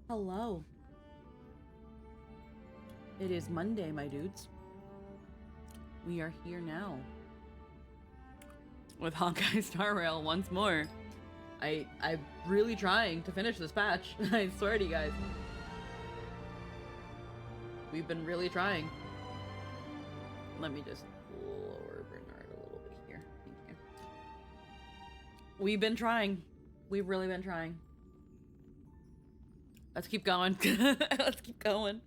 Hello. It is Monday, my dudes. We are here now. With Honkai Star Rail once more. I'm really trying to finish this patch. I swear to you guys. We've been really trying. Let me just lower Bernard a little bit here. Thank you. We've been trying. We've really been trying. Let's keep going. Let's keep going.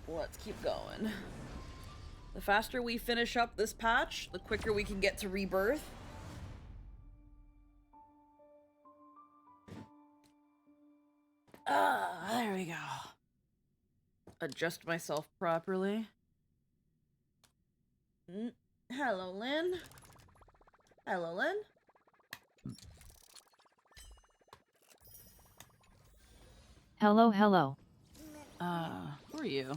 Let's keep going. The faster we finish up this patch, the quicker we can get to Rebirth. There we go. Adjust myself properly. Hello, Lynn. Hello, Lynn. Hello, hello. Who are you?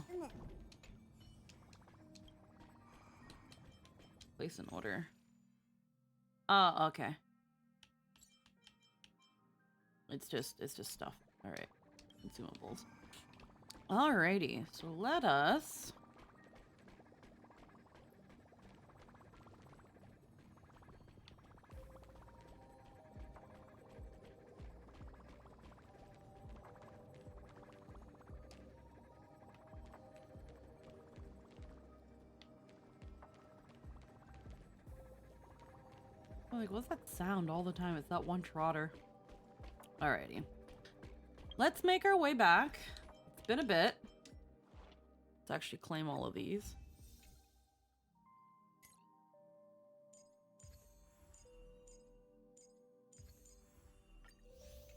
Place an order. Oh, okay. It's just stuff. Alright. Consumables. Alrighty, so let us... Like, what's that sound all the time? It's that one trotter. Alrighty. Let's make our way back. It's been a bit. Let's actually claim all of these.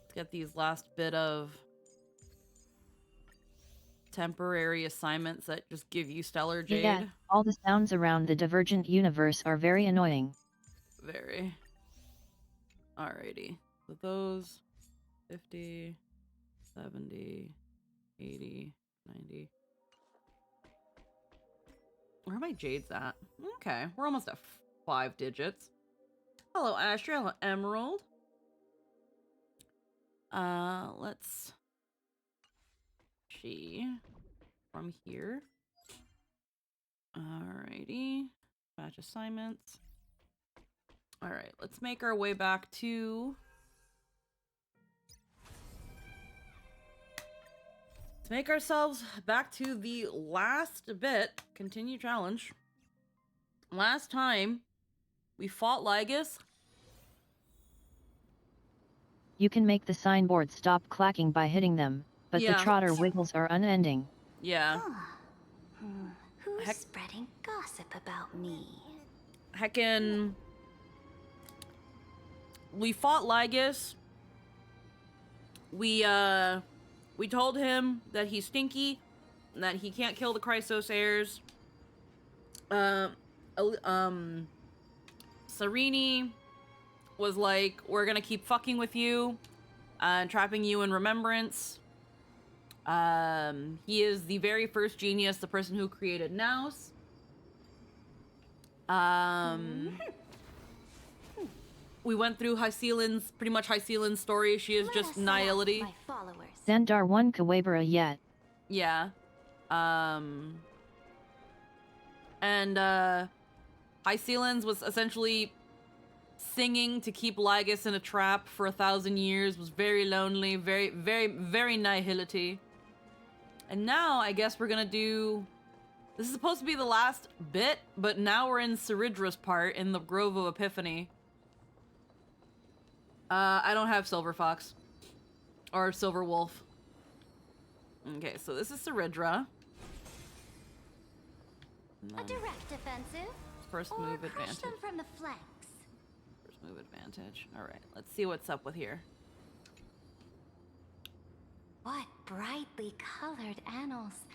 Let's get these last bit of temporary assignments that just give you Stellar Jade. Yeah, all the sounds around the Divergent universe are very annoying. Very. Alrighty. So those 50, 70, 80, 90. Where are my jades at? Okay, we're almost at 5 digits. Hello, Asher. Hello, Emerald. Let's see from here. Alrighty. Batch assignments. Alright, let's make our way back to... Let's make ourselves back to the last bit. Continue challenge. Last time, we fought Lygus. You can make the signboard stop clacking by hitting them, but the trotter wiggles are unending. Yeah. Who's spreading gossip about me? Heckin'... We fought Lygus. We told him that he's stinky, and that he can't kill the Chrysos heirs. Sereni was like, we're gonna keep fucking with you, and trapping you in remembrance. He is the very first genius, the person who created Naus. We went through pretty much Hycelin's story. She is just nihility. Zendar won Kawabara yet. Yeah. And Hycelin's was essentially singing to keep Lygus in a trap for 1,000 years, was very lonely, very, very, very nihility. And now I guess we're gonna do... This is supposed to be the last bit, but now we're in Ceridra's part in the Grove of Epiphany. I don't have Silver Fox. Or Silver Wolf. Okay, so this is Ceridra. A direct offensive? First move advantage. Them from the flanks. First move advantage. Alright, let's see what's up with here. What brightly colored annals.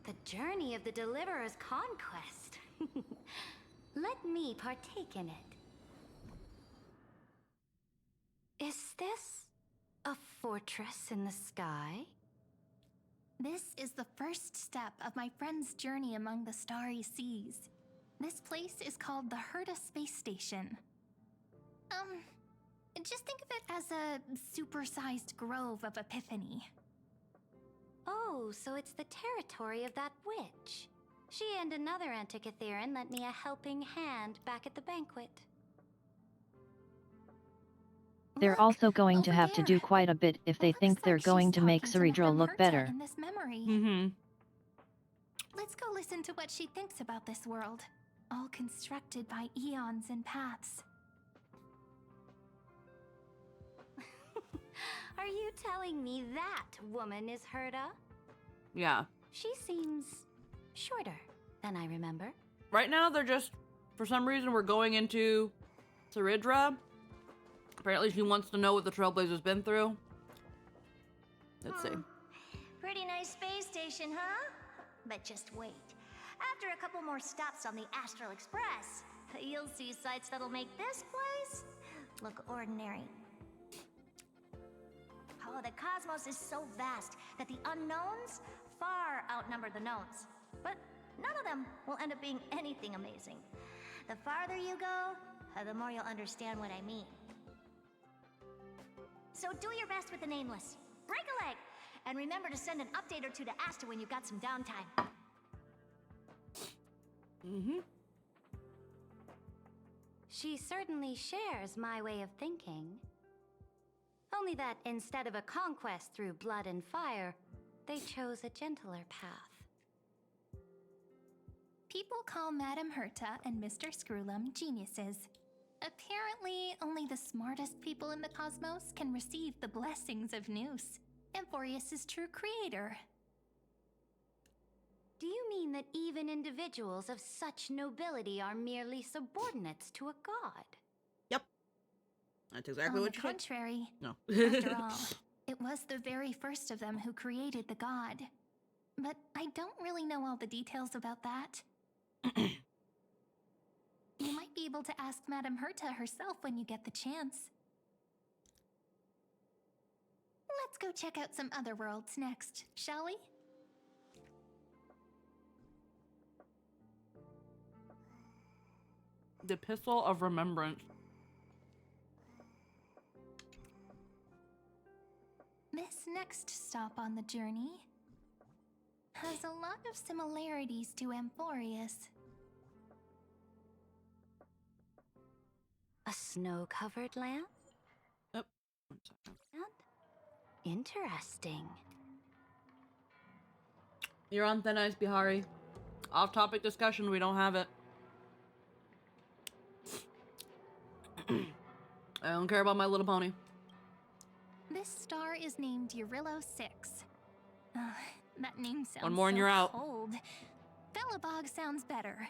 The journey of the Deliverer's conquest. Let me partake in it. Is this a fortress in the sky? This is the first step of my friend's journey among the starry seas. This place is called the Herta Space Station. Just think of it as a supersized grove of Epiphany. Oh, so it's the territory of that witch. She and another Antikytheran lent me a helping hand back at the banquet. They're Look, also going to over have to there. do quite a bit if they Looks think they're like going she's to make talking to Cerebral Madame look Herta better. in this memory. Mm-hmm. Let's go listen to what she thinks about this world, all constructed by eons and paths. Are you telling me that woman is Herta? Yeah. She seems shorter than I remember. Right now, they're just, for some reason, we're going into Ceridra. Apparently, she wants to know what the Trailblazer's been through. Let's see. Pretty nice space station, huh? But just wait. After a couple more stops on the Astral Express, you'll see sights that'll make this place look ordinary. Oh, the cosmos is so vast that the unknowns far outnumber the knowns. But none of them will end up being anything amazing. The farther you go, the more you'll understand what I mean. So do your best with the nameless. Break a leg! And remember to send an update or two to Asta when you've got some downtime. Mm-hmm. She certainly shares my way of thinking. Only that instead of a conquest through blood and fire, they chose a gentler path. People call Madame Herta and Mr. Screwlum geniuses. Apparently, only the smartest people in the cosmos can receive the blessings of Nous, Amphorius' true creator. Do you mean that even individuals of such nobility are merely subordinates to a god? Yep. That's exactly On what the you said. contrary, No. after all, it was the very first of them who created the god. But I don't really know all the details about that. You might be able to ask Madame Herta herself when you get the chance. Let's go check out some other worlds next, shall we? The Epistle of Remembrance. This next stop on the journey has a lot of similarities to Amphorius. A snow-covered land? Oh, 1 second. Interesting. You're on thin ice, Bihari. Off-topic discussion, we don't have it. I don't care about My Little Pony. This star is named Eurillo 6. That name sounds One more and so you're out. cold. Belobog sounds better.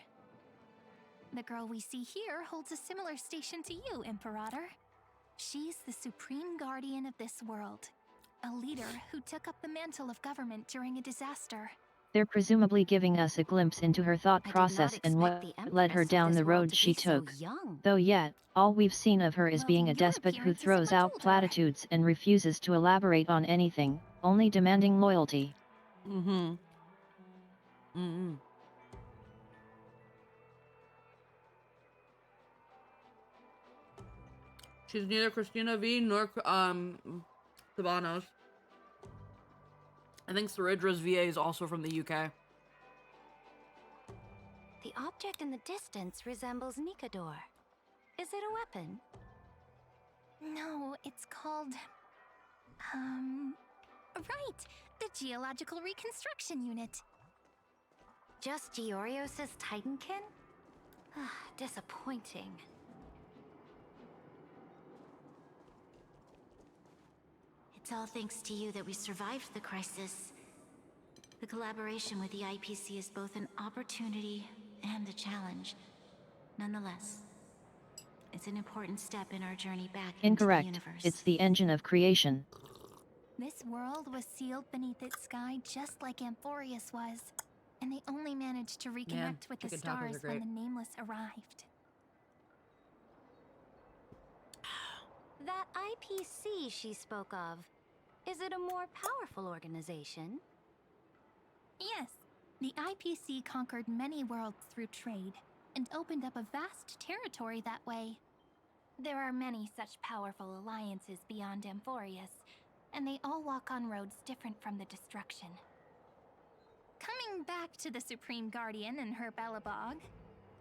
The girl we see here holds a similar station to you, Imperator. She's the supreme guardian of this world. A leader who took up the mantle of government during a disaster. They're presumably giving us a glimpse into her thought I did process not and what expect the led her Empress of down this the world road to she be so took. young. Though yet, all we've seen of her is Well, being a your despot who appearance is throws much out older. platitudes and refuses to elaborate on anything, only demanding loyalty. Mm-hmm. Mm-hmm. She's neither Christina V nor Sabanos. I think Ceridra's VA is also from the UK. The object in the distance resembles Nikador. Is it a weapon? No, it's called... Right! The Geological Reconstruction Unit. Just Giorios' Titankin? Disappointing. It's all thanks to you that we survived the crisis. The collaboration with the IPC is both an opportunity and a challenge. Nonetheless, it's an important step in our journey back Incorrect. into the universe. It's the engine of creation. This world was sealed beneath its sky just like Amphorius was, and they only managed to reconnect with the chicken tacos are stars when great. the Nameless arrived. That IPC she spoke of, is it a more powerful organization? Yes, the IPC conquered many worlds through trade, and opened up a vast territory that way. There are many such powerful alliances beyond Amphorius, and they all walk on roads different from the destruction. Coming back to the Supreme Guardian and her Belobog,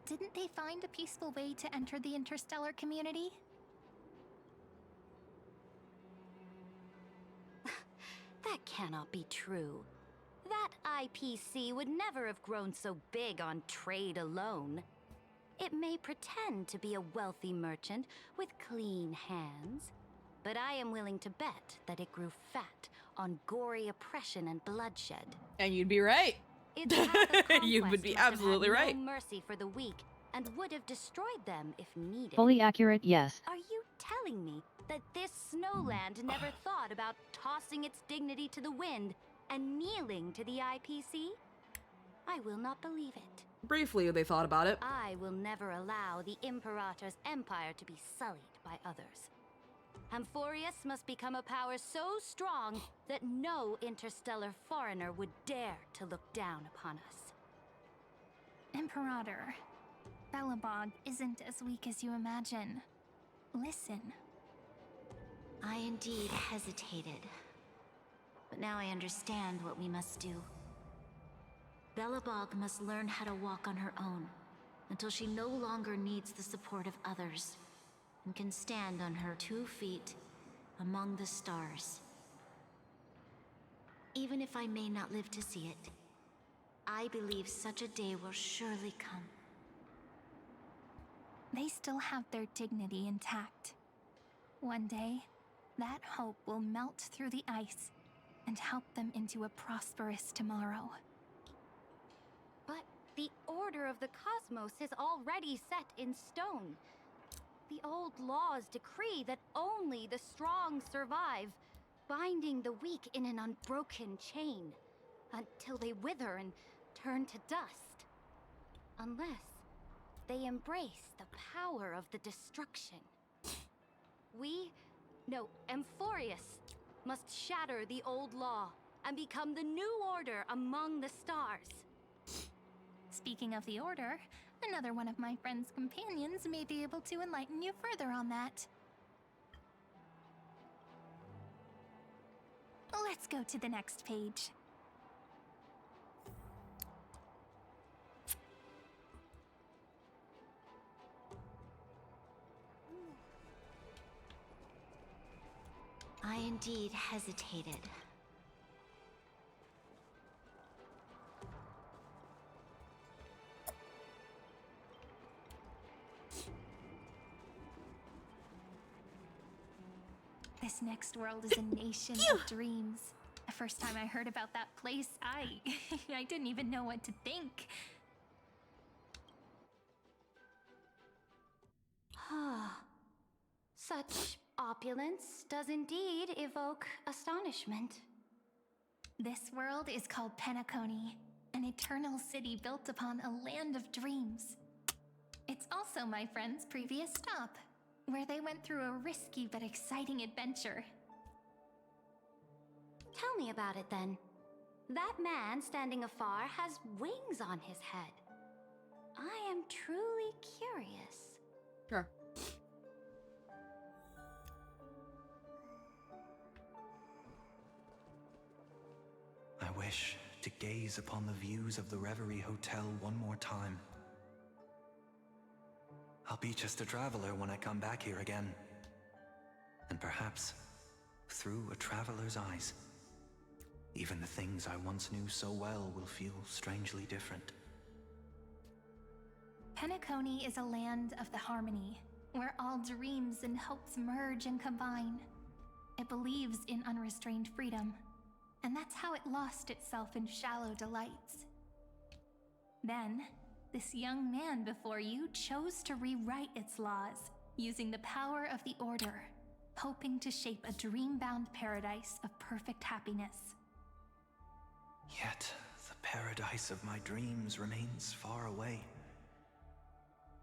didn't they find a peaceful way to enter the interstellar community? That cannot be true. That IPC would never have grown so big on trade alone. It may pretend to be a wealthy merchant with clean hands, but I am willing to bet that it grew fat on gory oppression and bloodshed. And you'd be right. Its path of You would conquest be must have absolutely had right. no mercy for the weak and would have destroyed them if needed. Fully accurate, yes. Are you telling me that this snowland never thought about tossing its dignity to the wind and kneeling to the IPC? I will not believe it. Briefly, they thought about it. I will never allow the Imperator's empire to be sullied by others. Amphorius must become a power so strong that no interstellar foreigner would dare to look down upon us. Imperator, Belobog isn't as weak as you imagine. Listen. I indeed hesitated. But now I understand what we must do. Belobog must learn how to walk on her own until she no longer needs the support of others and can stand on her 2 feet among the stars. Even if I may not live to see it, I believe such a day will surely come. They still have their dignity intact. One day, that hope will melt through the ice and help them into a prosperous tomorrow. But the order of the cosmos is already set in stone. The old laws decree that only the strong survive, binding the weak in an unbroken chain, until they wither and turn to dust. Unless they embrace the power of the destruction. Amphorius must shatter the old law and become the new order among the stars. Speaking of the Order, another one of my friend's companions may be able to enlighten you further on that. Let's go to the next page. I indeed hesitated. This next world is a nation of dreams. The first time I heard about that place, I didn't even know what to think. Such opulence does indeed evoke astonishment. This world is called Penacony, an eternal city built upon a land of dreams. It's also my friend's previous stop, where they went through a risky but exciting adventure. Tell me about it then. That man standing afar has wings on his head. I am truly curious. Sure. I wish to gaze upon the views of the Reverie Hotel one more time. I'll be just a traveler when I come back here again. And perhaps, through a traveler's eyes, even the things I once knew so well will feel strangely different. Penacony is a land of the harmony, where all dreams and hopes merge and combine. It believes in unrestrained freedom, and that's how it lost itself in shallow delights. Then, this young man before you chose to rewrite its laws, using the power of the Order, hoping to shape a dream-bound paradise of perfect happiness. Yet, the paradise of my dreams remains far away.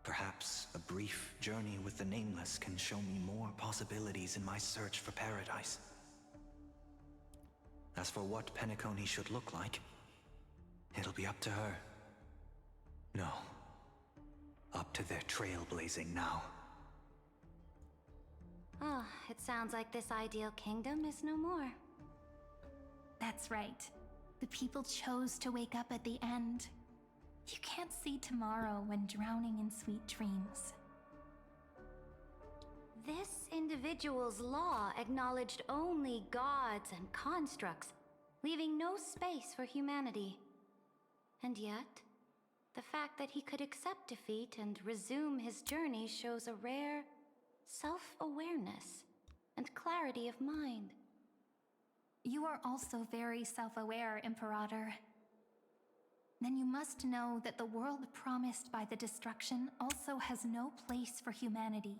Perhaps a brief journey with the Nameless can show me more possibilities in my search for paradise. As for what Penacony should look like, it'll be up to her. No, up to their trailblazing now. Oh, it sounds like this ideal kingdom is no more. That's right. The people chose to wake up at the end. You can't see tomorrow when drowning in sweet dreams. This individual's law acknowledged only gods and constructs, leaving no space for humanity. And yet, the fact that he could accept defeat and resume his journey shows a rare self-awareness and clarity of mind. You are also very self-aware, Imperator. Then you must know that the world promised by the destruction also has no place for humanity.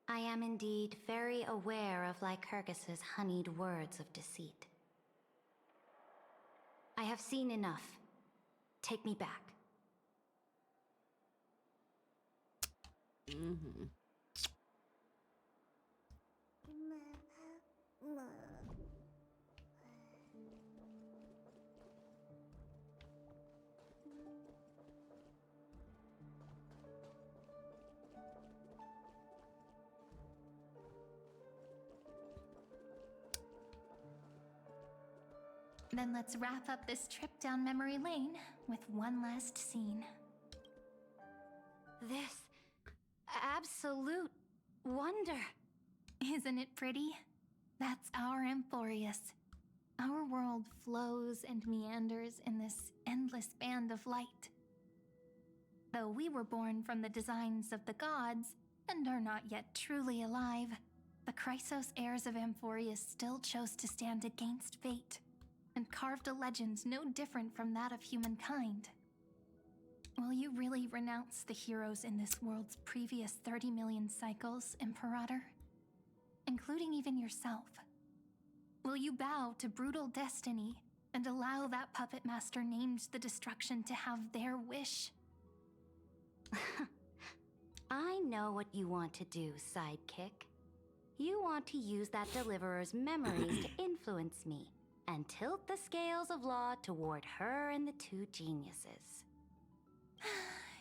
I am indeed very aware of Lycurgus's honeyed words of deceit. I have seen enough. Take me back. Mm-hmm. Then let's wrap up this trip down memory lane with one last scene. This absolute wonder. Isn't it pretty? That's our Emporius. Our world flows and meanders in this endless band of light. Though we were born from the designs of the gods and are not yet truly alive, the Chrysos heirs of Emporius still chose to stand against fate and carved a legend no different from that of humankind. Will you really renounce the heroes in this world's previous 30 million cycles, Imperator? Including even yourself? Will you bow to brutal destiny and allow that puppet master named the destruction to have their wish? I know what you want to do, sidekick. You want to use that deliverer's memories to influence me and tilt the scales of law toward her and the two geniuses.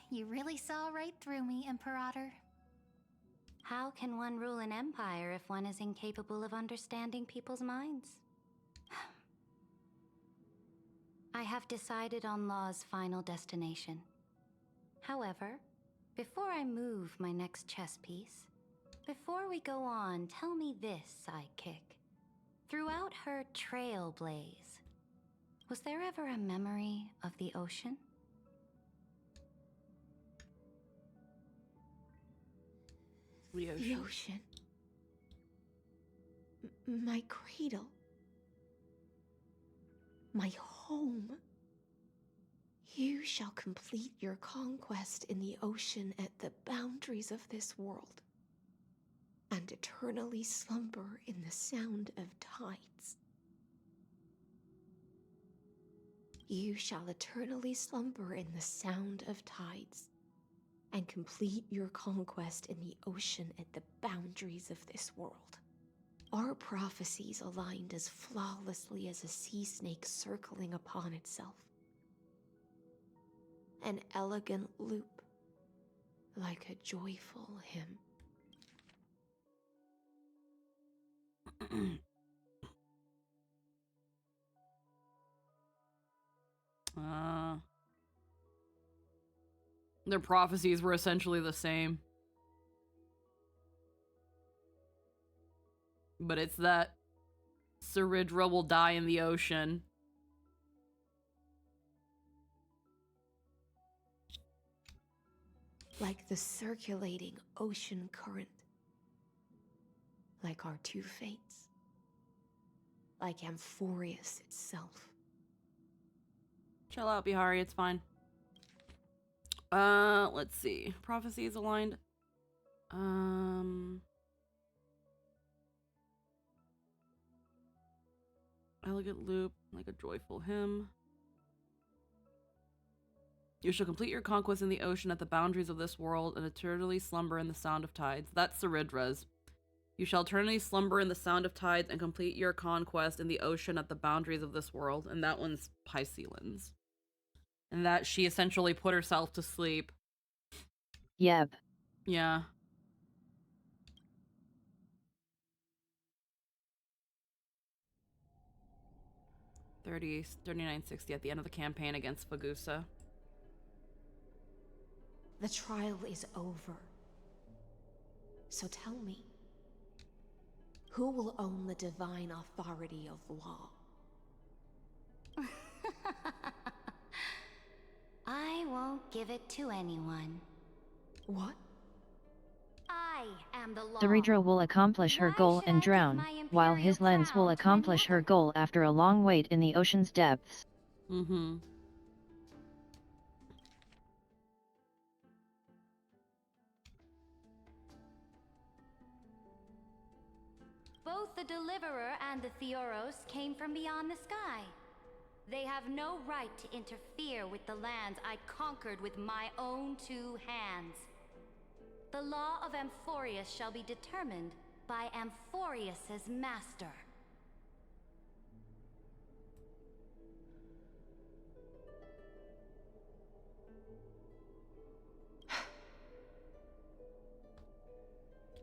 You really saw right through me, Imperator. How can one rule an empire if one is incapable of understanding people's minds? I have decided on Law's final destination. However, before I move my next chess piece, before we go on, tell me this, sidekick. Throughout her trailblaze, was there ever a memory of the ocean? The ocean. The ocean. My cradle. My home. You shall complete your conquest in the ocean at the boundaries of this world, and eternally slumber in the sound of tides. You shall eternally slumber in the sound of tides, and complete your conquest in the ocean at the boundaries of this world. Our prophecies aligned as flawlessly as a sea snake circling upon itself. An elegant loop, like a joyful hymn. Their prophecies were essentially the same. But it's that Saridra will die in the ocean. Like the circulating ocean current. Like our two fates. Like Amphorius itself. Chill out, Bihari, it's fine. Let's see. Prophecies aligned. Elegant loop, like a joyful hymn. You shall complete your conquest in the ocean at the boundaries of this world and eternally slumber in the sound of tides. That's Saridra's. You shall eternally slumber in the sound of tides and complete your conquest in the ocean at the boundaries of this world. And that one's Pycelin's. And that she essentially put herself to sleep Yep. Yeah. $39.60 at the end of the campaign against Fagusa. The trial is over. So tell me, who will own the divine authority of law? I won't give it to anyone. What? I am the law. Daridra will accomplish her Why goal should and I give drown, my while imperial his lens will crown to accomplish any her goal after a long wait in the ocean's depths. Mm-hmm. Both the Deliverer and the Theoros came from beyond the sky. They have no right to interfere with the lands I conquered with my own two hands. The law of Amphorius shall be determined by Amphorius's master.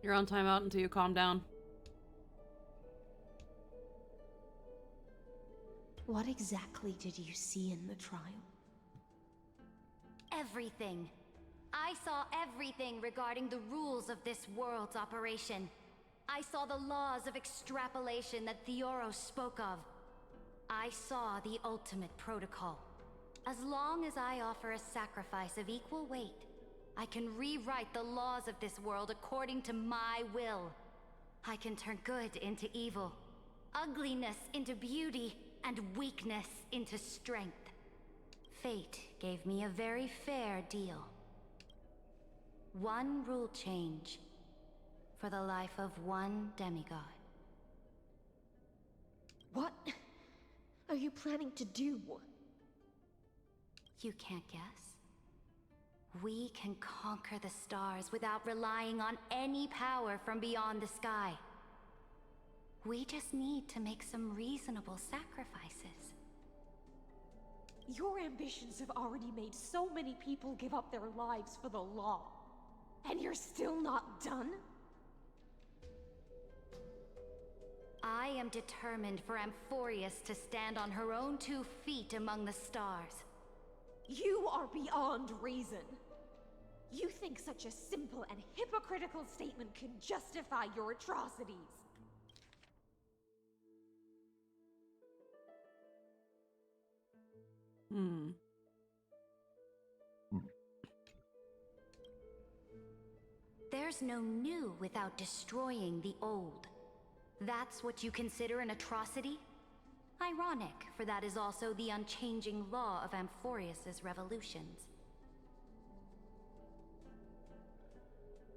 You're on timeout until you calm down. What exactly did you see in the trial? Everything. I saw everything regarding the rules of this world's operation. I saw the laws of extrapolation that Theoros spoke of. I saw the ultimate protocol. As long as I offer a sacrifice of equal weight, I can rewrite the laws of this world according to my will. I can turn good into evil, ugliness into beauty, and weakness into strength. Fate gave me a very fair deal. One rule change for the life of one demigod. What are you planning to do? You can't guess? We can conquer the stars without relying on any power from beyond the sky. We just need to make some reasonable sacrifices. Your ambitions have already made so many people give up their lives for the law. And you're still not done? I am determined for Amphorius to stand on her own 2 feet among the stars. You are beyond reason. You think such a simple and hypocritical statement can justify your atrocities. Hmm. There's no new without destroying the old. That's what you consider an atrocity? Ironic, for that is also the unchanging law of Amphorius's revolutions.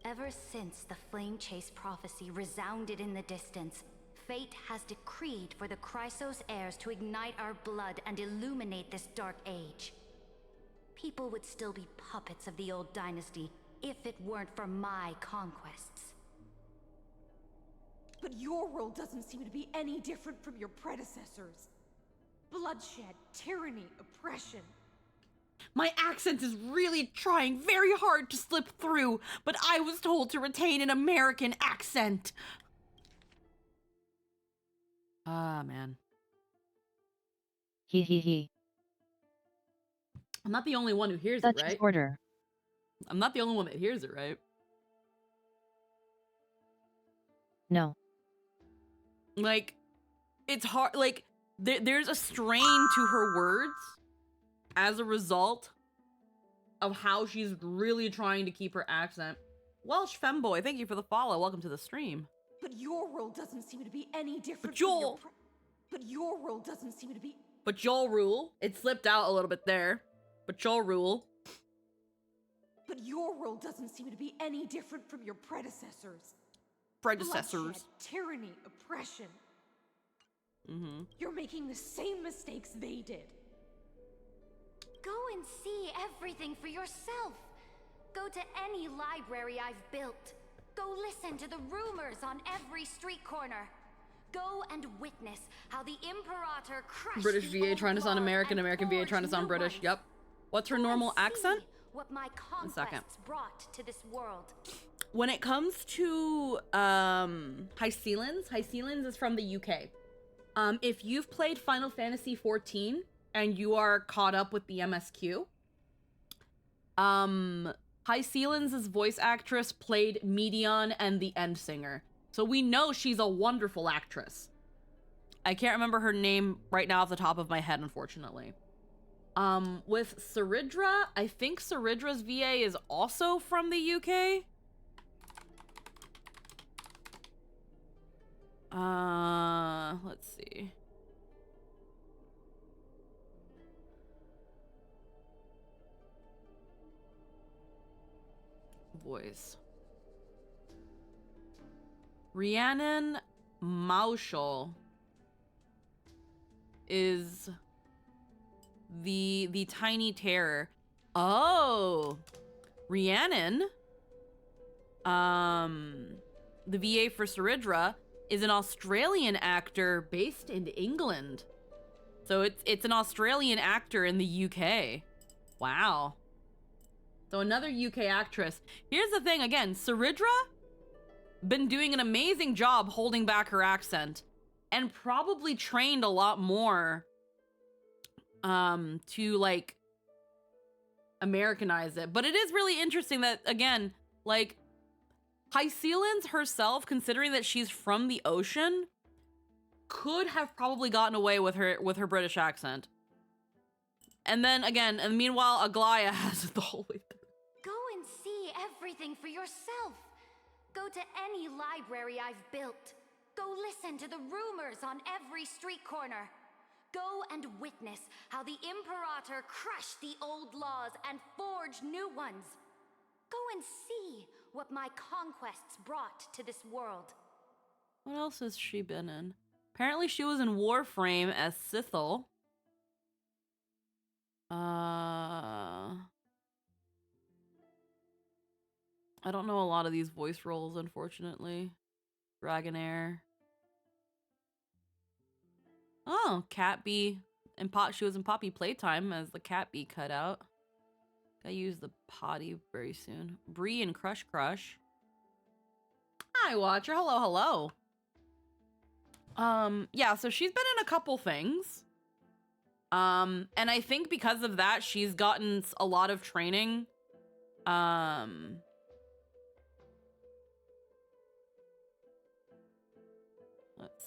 Ever since the Flame Chase prophecy resounded in the distance, fate has decreed for the Chrysos heirs to ignite our blood and illuminate this dark age. People would still be puppets of the old dynasty if it weren't for my conquests. But your world doesn't seem to be any different from your predecessors. Bloodshed, tyranny, oppression. My accent is really trying very hard to slip through, but I was told to retain an American accent. Ah, man. He. I'm not the only one who hears Such it, right? is order. I'm not the only one that hears it, right? No. Like, it's hard, like, there's a strain to her words as a result of how she's really trying to keep her accent. Welsh femboy, thank you for the follow. Welcome to the stream. But your world doesn't seem to be any different But Joel! But your world doesn't seem to be... But Joel rule. It slipped out a little bit there. But Joel rule. But your world doesn't seem to be any different from your predecessors. Predecessors. Bloodshed, tyranny, oppression. Mm-hmm. You're making the same mistakes they did. Go and see everything for yourself. Go to any library I've built. Go listen to the rumors on every street corner. Go and witness how the Imperator crushed British the VA old trying to sound laws American, and American VA forged trying to sound new British. ones. Yep. What's her Go and normal see accent? what my conquests brought to this world. When it comes to High Sealens is from the UK. If you've played Final Fantasy XIV and you are caught up with the MSQ, High Sealens' voice actress played Medion and the End Singer. So we know she's a wonderful actress. I can't remember her name right now off the top of my head, unfortunately. With Saridra, I think Saridra's VA is also from the UK. Let's see. Voice. Rhiannon Mauschel is the Tiny Terror. Oh, Rhiannon, the VA for Saridra, is an Australian actor based in England. So it's an Australian actor in the UK. Wow. So another UK actress. Here's the thing again, Saridra been doing an amazing job holding back her accent and probably trained a lot more to like Americanize it. But it is really interesting that again, like High Sealens herself, considering that she's from the ocean, could have probably gotten away with her British accent. And then again, and meanwhile, Aglaya has it the whole way through. Go and see everything for yourself. Go to any library I've built. Go listen to the rumors on every street corner. Go and witness how the Imperator crushed the old laws and forged new ones. Go and see what my conquests brought to this world. What else has she been in? Apparently she was in Warframe as Sithel. I don't know a lot of these voice roles, unfortunately. Dragonair. Oh, Catbee. And she was in Poppy Playtime as the Catbee cutout. Gotta use the potty very soon. Bree and Crush Crush. Hi, Watcher. Hello, hello. Yeah, so she's been in a couple things. And I think because of that, she's gotten a lot of training. Let's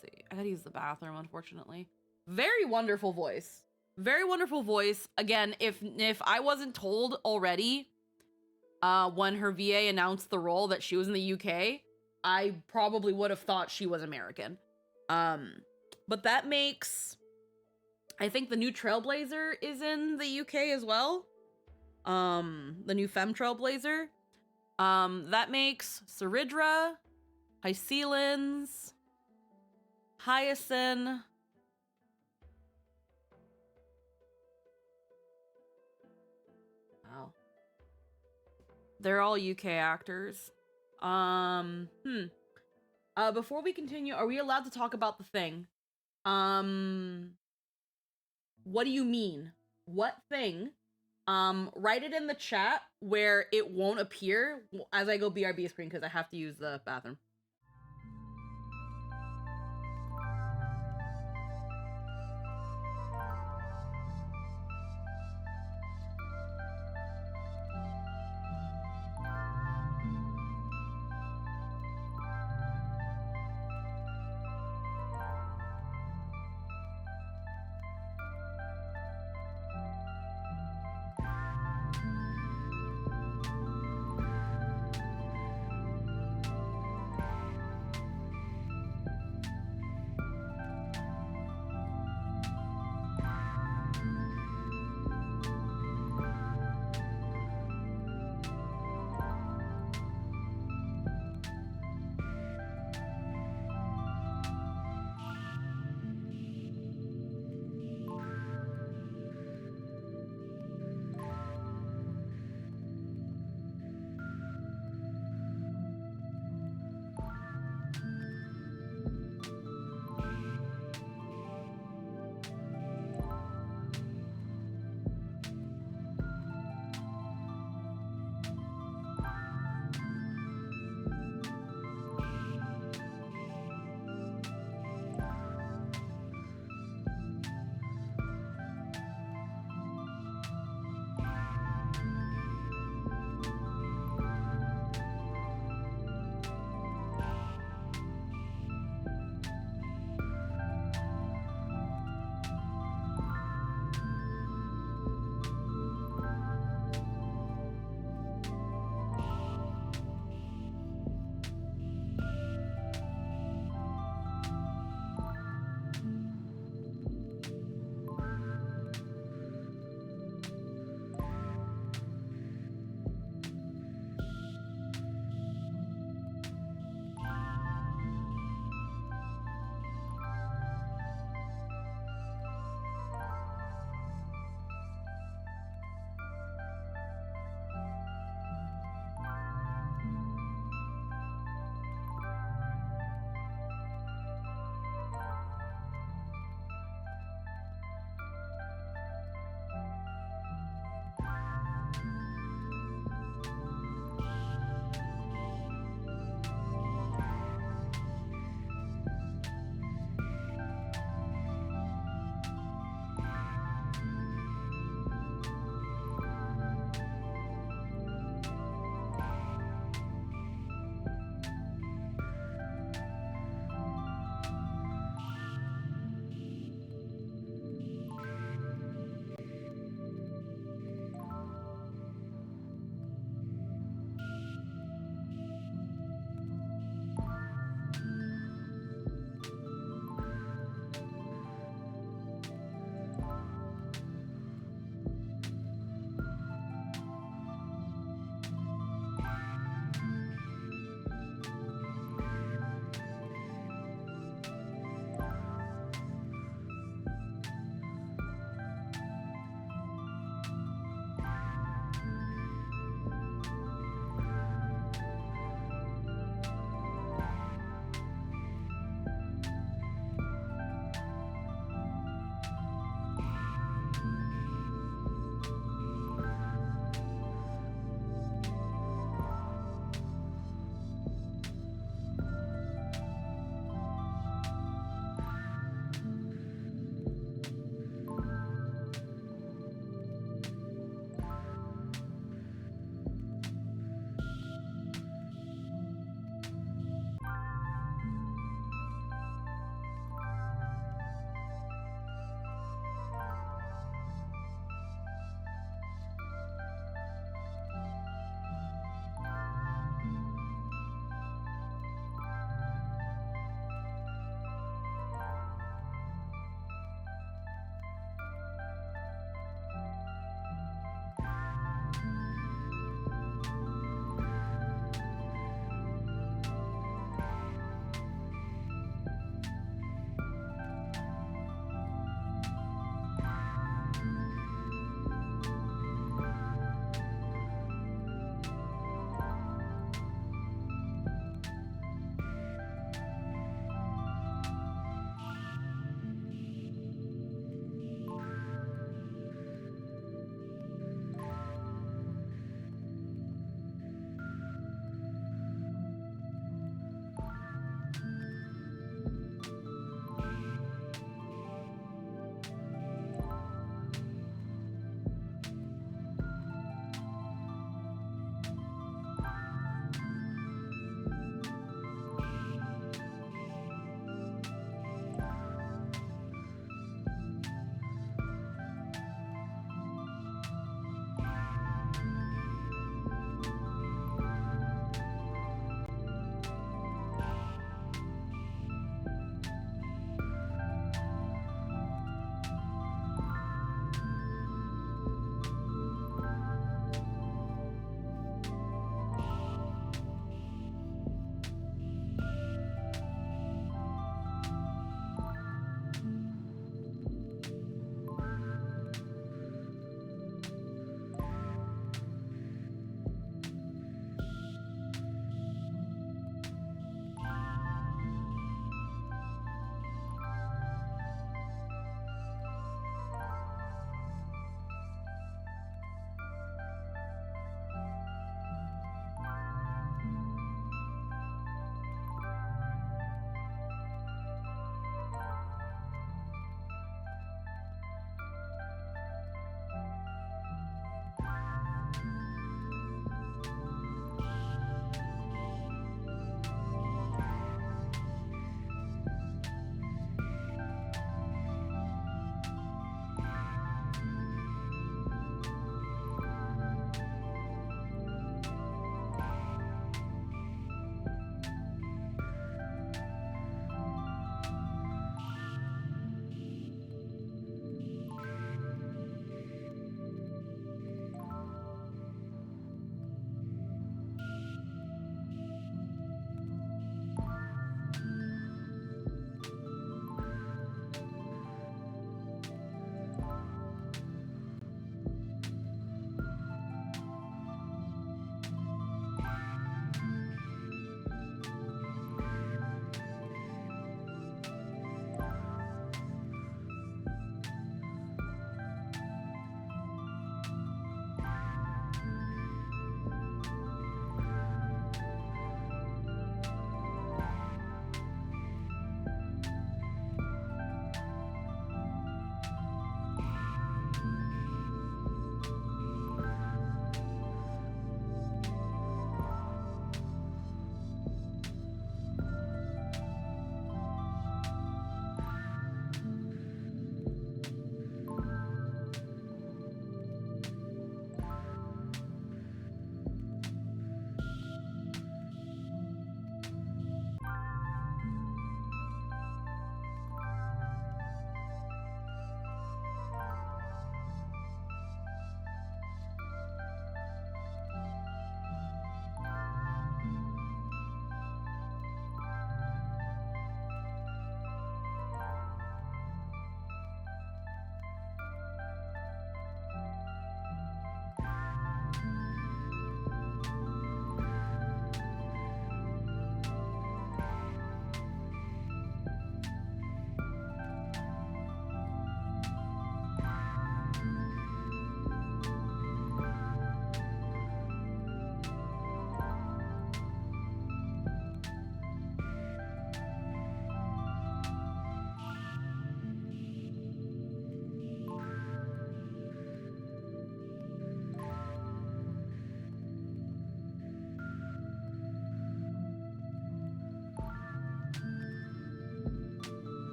see. I gotta use the bathroom, unfortunately. Very wonderful voice. Very wonderful voice. Again, if I wasn't told already, when her VA announced the role that she was in the UK, I probably would have thought she was American. But that makes, I think the new Trailblazer is in the UK as well. The new Femme Trailblazer. That makes Saridra, High Sealens, Hyacinth. Wow. They're all UK actors. Before we continue, are we allowed to talk about the thing? What do you mean? What thing? Write it in the chat where it won't appear as I go BRB screen because I have to use the bathroom.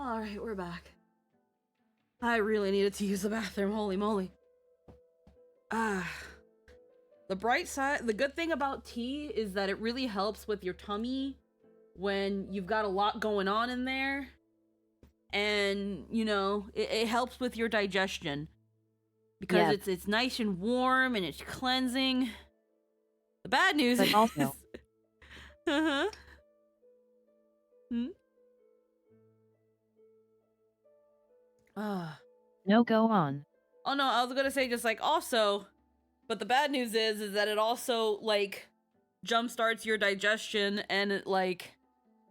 All right, we're back. I really needed to use the bathroom. Holy moly. The bright side, the good thing about tea is that it really helps with your tummy when you've got a lot going on in there. And, you know, it helps with your digestion. Because it's nice and warm and it's cleansing. The bad news is... also... uh-huh. No, go on. Oh no, I was gonna say just like also, but the bad news is that it also like jumpstarts your digestion and it like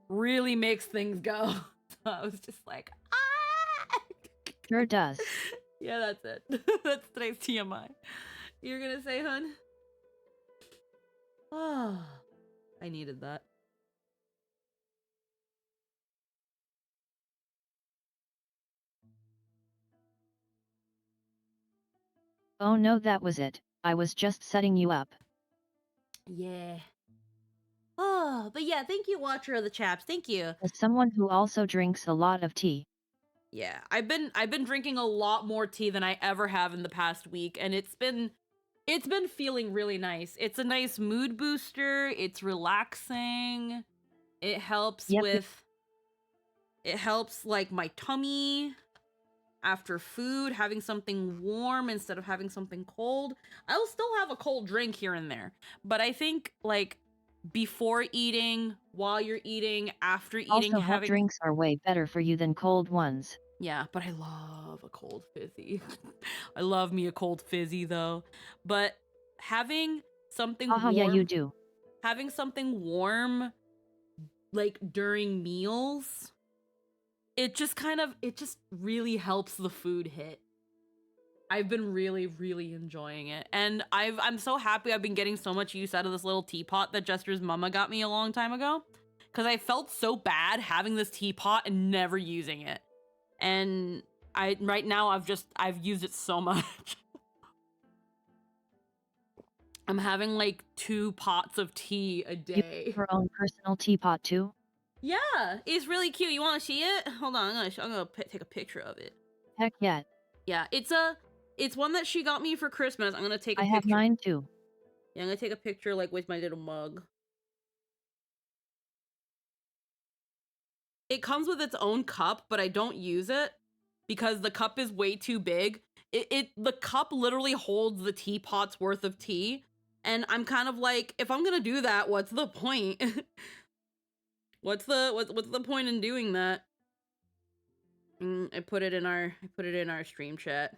really makes things go. So I was just like, ah! Sure does. Yeah, that's it. That's today's TMI. You're gonna say, hun? Oh, I needed that. Oh no, that was it. I was just setting you up. Yeah. Oh, but yeah, thank you, Watcher of the Chaps. Thank you. As someone who also drinks a lot of tea. Yeah, I've been drinking a lot more tea than I ever have in the past week, and it's been feeling really nice. It's a nice mood booster. It's relaxing. It helps with it helps like my tummy after food, having something warm instead of having something cold. I'll still have a cold drink here and there, but I think like before eating, while you're eating, after eating, also, hot drinks are way better for you than cold ones. Yeah, but I love a cold fizzy. I love me a cold fizzy though. But having something warm, yeah, you do. Having something warm like during meals, it just really helps the food hit. I've been really, really enjoying it. And I'm so happy I've been getting so much use out of this little teapot that Jester's mama got me a long time ago. Because I felt so bad having this teapot and never using it. And right now I've used it so much. I'm having like 2 pots of tea a day. You have your own personal teapot too? Yeah, it's really cute. You want to see it? Hold on, I'm gonna take a picture of it. Heck yeah. Yeah, it's one that she got me for Christmas. I'm gonna take a picture. I have mine too. Yeah, I'm gonna take a picture like with my little mug. It comes with its own cup, but I don't use it because the cup is way too big. The cup literally holds the teapot's worth of tea, and I'm kind of like, if I'm gonna do that, what's the point? What's the point in doing that? I put it in our stream chat.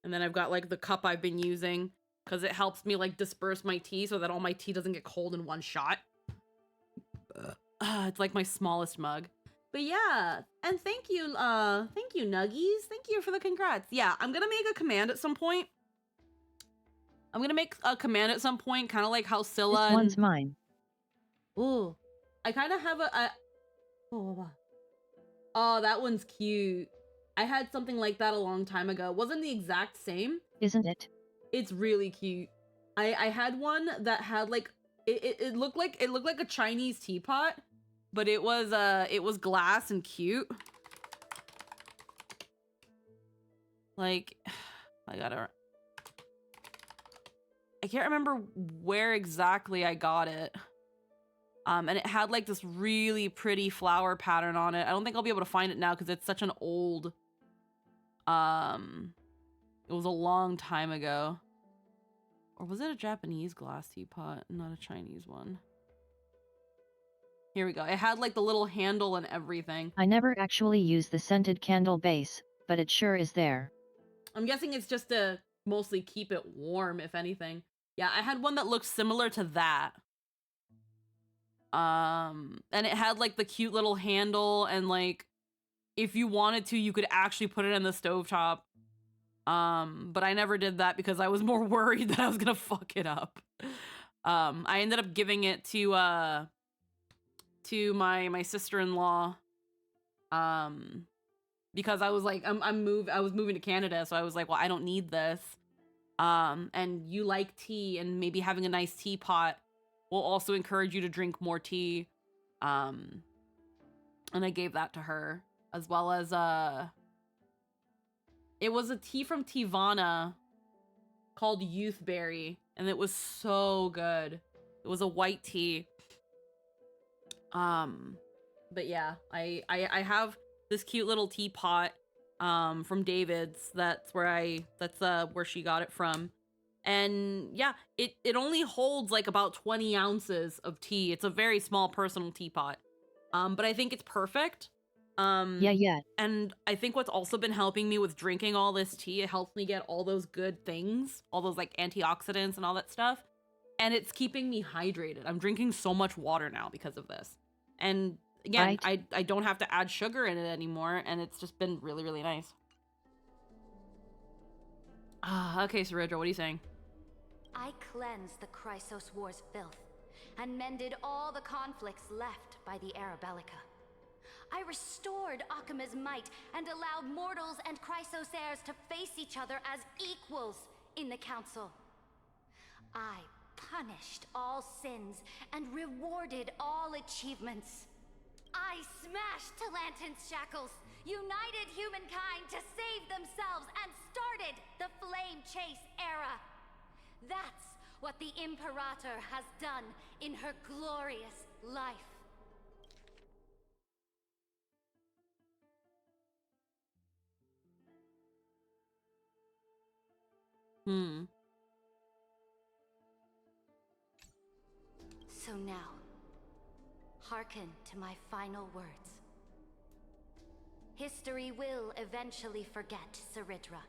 And then I've got like the cup I've been using because it helps me like disperse my tea so that all my tea doesn't get cold in one shot. It's like my smallest mug. But yeah, and thank you Nuggies. Thank you for the congrats. Yeah, I'm gonna make a command at some point. Kind of like how Scylla. This one's mine. Ooh, I kind of have oh, that one's cute. I had something like that a long time ago. It wasn't the exact same. Isn't it? It's really cute. I had one that had like it looked like a Chinese teapot, but it was glass and cute. Like I can't remember where exactly I got it. And it had like this really pretty flower pattern on it. I don't think I'll be able to find it now because it's such an old it was a long time ago. Or was it a Japanese glass teapot, not a Chinese one? Here we go. It had like the little handle and everything. I never actually used the scented candle base, but it sure is there. I'm guessing it's just to mostly keep it warm, if anything. Yeah, I had one that looked similar to that. And it had like the cute little handle, and like if you wanted to, you could actually put it in the stovetop. But I never did that because I was more worried that I was gonna fuck it up. I ended up giving it to my sister-in-law. Because I was like, I was moving to Canada, so I was like, well, I don't need this. And you like tea, and maybe having a nice teapot will also encourage you to drink more tea. and I gave that to her, as well as it was a tea from Tivana called Youthberry, and it was so good. It was a white tea. But yeah, I have this cute little teapot from David's. That's where she got it from. And yeah, it only holds like about 20 ounces of tea. It's a very small personal teapot. But I think it's perfect. Yeah. And I think what's also been helping me with drinking all this tea, it helps me get all those good things, all those like antioxidants and all that stuff. And it's keeping me hydrated. I'm drinking so much water now because of this. And again, Right. I don't have to add sugar in it anymore, and it's just been really, really nice. Okay, Saridra, what are you saying? I cleansed the Chrysos War's filth, and mended all the conflicts left by the Arabellica. I restored Akima's might, and allowed mortals and Chrysos heirs to face each other as equals in the Council. I punished all sins, and rewarded all achievements. I smashed Talantin's shackles, united humankind to save themselves, and started the Flame Chase era. That's what the Imperator has done in her glorious life. So now, hearken to my final words. History will eventually forget Saridra.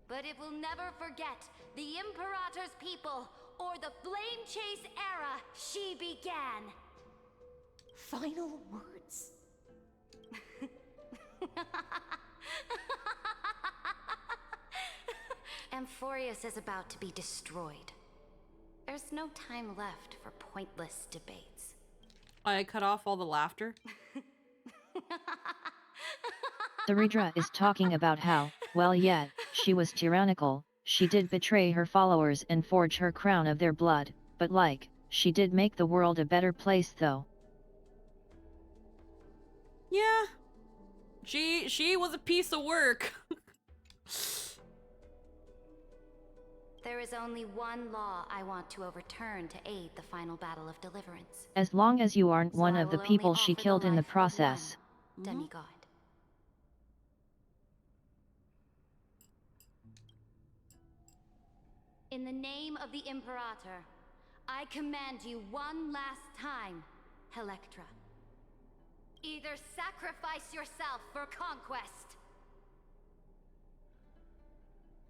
But it will never forget the Imperator's people, or the Flame Chase era she began. Final words. Amphorius is about to be destroyed. There's no time left for pointless debates. I cut off all the laughter. Saridra is talking about how, well yeah, she was tyrannical, she did betray her followers and forge her crown of their blood, but like, she did make the world a better place though. Yeah. She was a piece of work. There is only one law I want to overturn to aid the final battle of deliverance. As long as you aren't So one I of the will people only she offer killed in the life of process. one demigod. In the name of the Imperator, I command you one last time, Electra. Either sacrifice yourself for conquest,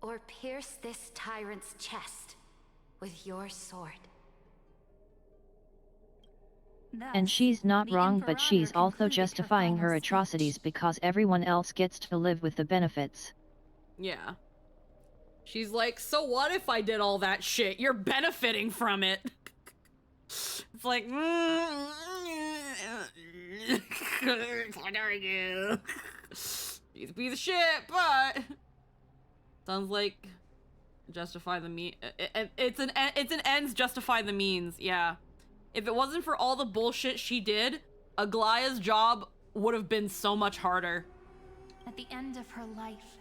or pierce this tyrant's chest with your sword. And she's not the wrong, but she's Imperator also concluded justifying her final atrocities speech. because everyone else gets to live with the benefits. Yeah. She's like, so what if I did all that shit? You're benefiting from it. It's like, what are you? She's a piece of shit, but sounds like justify the it's an ends justify the means. Yeah. If it wasn't for all the bullshit she did, Aglaya's job would have been so much harder. At the end of her life,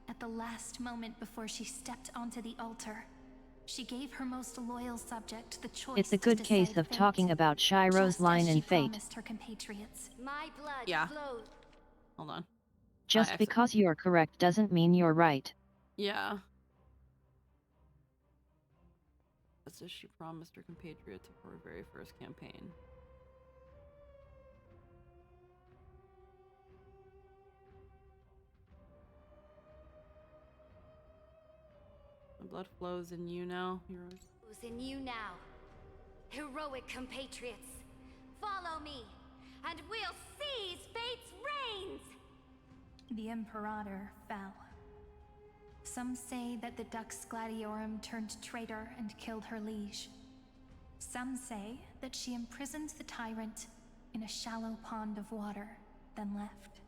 at the last moment before she stepped onto the altar, she gave her most loyal subject the choice. It's a to good case decide of fate, talking about Shiro's just line as she and fate. promised her compatriots. My blood Yeah. flows. Hold on. Just because you're correct doesn't mean you're right. Yeah. That's as she promised her compatriots for her very first campaign. My blood flows in you now, heroes. Who's in you now, heroic compatriots? Follow me, and we'll seize fate's reins! The Imperator fell. Some say that the Dux Gladiorum turned traitor and killed her liege. Some say that she imprisoned the tyrant in a shallow pond of water, then left.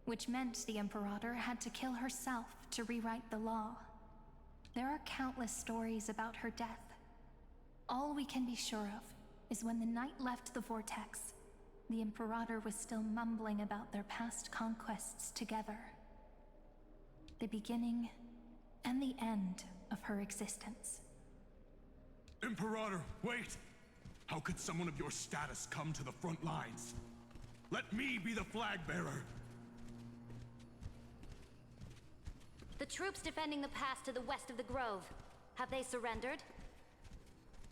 Which meant the Imperator had to kill herself to rewrite the law. There are countless stories about her death. All we can be sure of is when the knight left the vortex, the Imperator was still mumbling about their past conquests together. The beginning and the end of her existence. Imperator, wait! How could someone of your status come to the front lines? Let me be the flag bearer! The troops defending the pass to the west of the grove. Have they surrendered?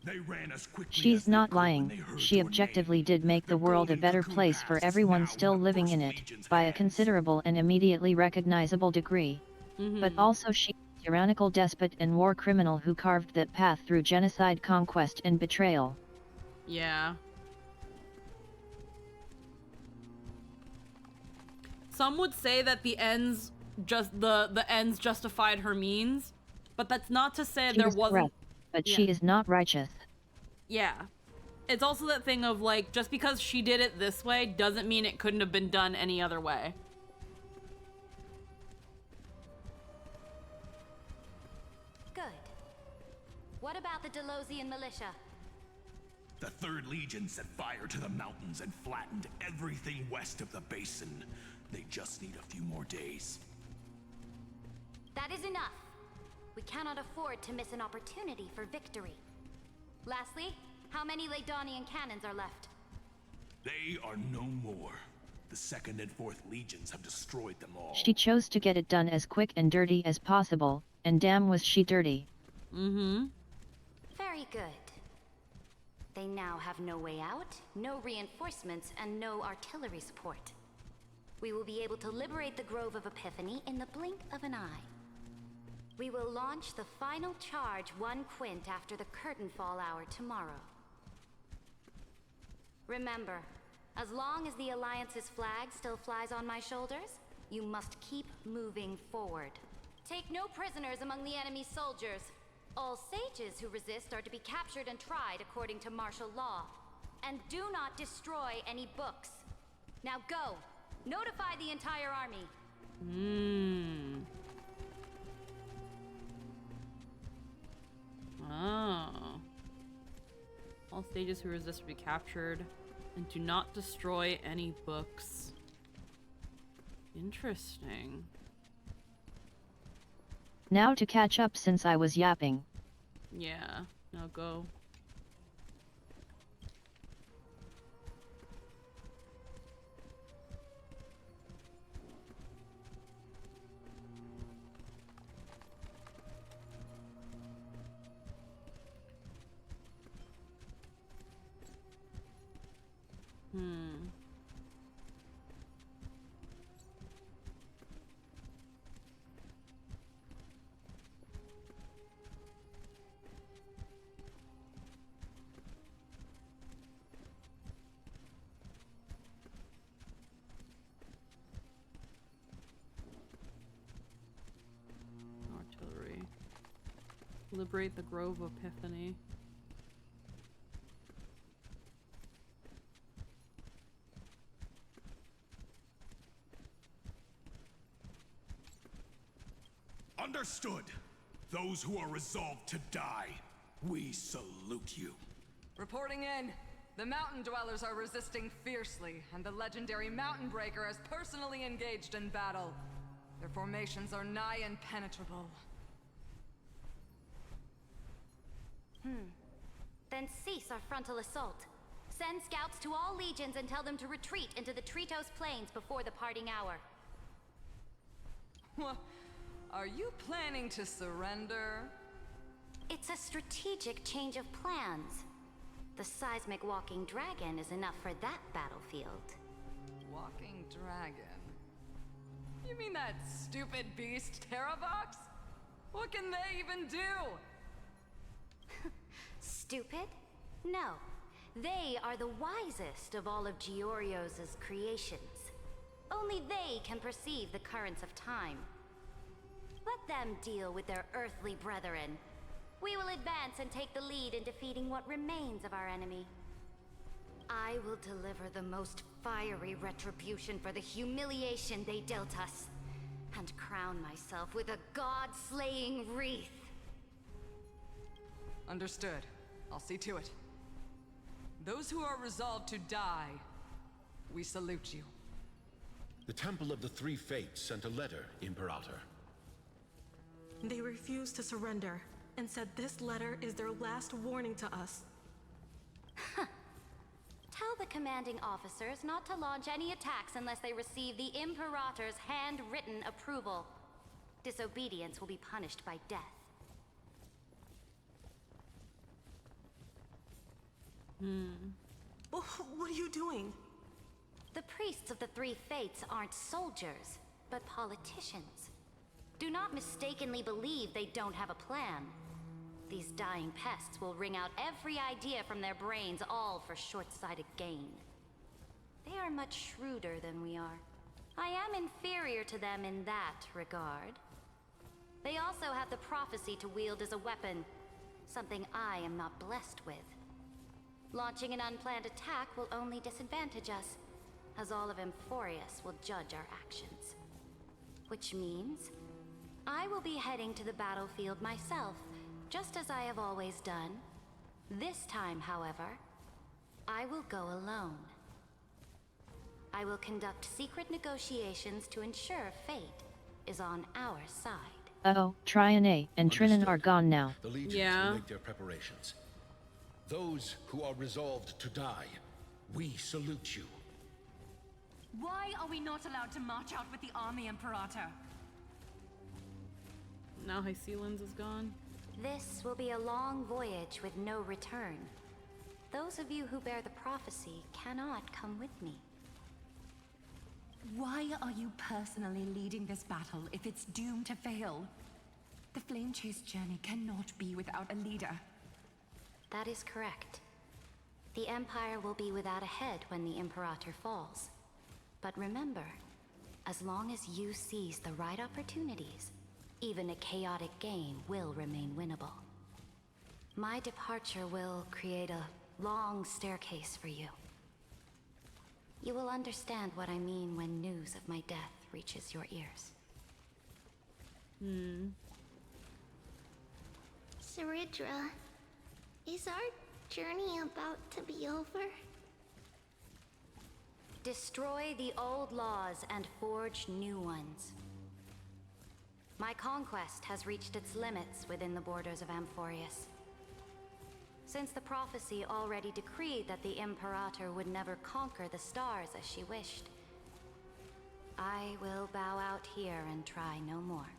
They ran as quickly as She's they not could when lying. they heard She your objectively name. did make the world a golden better cocoon place for pass is everyone now still in the living First in it, Legion's by a hands. considerable and immediately recognizable degree. But also she was a tyrannical despot and war criminal who carved that path through genocide, conquest, and betrayal. Yeah. Some would say that the ends justified her means, but that's not to say She there was wasn't. corrupt, but she is not righteous. Yeah. It's also that thing of like, just because she did it this way doesn't mean it couldn't have been done any other way. Good. What about the Delosian militia? The 3rd Legion set fire to the mountains and flattened everything west of the basin. They just need a few more days. That is enough. We cannot afford to miss an opportunity for victory. Lastly, how many Ladonian cannons are left? They are no more. The 2nd and 4th Legions have destroyed them all. She chose to get it done as quick and dirty as possible, and damn was she dirty. Very good. They now have no way out, no reinforcements, and no artillery support. We will be able to liberate the Grove of Epiphany in the blink of an eye. We will launch the final charge 1 quint after the curtain fall hour tomorrow. Remember, as long as the Alliance's flag still flies on my shoulders, you must keep moving forward. Take no prisoners among the enemy's soldiers. All sages who resist are to be captured and tried according to martial law. And do not destroy any books. Now go! Notify the entire army! Oh. All stages who resist will be captured. And do not destroy any books. Interesting. Now to catch up since I was yapping. Yeah, now go. Artillery. Liberate the Grove of Epiphany. Understood. Those who are resolved to die, we salute you. Reporting in. The mountain dwellers are resisting fiercely, and the legendary Mountain Breaker has personally engaged in battle. Their formations are nigh impenetrable. Then cease our frontal assault. Send scouts to all legions and tell them to retreat into the Tritos Plains before the parting hour. Are you planning to surrender? It's a strategic change of plans. The seismic walking dragon is enough for that battlefield. Walking dragon? You mean that stupid beast, Terravox? What can they even do? Stupid? No. They are the wisest of all of Giorio's creations. Only they can perceive the currents of time. Let them deal with their earthly brethren. We will advance and take the lead in defeating what remains of our enemy. I will deliver the most fiery retribution for the humiliation they dealt us, and crown myself with a god-slaying wreath. Understood. I'll see to it. Those who are resolved to die we salute you. The Temple of the Three Fates sent a letter, Imperator. They refused to surrender, and said this letter is their last warning to us. Tell the commanding officers not to launch any attacks unless they receive the Imperator's handwritten approval. Disobedience will be punished by death. What are you doing? The priests of the Three Fates aren't soldiers, but politicians. Do not mistakenly believe they don't have a plan. These dying pests will wring out every idea from their brains, all for short-sighted gain. They are much shrewder than we are. I am inferior to them in that regard. They also have the prophecy to wield as a weapon, something I am not blessed with. Launching an unplanned attack will only disadvantage us, as all of Emphorius will judge our actions. Which means, I will be heading to the battlefield myself, just as I have always done. This time, however, I will go alone. I will conduct secret negotiations to ensure fate is on our side. Uh-oh, Triane and Trinan are gone now. The legions will make their preparations. Those who are resolved to die, we salute you. Why are we not allowed to march out with the army, Imperator? Now Hycelens is gone. This will be a long voyage with no return. Those of you who bear the prophecy cannot come with me. Why are you personally leading this battle if it's doomed to fail? The Flame Chase journey cannot be without a leader. That is correct. The Empire will be without a head when the Imperator falls. But remember, as long as you seize the right opportunities, even a chaotic game will remain winnable. My departure will create a long staircase for you. You will understand what I mean when news of my death reaches your ears. Saridra, is our journey about to be over? Destroy the old laws and forge new ones. My conquest has reached its limits within the borders of Amphorius. Since the prophecy already decreed that the Imperator would never conquer the stars as she wished, I will bow out here and try no more.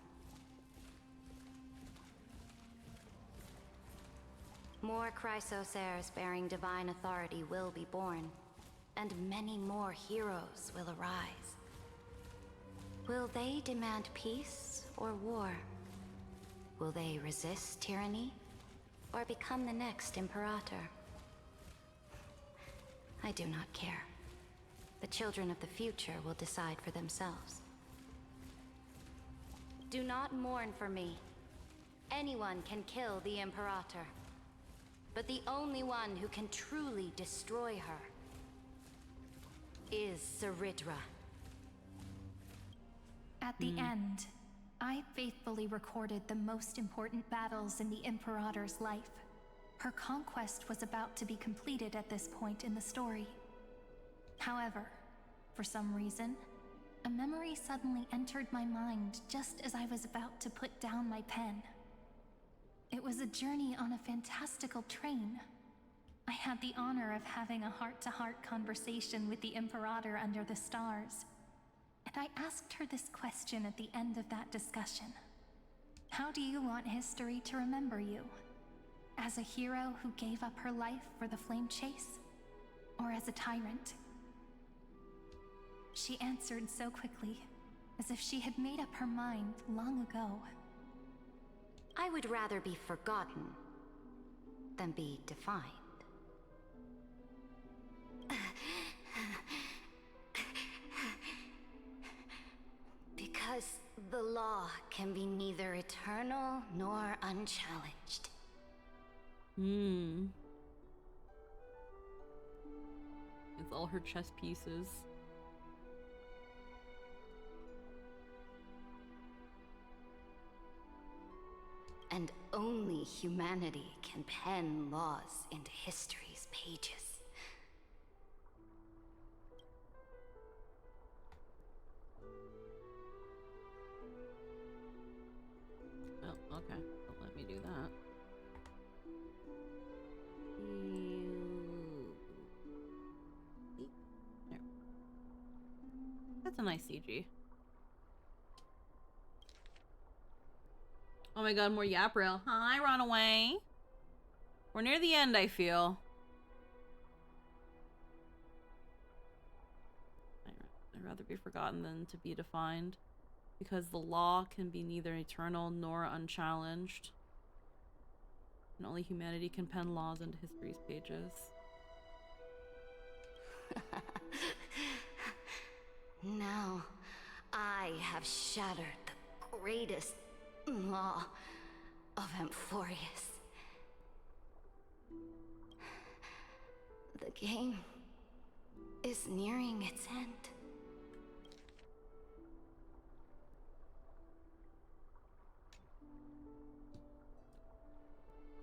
More Chrysosaurs bearing divine authority will be born, and many more heroes will arise. Will they demand peace or war? Will they resist tyranny or become the next Imperator? I do not care. The children of the future will decide for themselves. Do not mourn for me. Anyone can kill the Imperator, but the only one who can truly destroy her is Saridra. At the end, I faithfully recorded the most important battles in the Imperator's life. Her conquest was about to be completed at this point in the story. However, for some reason, a memory suddenly entered my mind just as I was about to put down my pen. It was a journey on a fantastical train. I had the honor of having a heart-to-heart conversation with the Imperator under the stars. And I asked her this question at the end of that discussion. How do you want history to remember you? As a hero who gave up her life for the Flame Chase? Or as a tyrant? She answered so quickly, as if she had made up her mind long ago. I would rather be forgotten than be defined. Because the law can be neither eternal nor unchallenged. It's all her chess pieces. And only humanity can pen laws into history's pages. a nice CG. Oh my god, more Yap Rail. Hi, Runaway. We're near the end, I feel. I'd rather be forgotten than to be defined, because the law can be neither eternal nor unchallenged, and only humanity can pen laws into history's pages. Now, I have shattered the greatest law of Amphorius. The game is nearing its end.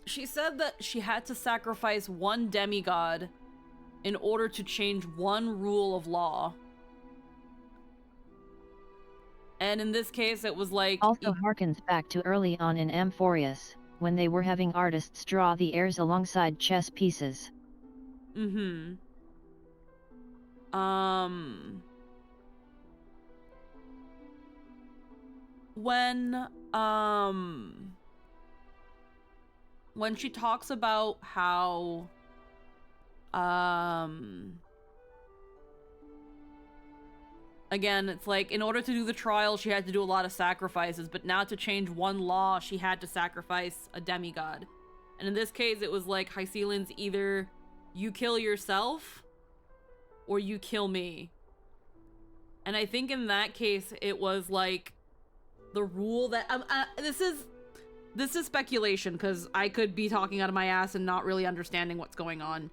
She said that she had to sacrifice one demigod in order to change one rule of law. And in this case, it was like... Also harkens back to early on in Amphorius, when they were having artists draw the heirs alongside chess pieces. Mm-hmm. When she talks about how, again, it's like, in order to do the trial, she had to do a lot of sacrifices, but now to change one law, she had to sacrifice a demigod. And in this case, it was like, Hycelians, either you kill yourself, or you kill me. And I think in that case, it was like, the rule that, this is speculation, because I could be talking out of my ass and not really understanding what's going on.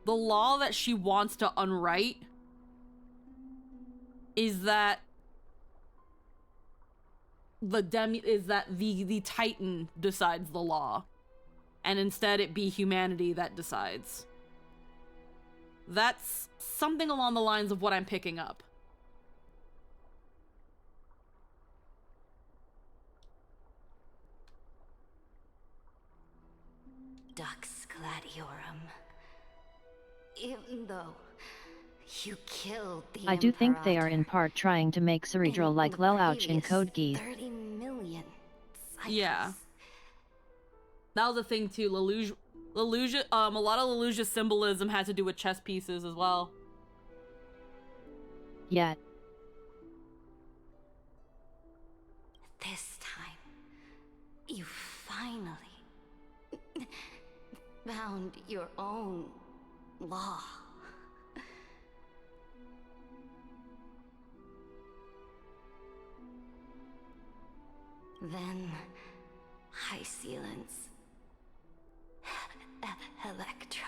The law that she wants to unwrite is that the Titan decides the law, and instead it be humanity that decides. That's something along the lines of what I'm picking up. Dux Gladiorum. Even though you killed the I do think they are in part trying to make Cerebral like Lelouch in Code Geass. 30 million cycles. Yeah. That was a thing too. Lelouch, a lot of Lelouch's symbolism had to do with chess pieces as well. Yet. This time, you finally found your own law. Then, Hycelians, Electra.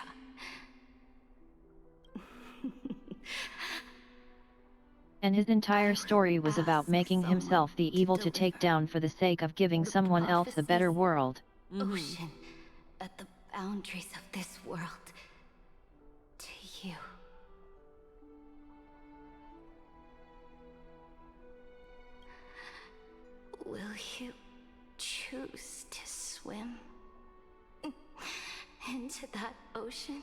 And his entire story was about making himself the evil to take down for the sake of giving someone else a better world. Ocean at the boundaries of this world. To you. Will you choose to swim into that ocean?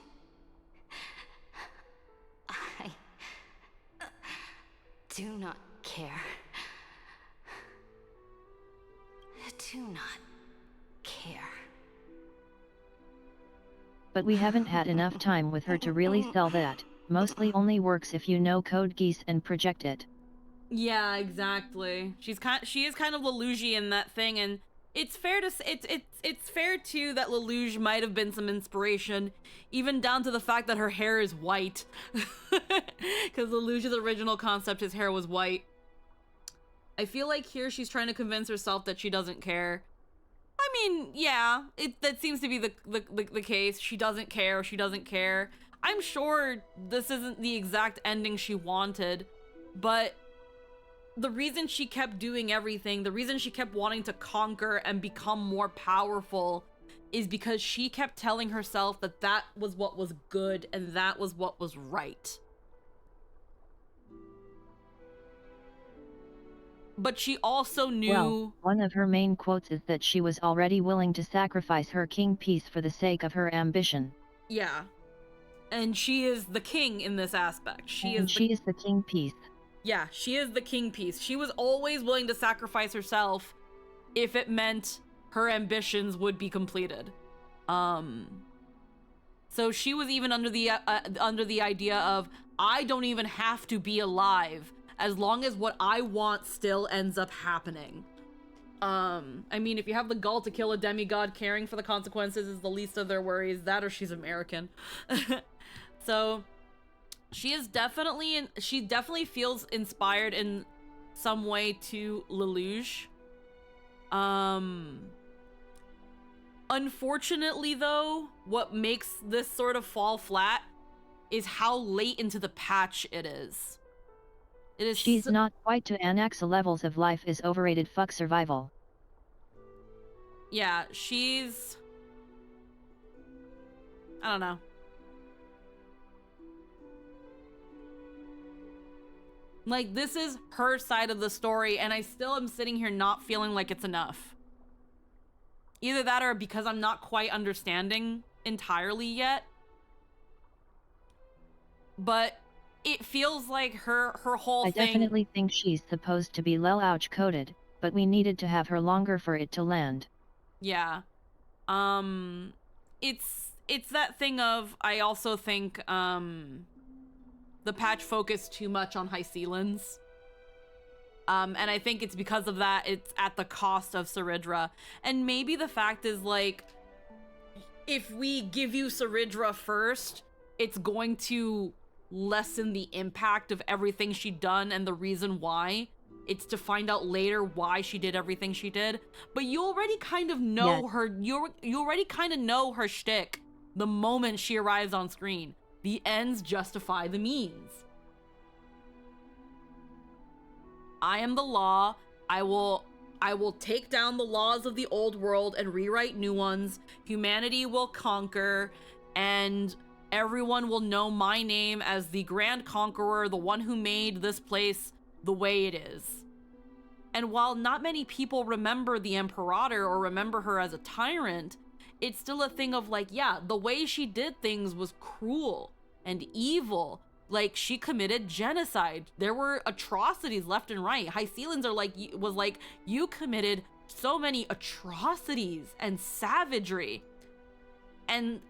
I do not care. Do not care. But we haven't had enough time with her to really sell that. Mostly only works if you know Code Geass and project it. Yeah, exactly. She is kind of Lelouch in that thing, and it's fair to it's fair too that Lelouch might have been some inspiration, even down to the fact that her hair is white, because Lelouch's original concept, his hair was white. I feel like here she's trying to convince herself that she doesn't care. I mean, yeah, that seems to be the case. She doesn't care. She doesn't care. I'm sure this isn't the exact ending she wanted, but the reason she kept doing everything, the reason she kept wanting to conquer and become more powerful, is because she kept telling herself that that was what was good and that was what was right. But she also knew... Well, one of her main quotes is that she was already willing to sacrifice her king piece for the sake of her ambition. Yeah. And she is the king in this aspect. She is the king piece. Yeah, she is the king piece. She was always willing to sacrifice herself if it meant her ambitions would be completed. So she was even under the idea of, I don't even have to be alive as long as what I want still ends up happening. I mean, if you have the gall to kill a demigod, caring for the consequences is the least of their worries. That or she's American. So she definitely feels inspired in some way to Lelouch. Unfortunately though, what makes this sort of fall flat is how late into the patch it is. She's not quite to Anaxa levels of life is overrated fuck survival. Yeah, she's... I don't know. Like, this is her side of the story, and I still am sitting here not feeling like it's enough. Either that or because I'm not quite understanding entirely yet. But it feels like her whole thing... I definitely think she's supposed to be Lelouch coded, but we needed to have her longer for it to land. Yeah. It's that thing of, I also think, the patch focused too much on Hysealans. And I think it's because of that, it's at the cost of Saridra. And maybe the fact is, like, if we give you Saridra first, it's going to lessen the impact of everything she'd done and the reason why. It's to find out later why she did everything she did. But you already kind of know her, you already kind of know her shtick the moment she arrives on screen. The ends justify the means. I am the law. I will take down the laws of the old world and rewrite new ones. Humanity will conquer, and everyone will know my name as the Grand Conqueror, the one who made this place the way it is. And while not many people remember the Imperator or remember her as a tyrant, it's still a thing of, like, yeah, the way she did things was cruel and evil. Like, she committed genocide. There were atrocities left and right. Hysealans are like, you committed so many atrocities and savagery. And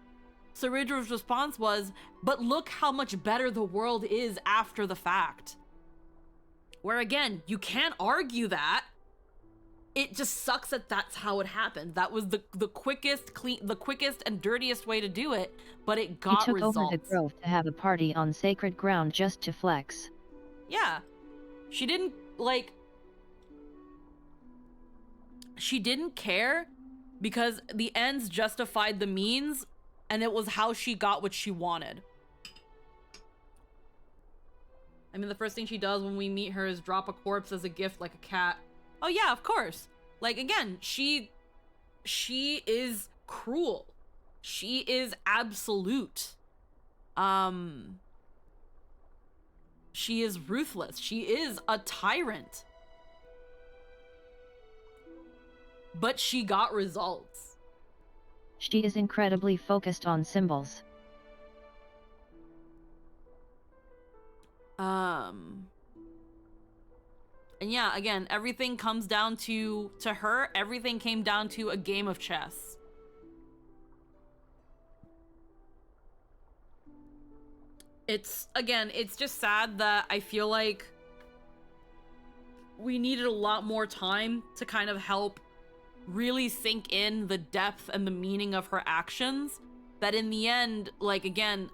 Saridra's response was, but look how much better the world is after the fact. Where again, you can't argue that. It just sucks that that's how it happened. That was the quickest and dirtiest way to do it, but it got results. He took over the grove to have a party on sacred ground just to flex. Yeah. She didn't care because the ends justified the means, and it was how she got what she wanted. I mean, the first thing she does when we meet her is drop a corpse as a gift like a cat. Oh yeah, of course. Like, again, she is cruel. She is absolute. She is ruthless. She is a tyrant. But she got results. She is incredibly focused on symbols. And yeah, again, everything comes down to her, everything came down to a game of chess. It's just sad that I feel like we needed a lot more time to kind of help really sink in the depth and the meaning of her actions. That in the end, like, again,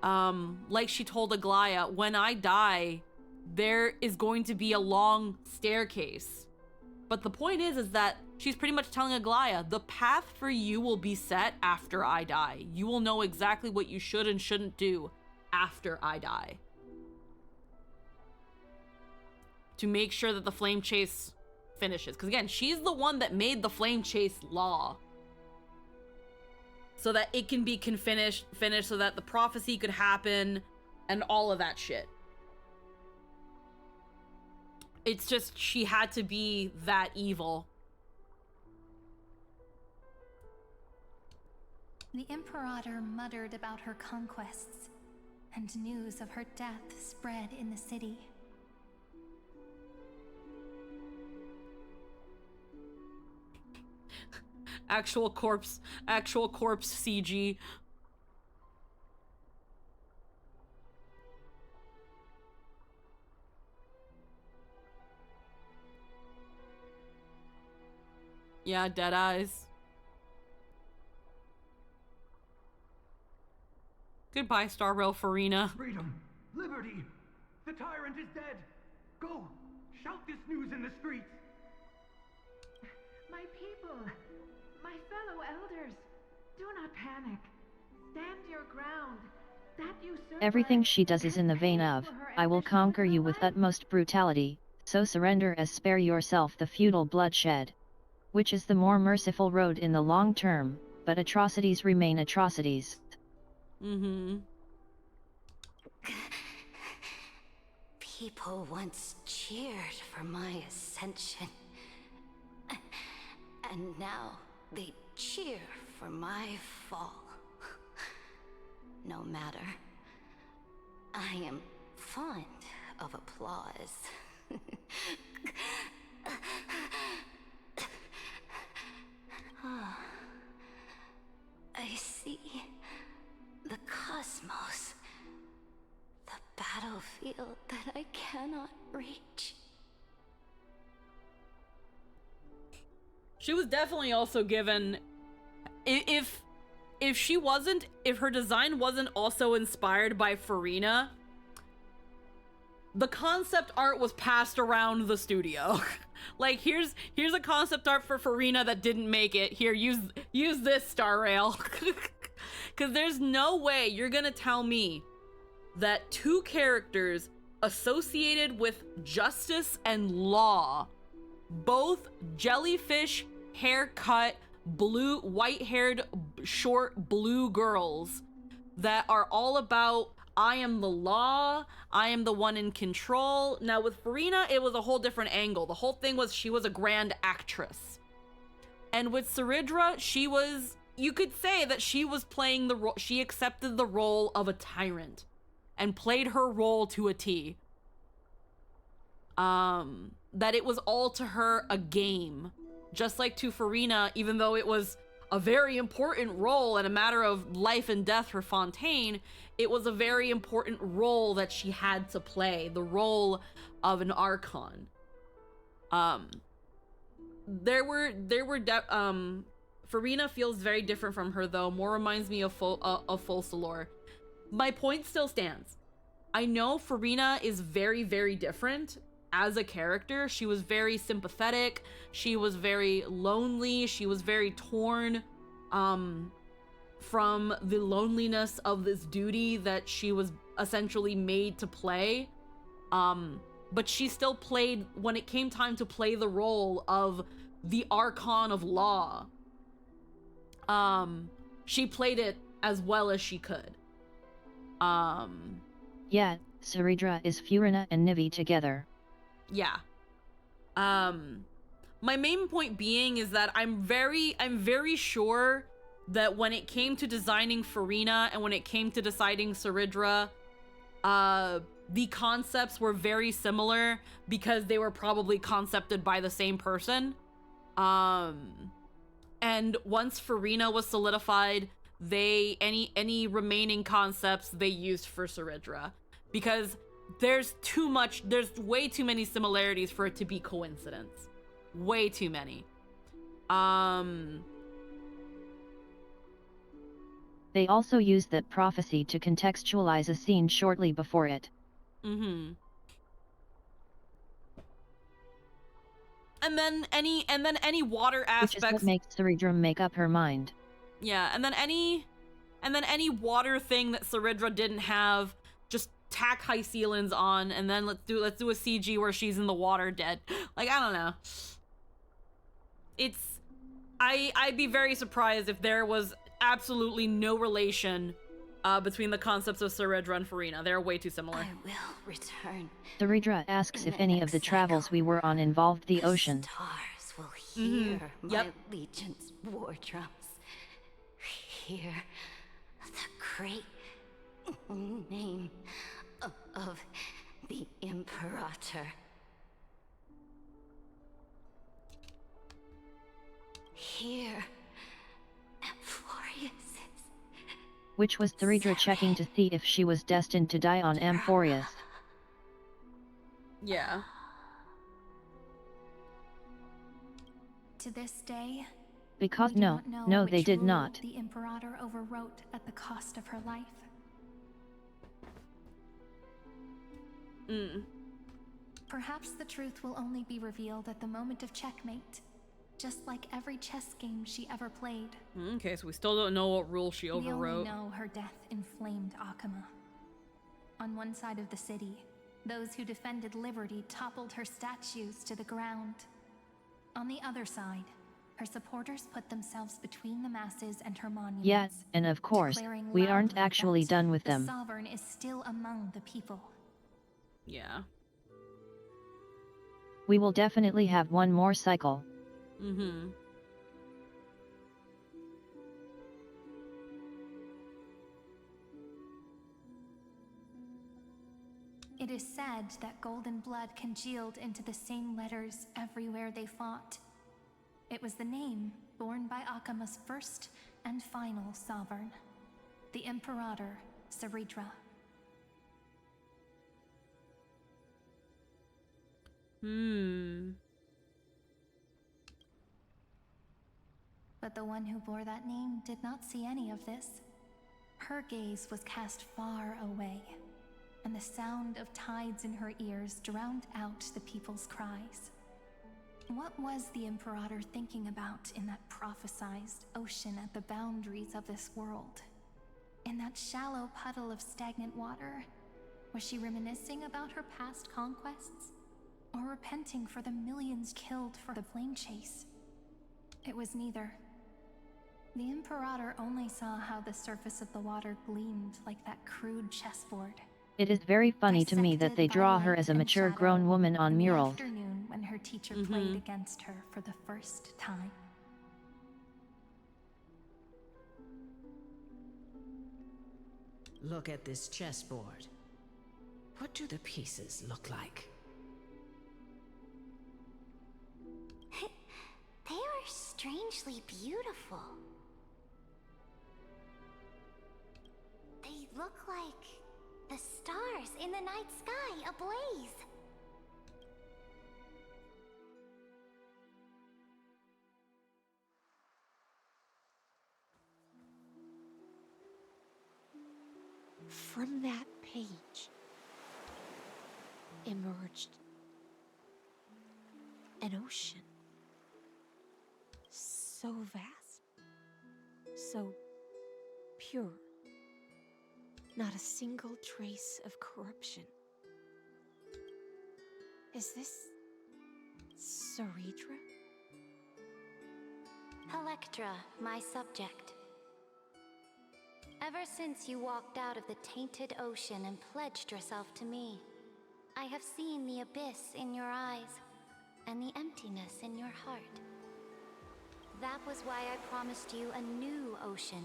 like she told Aglaya, when I die, there is going to be a long staircase. But the point is that she's pretty much telling Aglaya, the path for you will be set after I die. You will know exactly what you should and shouldn't do after I die. To make sure that the flame chase finishes. Because again, she's the one that made the flame chase law. So that it can be finished so that the prophecy could happen and all of that shit. It's just, she had to be that evil. The Imperator muttered about her conquests, and news of her death spread in the city. Actual corpse CG. Yeah, dead eyes. Goodbye, Star Rail Farina. Freedom! Liberty! The tyrant is dead! Go! Shout this news in the streets! My people, my fellow elders, do not panic. Stand your ground. That usurper... Everything she does is in the vein of, I will conquer you with utmost brutality, so surrender as spare yourself the futile bloodshed. Which is the more merciful road in the long term, but atrocities remain atrocities. People once cheered for my ascension. And now they cheer for my fall. No matter. I am fond of applause. I see the cosmos, the battlefield that I cannot reach. She was definitely also given, if her design wasn't also inspired by Farina, the concept art was passed around the studio. Like, here's a concept art for Farina that didn't make it. Here, use this, Star Rail. Because there's no way you're gonna tell me that two characters associated with justice and law, both jellyfish haircut, white-haired, short blue girls that are all about, I am the law, I am the one in control. Now with Farina, it was a whole different angle. The whole thing was she was a grand actress. And with Saridra, you could say that she was playing the role, she accepted the role of a tyrant and played her role to a T. That it was all to her a game. Just like to Farina, even though it was a very important role and a matter of life and death for Fontaine, it was a very important role that she had to play, the role of an Archon. Farina feels very different from her though, more reminds me of Folsalor. My point still stands. I know Farina is very, very different as a character. She was very sympathetic, she was very lonely, she was very torn from the loneliness of this duty that she was essentially made to play. But she still played, when it came time to play the role of the Archon of Law, she played it as well as she could. Yeah, Saridra is Furina and Nivi together. Yeah. My main point being is that I'm very sure that when it came to designing Farina and when it came to deciding Saridra, the concepts were very similar because they were probably concepted by the same person. And once Farina was solidified, any remaining concepts they used for Saridra, because there's way too many similarities for it to be coincidence. Way too many. They also used that prophecy to contextualize a scene shortly before it. And then any water aspects. Which is what makes Saridra make up her mind. Yeah, and then any water thing that Saridra didn't have, just tack High Sealins on, and then let's do a CG where she's in the water dead. Like, I don't know. I'd be very surprised if there was absolutely no relation between the concepts of Saridra and Farina. They're way too similar. I will return. Saridra asks if any of the travels we were on involved the ocean. Stars will hear my legion's war drums. hear the great name of the Imperator. Here, Amphorius is... Which was Theridra checking to see if she was destined to die on Amphorius. Yeah. To this day, Because we do no, not know no which they did rule not. the Imperator overwrote at the cost of her life. Perhaps the truth will only be revealed at the moment of checkmate, just like every chess game she ever played. Okay, so we still don't know what rule she overwrote. We only know her death inflamed Akama. On one side of the city, those who defended liberty toppled her statues to the ground. On the other side, her supporters put themselves between the masses and her monuments. Yet, and of course, declaring we aren't loudly actually that done with the them. sovereign is still among the people. Yeah. We will definitely have one more cycle. It is said that golden blood congealed into the same letters everywhere they fought. It was the name borne by Akama's first and final sovereign, the Imperator Theridra. But the one who bore that name did not see any of this. Her gaze was cast far away, and the sound of tides in her ears drowned out the people's cries. What was the Imperator thinking about in that prophesized ocean at the boundaries of this world? In that shallow puddle of stagnant water? Was she reminiscing about her past conquests? Or repenting for the millions killed for the flame chase? It was neither. The Imperator only saw how the surface of the water gleamed like that crude chessboard. It is very funny to me that they draw her as a mature grown woman on murals. In the afternoon when her teacher played against her for the first time. Look at this chessboard. What do the pieces look like? They are strangely beautiful. They look like the stars in the night sky ablaze. From that page emerged an ocean. So vast, so pure. Not a single trace of corruption. Is this Theridra? Electra, my subject. Ever since you walked out of the tainted ocean and pledged yourself to me, I have seen the abyss in your eyes and the emptiness in your heart. That was why I promised you a new ocean,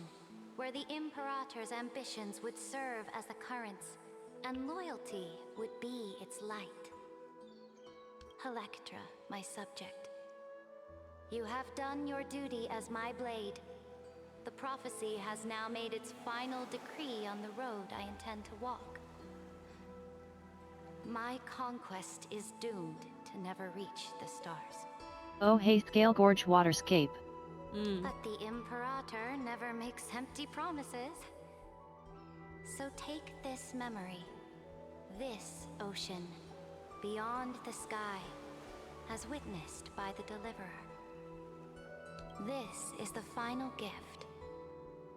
where the Imperator's ambitions would serve as the currents, and loyalty would be its light. Electra, my subject. You have done your duty as my blade. The prophecy has now made its final decree on the road I intend to walk. My conquest is doomed to never reach the stars. Oh hey Scale Gorge Waterscape. But the Imperator never makes empty promises. So take this memory, this ocean, beyond the sky, as witnessed by the Deliverer. This is the final gift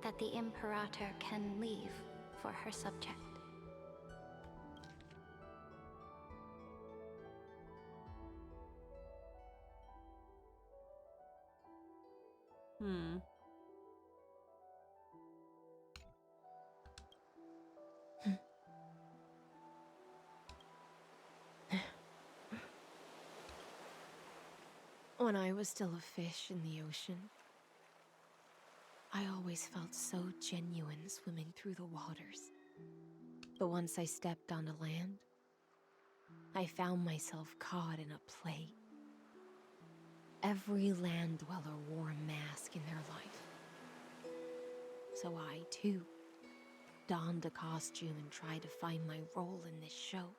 that the Imperator can leave for her subject. When I was still a fish in the ocean, I always felt so genuine swimming through the waters. But once I stepped onto land, I found myself caught in a play. Every land dweller wore a mask in their life. So I, too, donned a costume and tried to find my role in this show.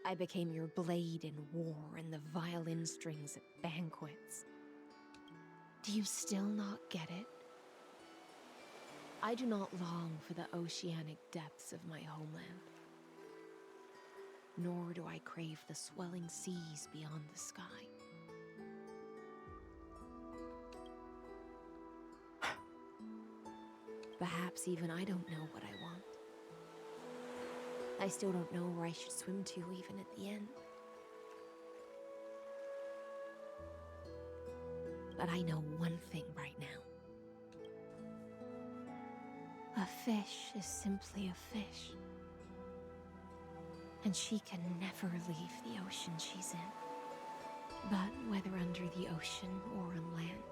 I became your blade in war and the violin strings at banquets. Do you still not get it? I do not long for the oceanic depths of my homeland. Nor do I crave the swelling seas beyond the sky. Perhaps even I don't know what I want. I still don't know where I should swim to even at the end. But I know one thing right now. A fish is simply a fish. And she can never leave the ocean she's in. But whether under the ocean or on land,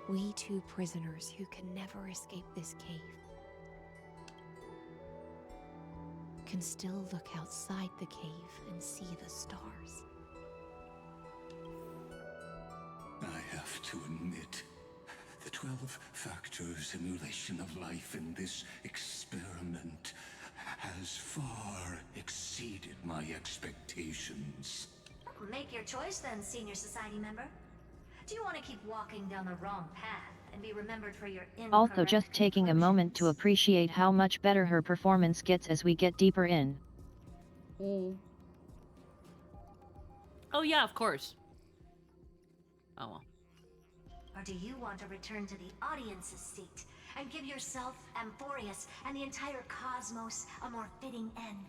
we two prisoners who can never escape this cave can still look outside the cave and see the stars. I have to admit, the 12-factor simulation of life in this experiment has far exceeded my expectations. Make your choice then, senior society member. Do you want to keep walking down the wrong path and be remembered for your incorrect Also just taking a moment to appreciate how much better her performance gets as we get deeper in. Oh yeah, of course. Oh well. Or do you want to return to the audience's seat and give yourself, Amphorius, and the entire cosmos a more fitting end?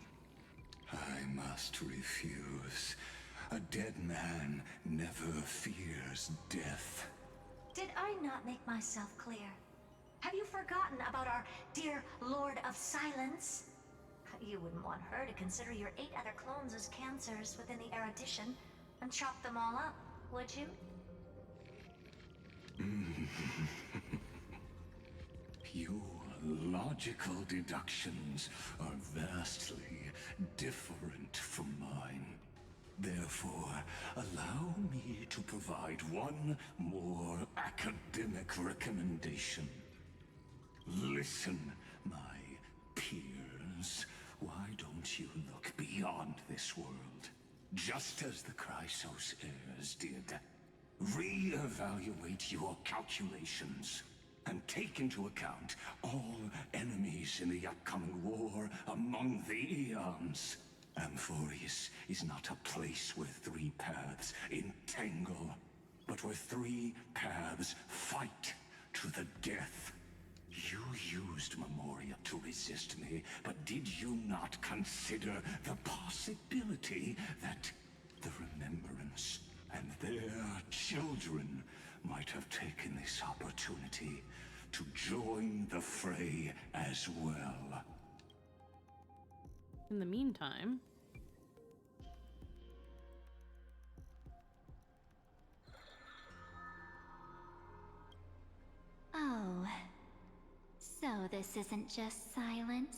I must refuse. A dead man never fears death. Did I not make myself clear? Have you forgotten about our dear Lord of Silence? You wouldn't want her to consider your 8 other clones as cancers within the erudition and chop them all up, would you? Your logical deductions are vastly different from mine. Therefore, allow me to provide one more academic recommendation. Listen, my peers. Why don't you look beyond this world? Just as the Chrysos heirs did. Re-evaluate your calculations and take into account all enemies in the upcoming war among the Eons. Amphorius is not a place where 3 paths entangle, but where 3 paths fight to the death. You used Memoria to resist me, but did you not consider the possibility that the Remembrance and their children might have taken this opportunity to join the fray as well? In the meantime... Oh, so this isn't just silence.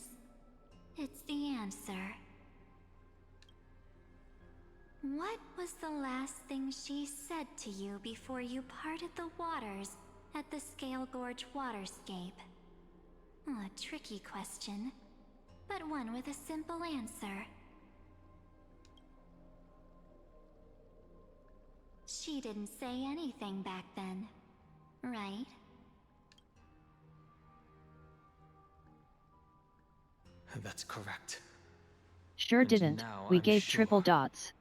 It's the answer. What was the last thing she said to you before you parted the waters at the Scale Gorge waterscape? A tricky question, but one with a simple answer. She didn't say anything back then, right? That's correct. Sure And didn't, now we I'm gave sure. triple dots.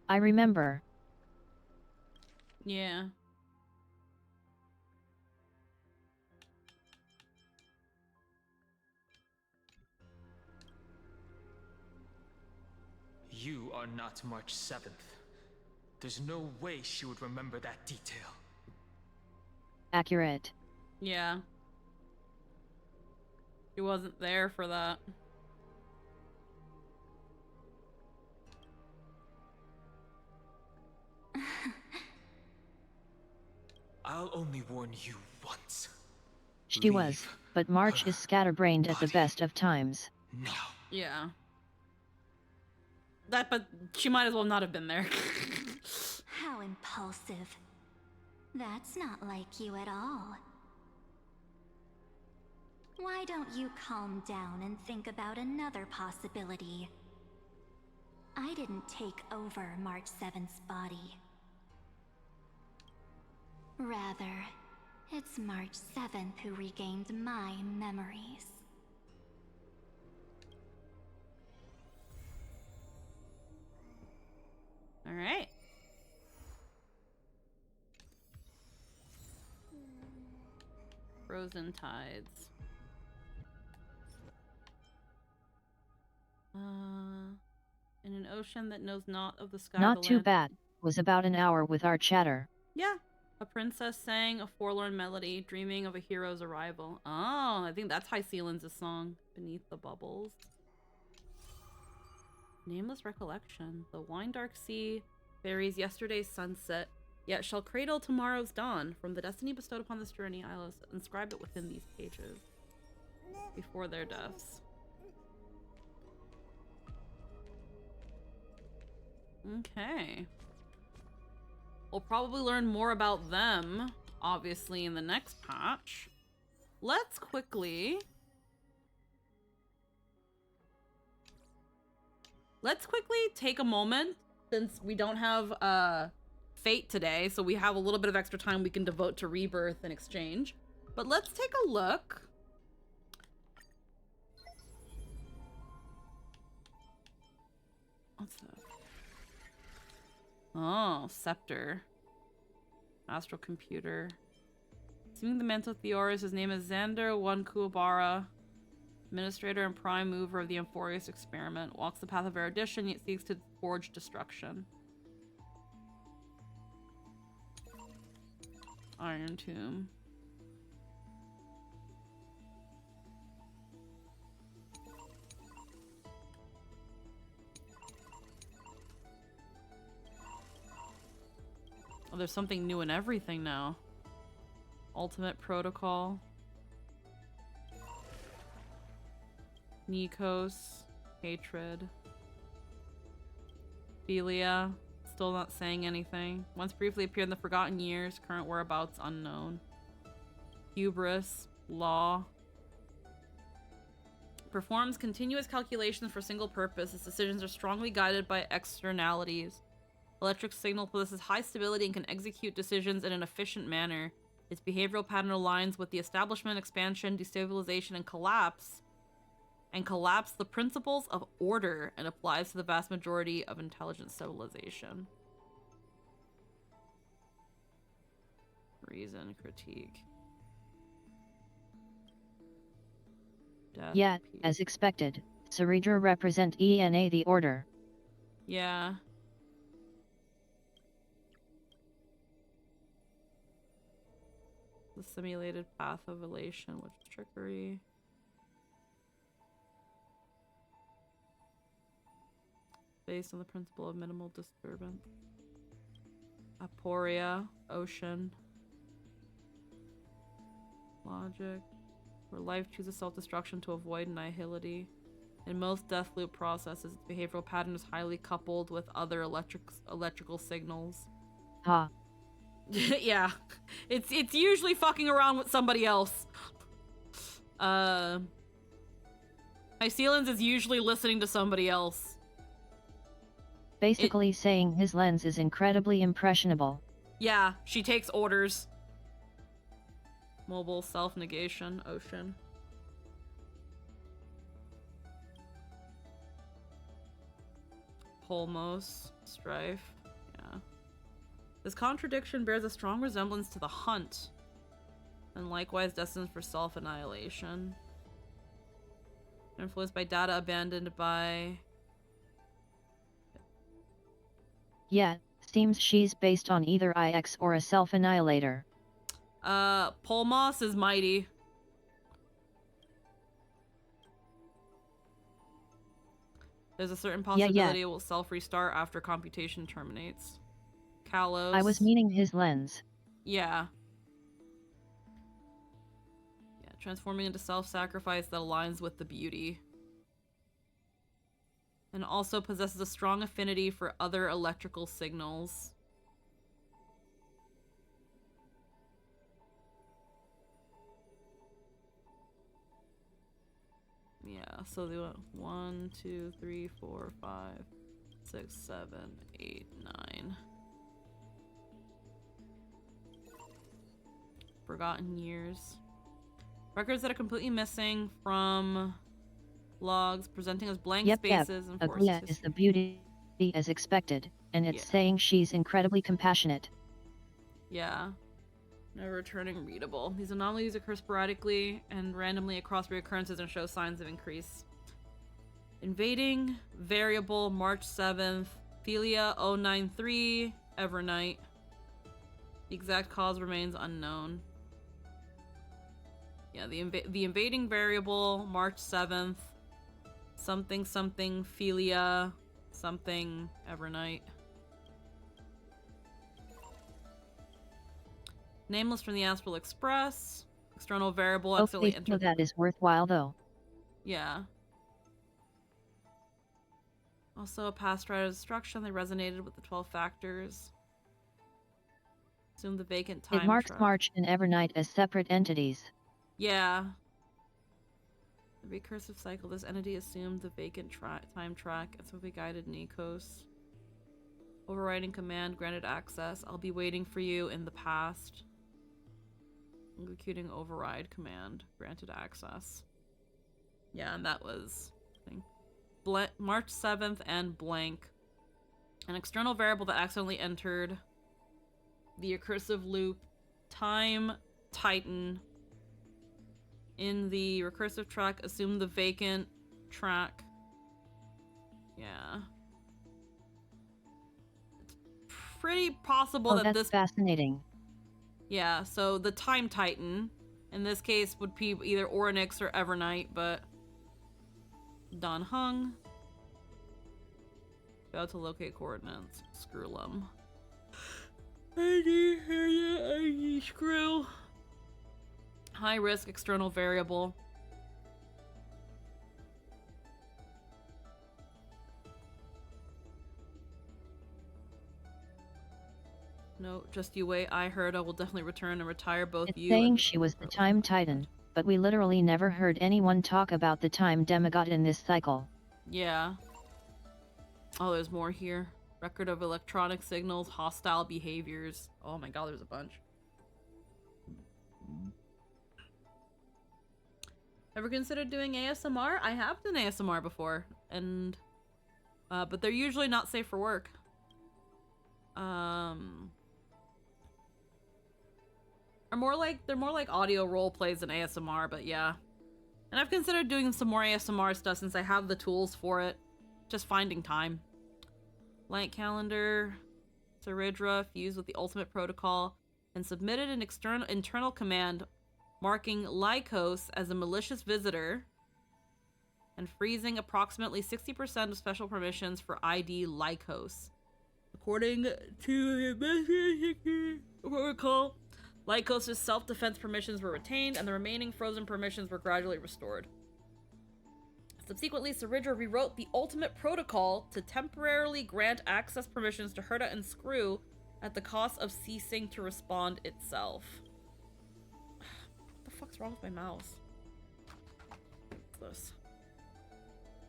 I remember. Yeah. You are not March 7th. There's no way she would remember that detail. Accurate. Yeah. She wasn't there for that. I'll only warn you once. She was, but March is scatterbrained at the best of times. Now. Yeah. But she might as well not have been there. How impulsive. That's not like you at all. Why don't you calm down and think about another possibility? I didn't take over March 7th's body. Rather, it's March 7th who regained my memories. All right. Frozen tides. In an ocean that knows not of the sky. Not too bad. Was about an hour with our chatter. Yeah. A princess sang a forlorn melody, dreaming of a hero's arrival. Oh, I think that's High Sealands' song. Beneath the bubbles. Nameless recollection. The wine dark sea buries yesterday's sunset, yet shall cradle tomorrow's dawn. From the destiny bestowed upon this journey, I will inscribe it within these pages. Before their deaths. Okay. We'll probably learn more about them, obviously, in the next patch. Let's quickly take a moment, since we don't have Fate today, so we have a little bit of extra time we can devote to Rebirth and Exchange. But let's take a look. What's that? Oh, Scepter. Astral Computer. Assuming the mental Theorist, his name is Xander Wankuabara. Administrator and prime mover of the Amphorius experiment. Walks the path of erudition, yet seeks to forge destruction. Iron Tomb. Oh, there's something new in everything now. Ultimate Protocol. Nikos. Hatred. Philia. Still not saying anything. Once briefly appeared in the Forgotten Years. Current whereabouts unknown. Hubris. Law. Performs continuous calculations for single purpose. Its decisions are strongly guided by externalities. Electric signal possesses high stability and can execute decisions in an efficient manner. Its behavioral pattern aligns with the establishment, expansion, destabilization, and collapse the principles of order and applies to the vast majority of intelligent civilization. Reason, critique. Death, Yet, as expected, Ceredra represent ENA the order. Yeah. The simulated path of elation, which is trickery. Based on the principle of minimal disturbance. Aporia, ocean. Logic. Where life chooses self-destruction to avoid annihility. In most death loop processes, its behavioral pattern is highly coupled with other electrical signals. Ha. Yeah. It's usually fucking around with somebody else. Mycelans is usually listening to somebody else. Basically saying his lens is incredibly impressionable. Yeah, she takes orders. Mobile, self-negation, ocean. Polmos, strife. Yeah. This contradiction bears a strong resemblance to the hunt, and likewise destined for self-annihilation. Influenced by data abandoned by... Yet, seems she's based on either IX or a self-annihilator. Polmos is mighty. There's a certain possibility it will self-restart after computation terminates. Kalos. I was meaning his lens. Yeah. transforming into self-sacrifice that aligns with the beauty. And also possesses a strong affinity for other electrical signals. Yeah, so they went 1, 2, 3, 4, 5, 6, 7, 8, 9. Forgotten years. Records that are completely missing from logs, presenting as blank spaces and forced Aglia is the beauty as expected, and it's saying she's incredibly compassionate. Yeah. Never returning readable. These anomalies occur sporadically and randomly across reoccurrences and show signs of increase. Invading variable March 7th, Philia 093, Evernight. The exact cause remains unknown. Yeah, the invading variable March 7th, something something Philia, something Evernight. Nameless from the Astral Express. External variable accidentally Hopefully entered. that is worthwhile though. Yeah. Also a past right of destruction. They resonated with the 12 factors. Assume the vacant time It marks track. March and Evernight as separate entities. Yeah. The recursive cycle. This entity assumed the vacant time track and so we guided Nikos. Overriding command granted access. I'll be waiting for you in the past. Executing override command granted access. Yeah, and that was I think March 7th and blank. An external variable that accidentally entered the recursive loop time Titan in the recursive track. Assume the vacant track. Yeah. It's pretty possible that that's this fascinating. Yeah, so the Time Titan, in this case, would be either Orynyx or Evernight, but Don Hung. Failed to locate coordinates. Screw them. Screw. High risk external variable. No, just you wait. I heard I will definitely return and retire both It's you saying and she was the Time Titan, but we literally never heard anyone talk about the Time Demigod in this cycle. Yeah. Oh, there's more here. Record of electronic signals, hostile behaviors. Oh my god, there's a bunch. Ever considered doing ASMR? I have done ASMR before, and but they're usually not safe for work. They're more like audio role plays than ASMR, but yeah. And I've considered doing some more ASMR stuff since I have the tools for it. Just finding time. Light calendar. Saridra fused with the ultimate protocol and submitted an internal command marking Lycos as a malicious visitor and freezing approximately 60% of special permissions for ID Lycos. According to the investigation protocol, Lycos' self-defense permissions were retained and the remaining frozen permissions were gradually restored. Subsequently, Saridra rewrote the ultimate protocol to temporarily grant access permissions to Herta and Screw at the cost of ceasing to respond itself. What the fuck's wrong with my mouse? What's this?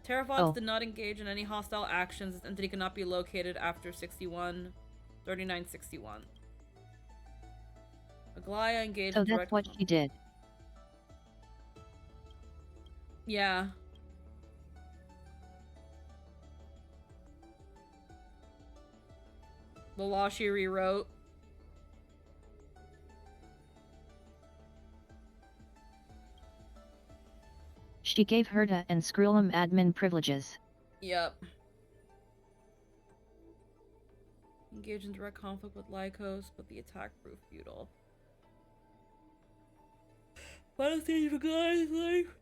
Terravox did not engage in any hostile actions. This entity cannot be located after 3961. Aglaya engaged in direct... So that's what she did. Yeah. The law she rewrote. She gave Herta and Skrullum admin privileges. Yep. Engage in direct conflict with Lycos, but the attack proved futile. Final stage of a guy's life.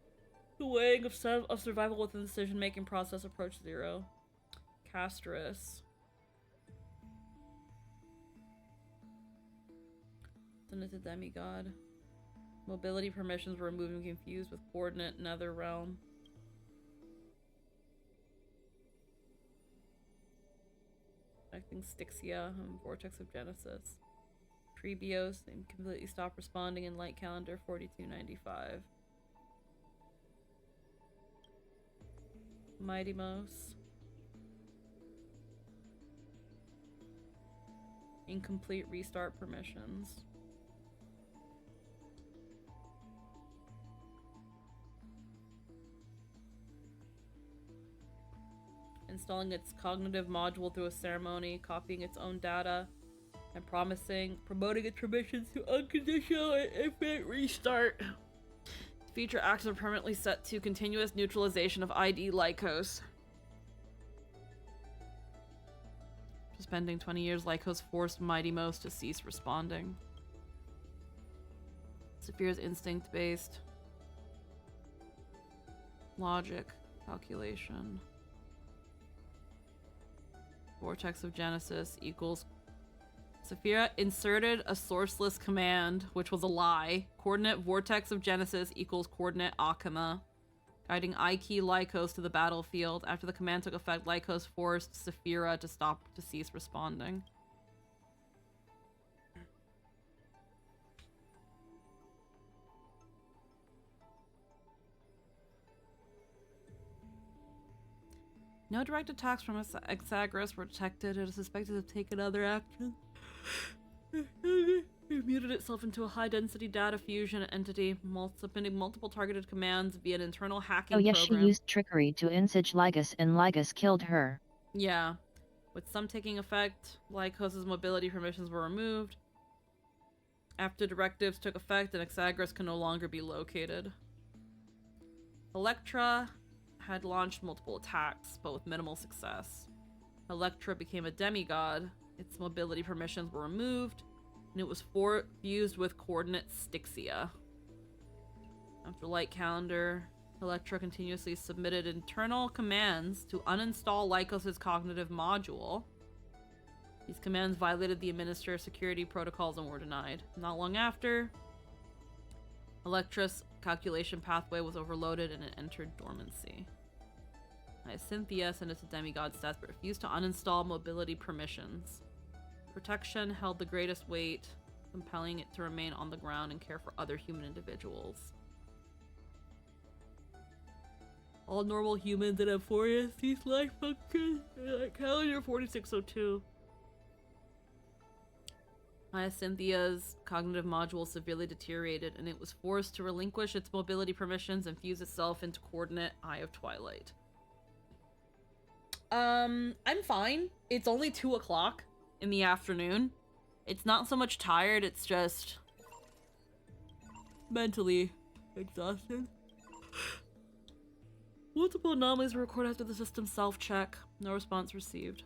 The weighing of survival within the decision-making process approached 0. Castris. Then it's a demigod. Mobility permissions were removed and confused with coordinate nether realm. Acting Styxia and Vortex of Genesis. Trebios and completely stopped responding in Light Calendar 4295. Mighty Mouse. Incomplete restart permissions. Installing its cognitive module through a ceremony, copying its own data, and promoting its permissions to unconditional and infinite restart. Feature actions are permanently set to continuous neutralization of ID Lycos. Suspending 20 years, Lycos forced Mighty Mouse to cease responding. Saphira's instinct-based. Logic. Calculation. Vortex of Genesis equals... Saphira inserted a sourceless command, which was a lie. Coordinate Vortex of Genesis equals coordinate Akama. Guiding I-Key Lycos to the battlefield. After the command took effect, Lycos forced Saphira to cease responding. No direct attacks from Exagris were detected. It is suspected to have taken other action. It muted itself into a high-density data fusion entity, submitting multiple targeted commands via an internal hacking Oh yes, program. she used trickery to envisage Lygus, and Lygus killed her. Yeah. With some taking effect, Lycos' mobility permissions were removed. After directives took effect, an Exagris can no longer be located. Electra had launched multiple attacks, but with minimal success. Electra became a demigod. Its mobility permissions were removed, and it was fused with coordinate Styxia. After Light Calendar, Electra continuously submitted internal commands to uninstall Lycos' cognitive module. These commands violated the Administrator security protocols and were denied. Not long after, Electra's calculation pathway was overloaded and it entered dormancy. Cynthia sent it to demigod stats but refused to uninstall mobility permissions. Protection held the greatest weight, compelling it to remain on the ground and care for other human individuals. All normal humans that have 4S cease life function. Calendar 4602. Cynthia's cognitive module severely deteriorated, and it was forced to relinquish its mobility permissions and fuse itself into coordinate Eye of Twilight. I'm fine. It's only 2 o'clock in the afternoon. It's not so much tired, it's just mentally exhausted. Multiple anomalies were recorded after the system self-check. No response received.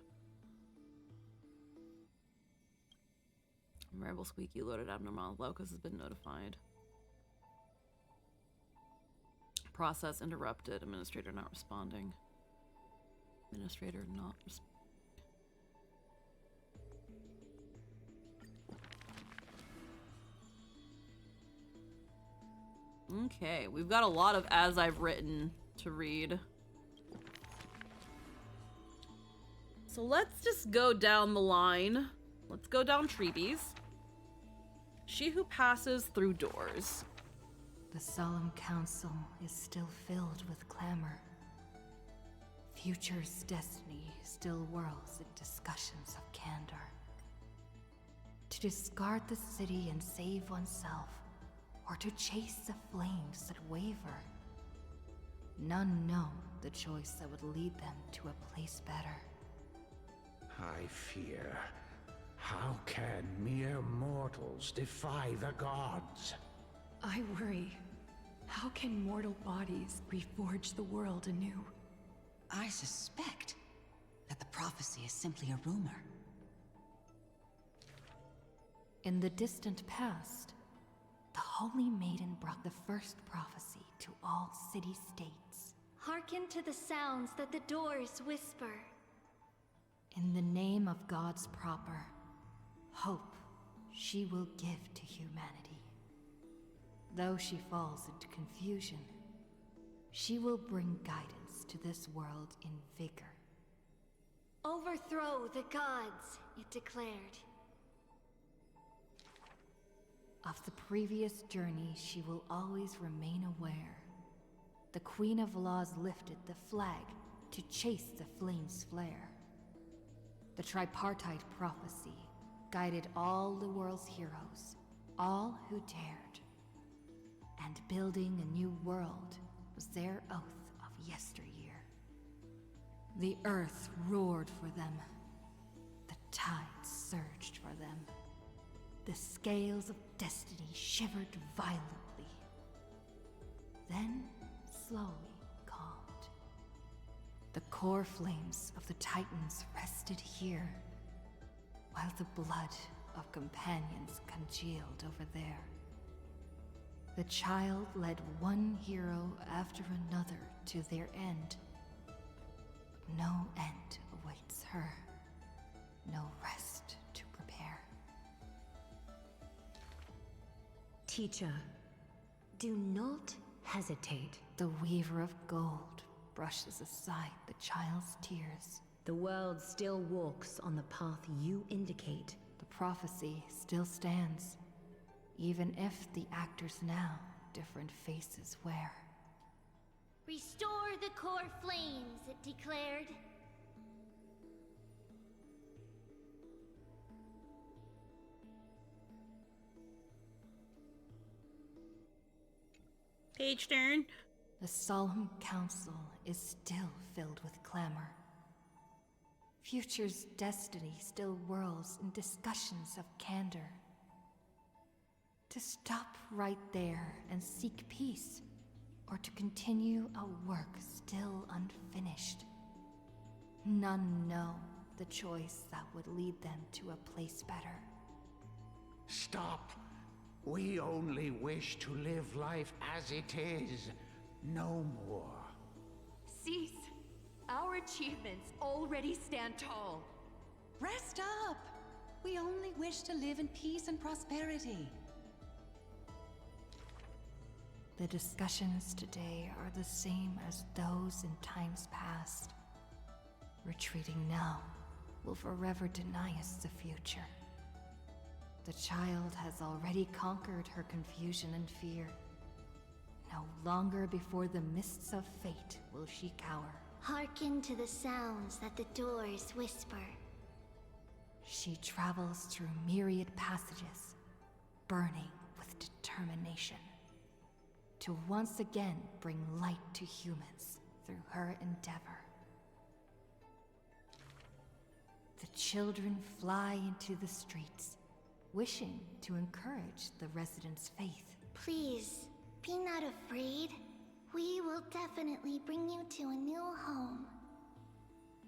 Variable squeaky loaded abnormal. Locus has been notified. Process interrupted. Administrator not responding. Administrator not responding. Okay, we've got a lot of as I've written to read. So let's just go down the line. Let's go down Trebies. She who passes through doors. The solemn council is still filled with clamor. Future's destiny still whirls in discussions of candor. To discard the city and save oneself, or to chase the flames that waver. None know the choice that would lead them to a place better. I fear. How can mere mortals defy the gods? I worry. How can mortal bodies reforge the world anew? I suspect that the prophecy is simply a rumor. In the distant past, the Holy Maiden brought the first prophecy to all city-states. Hearken to the sounds that the doors whisper. In the name of God's proper, hope she will give to humanity. Though she falls into confusion, she will bring guidance to this world in vigor. Overthrow the gods, it declared. Of the previous journey, she will always remain aware. The Queen of Laws lifted the flag to chase the flame's flare. The tripartite prophecy guided all the world's heroes, all who dared. And building a new world was their oath of yesteryear. The earth roared for them. The tides surged for them. The scales of destiny shivered violently. Then slowly calmed. The core flames of the Titans rested here, while the blood of companions congealed over there. The child led one hero after another to their end. But no end awaits her. No rest to prepare. Teacher, do not hesitate. The Weaver of Gold brushes aside the child's tears. The world still walks on the path you indicate. The prophecy still stands, even if the actors now different faces wear. Restore the core flames, it declared. Page turn. The solemn council is still filled with clamor. Future's destiny still whirls in discussions of candor. To stop right there and seek peace, or to continue a work still unfinished. None know the choice that would lead them to a place better. Stop! We only wish to live life as it is, no more. Cease! Our achievements already stand tall. Rest up! We only wish to live in peace and prosperity. The discussions today are the same as those in times past. Retreating now will forever deny us the future. The child has already conquered her confusion and fear. No longer before the mists of fate will she cower. Hearken to the sounds that the doors whisper. She travels through myriad passages, burning with determination, to once again bring light to humans through her endeavor. The children fly into the streets, wishing to encourage the residents' faith. Please, be not afraid. We will definitely bring you to a new home.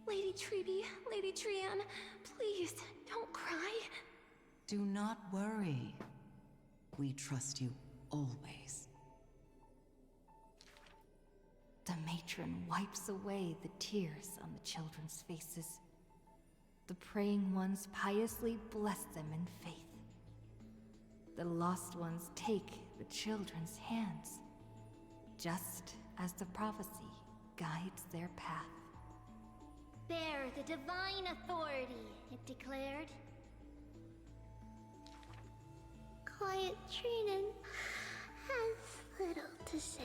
Lady Treeby, Lady Trianne, please, don't cry. Do not worry. We trust you always. The matron wipes away the tears on the children's faces. The praying ones piously bless them in faith. The lost ones take the children's hands, just as the prophecy guides their path. Bear the divine authority, it declared. Quiet Trinan has little to say.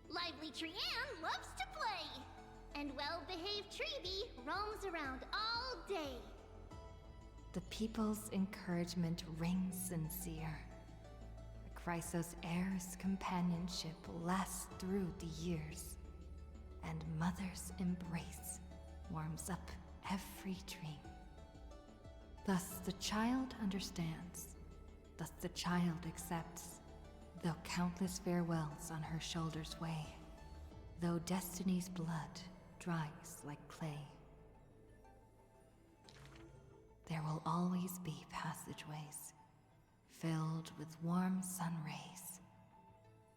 Lively Trianne loves to play, and well-behaved Treeby roams around all day. The people's encouragement rings sincere. The Chrysos heir's companionship lasts through the years, and Mother's embrace warms up every dream. Thus the child understands, thus the child accepts, though countless farewells on her shoulders weigh, though destiny's blood dries like clay. There will always be passageways, filled with warm sun rays,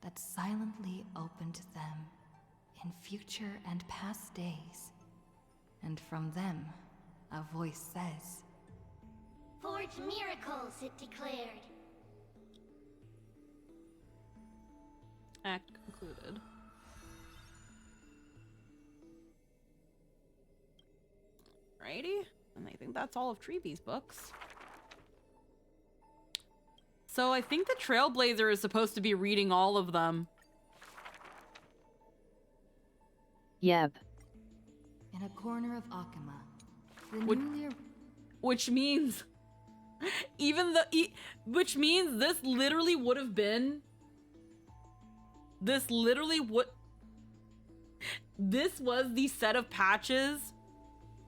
that silently open to them in future and past days. And from them, a voice says, Forge miracles, it declared. Act concluded. Alrighty. And I think that's all of Treeby's books. So I think the Trailblazer is supposed to be reading all of them. Yep. In a corner of Akima, the which means even the which means this literally would have been this was the set of patches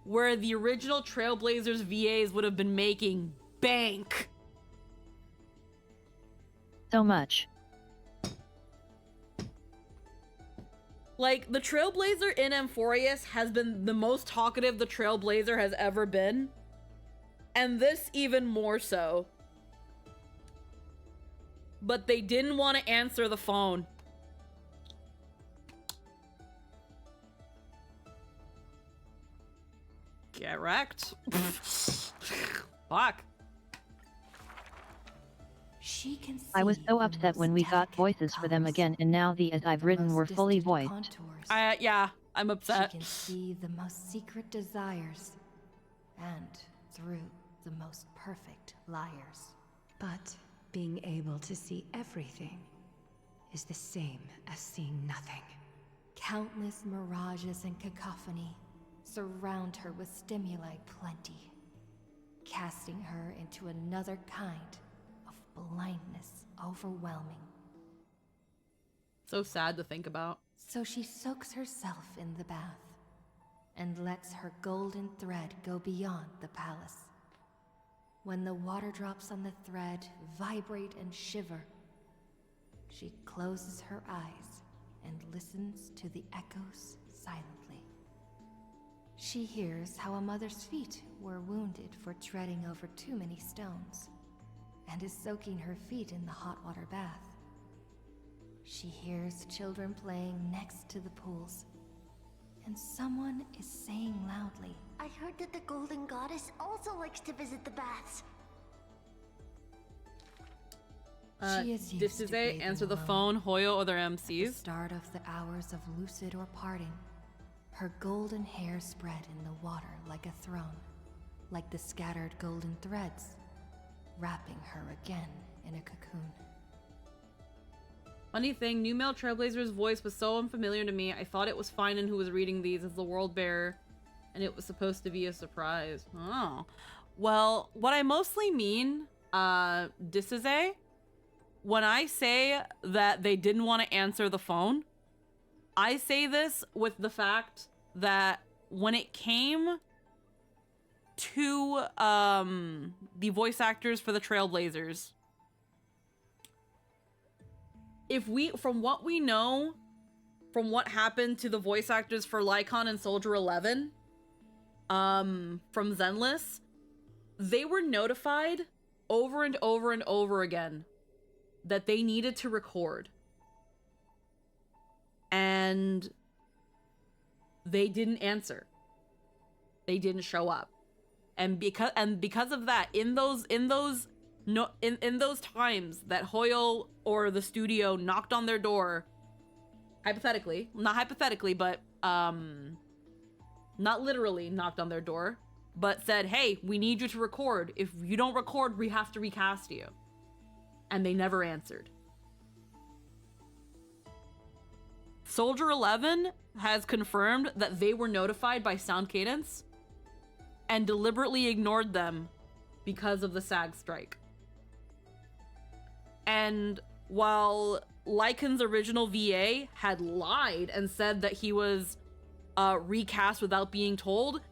where the original Trailblazers VAs would have been making bank. So much. Like, the Trailblazer in Amphorius has been the most talkative the Trailblazer has ever been. And this even more so. But they didn't want to answer the phone. Get wrecked. Fuck. She can see I was so upset when we got voices for them again, and now the as I've written were fully voiced. Yeah, I'm upset. She can see the most secret desires, and through the most perfect liars. But being able to see everything is the same as seeing nothing. Countless mirages and cacophony surround her with stimuli plenty, casting her into another kind of blindness overwhelming. So sad to think about. So she soaks herself in the bath and lets her golden thread go beyond the palace. When the water drops on the thread vibrate and shiver, she closes her eyes and listens to the echoes silently. She hears how a mother's feet were wounded for treading over too many stones, and is soaking her feet in the hot water bath. She hears children playing next to the pools, and someone is saying loudly, I heard that the Golden Goddess also likes to visit the baths. She is used to bathing answer the alone. phone, Hoyo or their At the MCs. start of the hours of lucid or parting, her golden hair spread in the water like a throne, like the scattered golden threads, wrapping her again in a cocoon. Funny thing, new male Trailblazer's voice was so unfamiliar to me, I thought it was Finan who was reading these as the world bearer, and it was supposed to be a surprise. Oh. Well, what I mostly mean, Disize, when I say that they didn't want to answer the phone, I say this with the fact that when it came to the voice actors for the Trailblazers, if we, from what we know, from what happened to the voice actors for Lycon and Soldier 11, from Zenless, they were notified over and over and over again that they needed to record. And they didn't answer. They didn't show up. And because of that, in those times that Hoyo or the studio knocked on their door, hypothetically, not hypothetically, but not literally knocked on their door, but said, hey, we need you to record. If you don't record, we have to recast you. And they never answered. Soldier 11 has confirmed that they were notified by Sound Cadence and deliberately ignored them because of the SAG strike. And while Lycan's original VA had lied and said that he was recast without being told,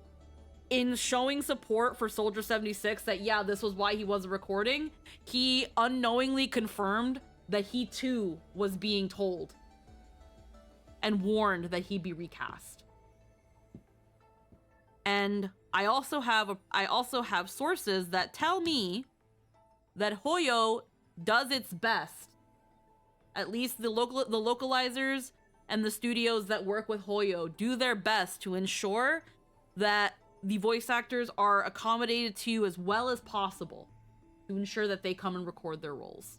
in showing support for Soldier 76 that, yeah, this was why he wasn't recording, he unknowingly confirmed that he too was being told and warned that he'd be recast. And I also have sources that tell me that Hoyo does its best. At least the localizers and the studios that work with Hoyo do their best to ensure that the voice actors are accommodated to as well as possible to ensure that they come and record their roles.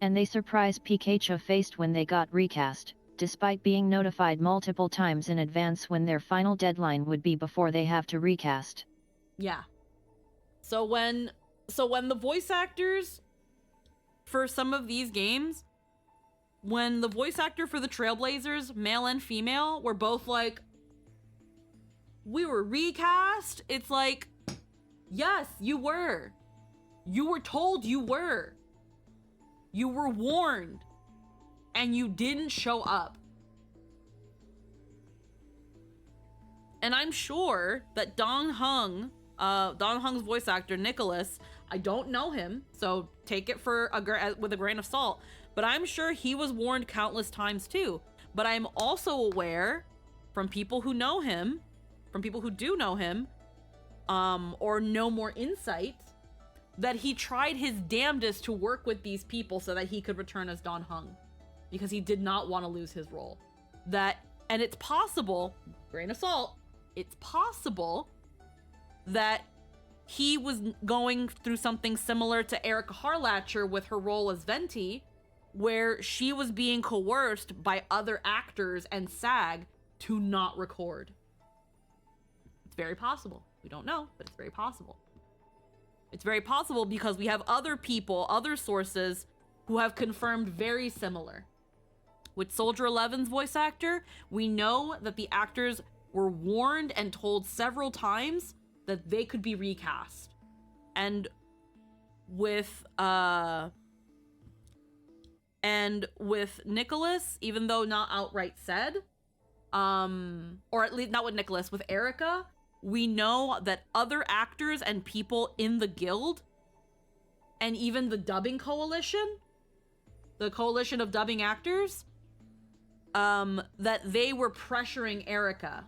And they surprised Pikachu faced when they got recast, despite being notified multiple times in advance when their final deadline would be before they have to recast. Yeah. So when the voice actors for some of these games, when the voice actor for the Trailblazers, male and female, were both like, we were recast, it's like, yes, you were. You were told you were. You were warned. And you didn't show up. And I'm sure that Don Hung's voice actor, Nicholas, I don't know him, so take it with a grain of salt, but I'm sure he was warned countless times too. But I'm also aware from people who know him, from people who do know him, or know more insight, that he tried his damnedest to work with these people so that he could return as Don Hung, because he did not want to lose his role. And it's possible, grain of salt, it's possible that he was going through something similar to Erica Harlacher with her role as Venti, where she was being coerced by other actors and SAG to not record. It's very possible. We don't know, but it's very possible. It's very possible because we have other people, other sources, who have confirmed very similar. With Soldier 11's voice actor, we know that the actors were warned and told several times that they could be recast. And with Nicholas, even though not outright said, or at least not with Nicholas, with Erica, we know that other actors and people in the guild, and even the dubbing coalition, the coalition of dubbing actors, that they were pressuring Erica,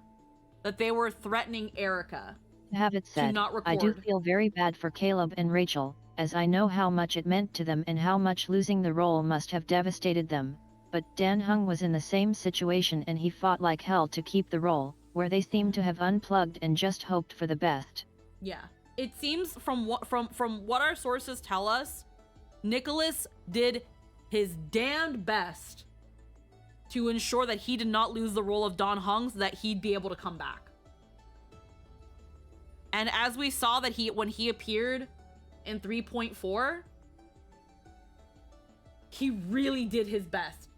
that they were threatening Erica. To have it said, I do feel very bad for Caleb and Rachel, as I know how much it meant to them and how much losing the role must have devastated them, but Dan Hung was in the same situation and he fought like hell to keep the role, where they seem to have unplugged and just hoped for the best. Yeah, it seems from what our sources tell us, Nicholas did his damned best to ensure that he did not lose the role of Don Hung so that he'd be able to come back. And as we saw that when he appeared in 3.4, he really did his best.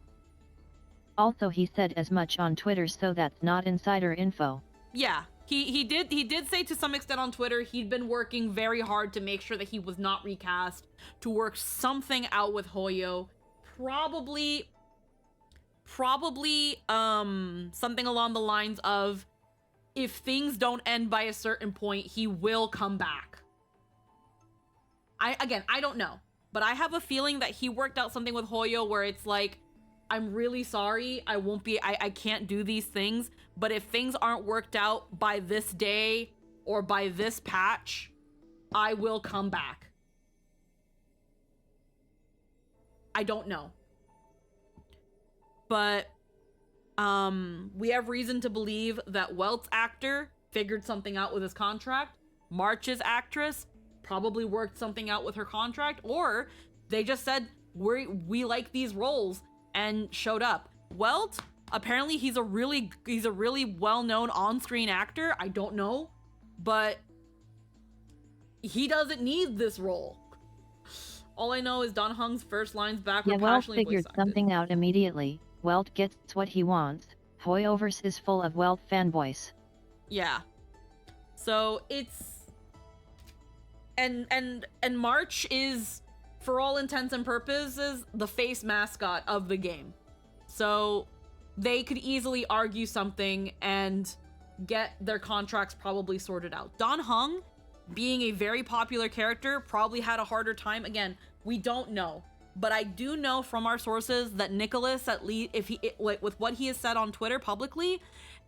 Also, he said as much on Twitter, so that's not insider info. Yeah, he did say to some extent on Twitter he'd been working very hard to make sure that he was not recast, to work something out with Hoyo, probably something along the lines of, if things don't end by a certain point, he will come back. I don't know, but I have a feeling that he worked out something with Hoyo where it's like, I'm really sorry, I can't do these things, but if things aren't worked out by this day or by this patch, I will come back. I don't know. But we have reason to believe that Welt's actor figured something out with his contract. March's actress probably worked something out with her contract, or they just said, we like these roles and showed up. Welt, apparently he's a really well-known on-screen actor. I don't know, but he doesn't need this role. All I know is Don Hung's first lines back were Welt passionately figured voice acted. something out immediately. Welt gets what he wants. Hoyoverse is full of Welt fanboys. Yeah. So it's and March is, for all intents and purposes, the face mascot of the game. So they could easily argue something and get their contracts probably sorted out. Don Hung, being a very popular character, probably had a harder time. Again, we don't know. But I do know from our sources that Nicholas, at least with what he has said on Twitter publicly,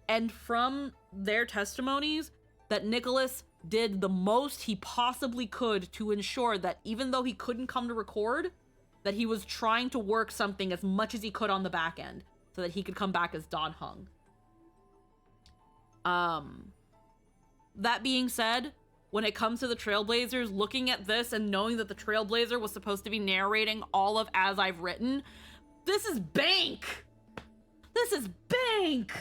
and from their testimonies, that Nicholas did the most he possibly could to ensure that even though he couldn't come to record, that he was trying to work something as much as he could on the back end so that he could come back as Don Hung. That being said, when it comes to the Trailblazers, looking at this and knowing that the Trailblazer was supposed to be narrating all of As I've Written, this is bank! This is bank!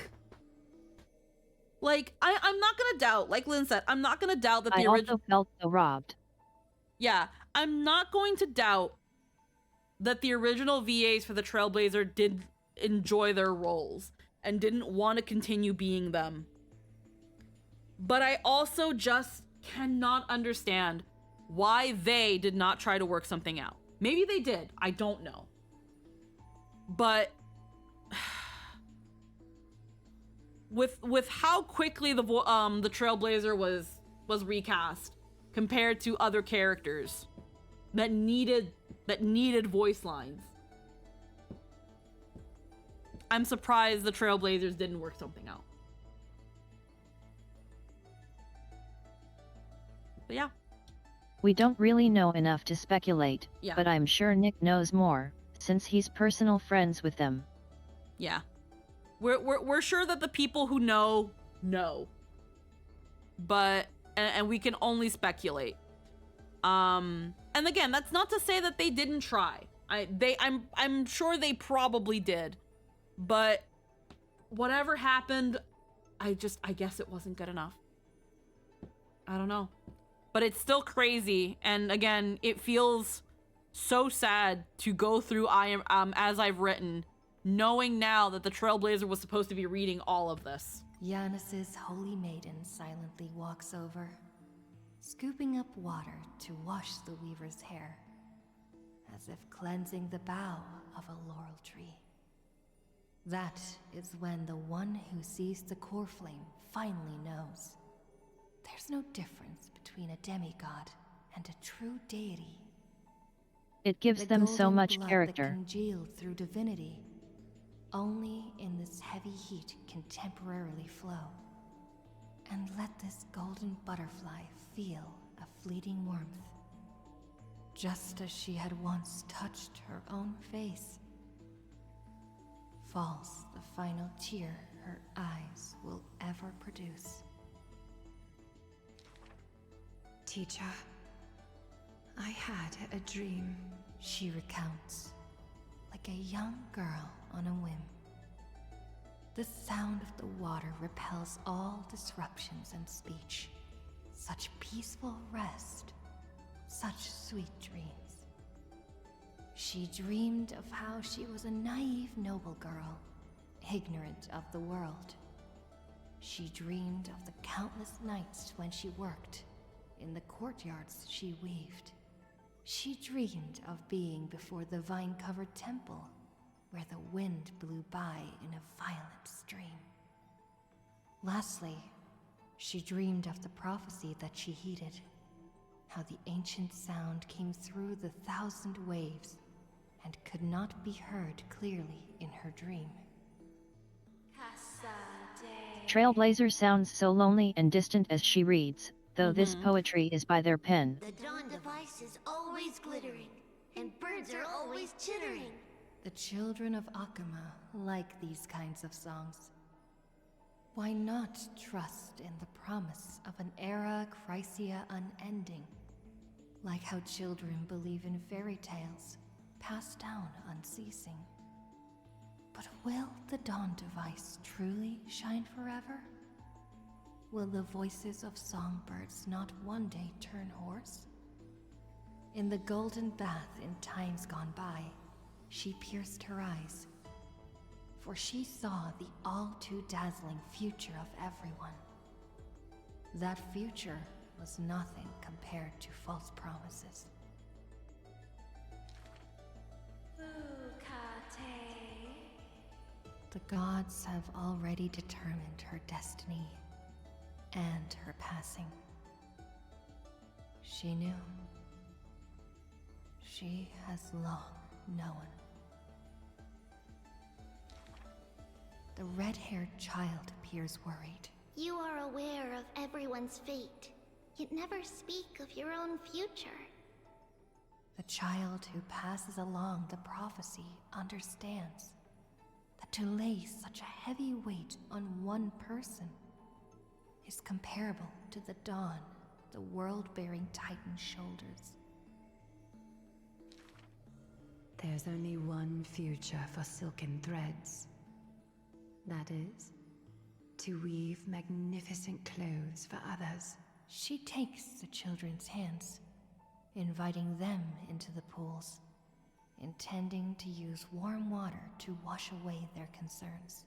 Like, I'm not gonna doubt, like Lynn said, I'm not gonna doubt that the I original... also felt so robbed. Yeah, I'm not going to doubt that the original VAs for the Trailblazer did enjoy their roles and didn't want to continue being them. But I also just cannot understand why they did not try to work something out. Maybe they did, I don't know. But with how quickly the Trailblazer was recast compared to other characters that needed voice lines, I'm surprised the Trailblazers didn't work something out. But yeah. We don't really know enough to speculate, Yeah. but I'm sure Nick knows more, since he's personal friends with them. Yeah. We're sure that the people who know. But and we can only speculate. And again, that's not to say that they didn't try. I'm sure they probably did. But whatever happened, I guess it wasn't good enough. I don't know. But it's still crazy, and again, it feels so sad to go through As I've Written, knowing now that the Trailblazer was supposed to be reading all of this. Yanis's holy maiden silently walks over, scooping up water to wash the weaver's hair, as if cleansing the bough of a laurel tree. That is when the one who sees the core flame finally knows. There's no difference between a demigod and a true deity. It gives them so golden much blood character. that congealed through divinity, only in this heavy heat can temporarily flow. And let this golden butterfly feel a fleeting warmth. Just as she had once touched her own face, falls the final tear her eyes will ever produce. Teacher, I had a dream, she recounts, like a young girl on a whim. The sound of the water repels all disruptions in speech. Such peaceful rest, such sweet dreams. She dreamed of how she was a naive noble girl, ignorant of the world. She dreamed of the countless nights when she worked in the courtyards she weaved. She dreamed of being before the vine-covered temple, where the wind blew by in a violent stream. Lastly, she dreamed of the prophecy that she heeded, how the ancient sound came through the 1,000 waves and could not be heard clearly in her dream. Trailblazer sounds so lonely and distant as she reads, though this poetry is by their pen. The dawn device is always glittering, and birds are always chittering. The children of Akama like these kinds of songs. Why not trust in the promise of an era Chrysia unending, like how children believe in fairy tales, passed down unceasing? But will the dawn device truly shine forever? Will the voices of songbirds not one day turn hoarse? In the golden bath in times gone by, she pierced her eyes, for she saw the all-too-dazzling future of everyone. That future was nothing compared to false promises. The gods have already determined her destiny and her passing. She knew. She has long known. The red-haired child appears worried. You are aware of everyone's fate, yet never speak of your own future. The child who passes along the prophecy understands that to lay such a heavy weight on one person is comparable to the dawn the world-bearing Titan's shoulders. There's only one future for silken threads. That is, to weave magnificent clothes for others. She takes the children's hands, inviting them into the pools, intending to use warm water to wash away their concerns.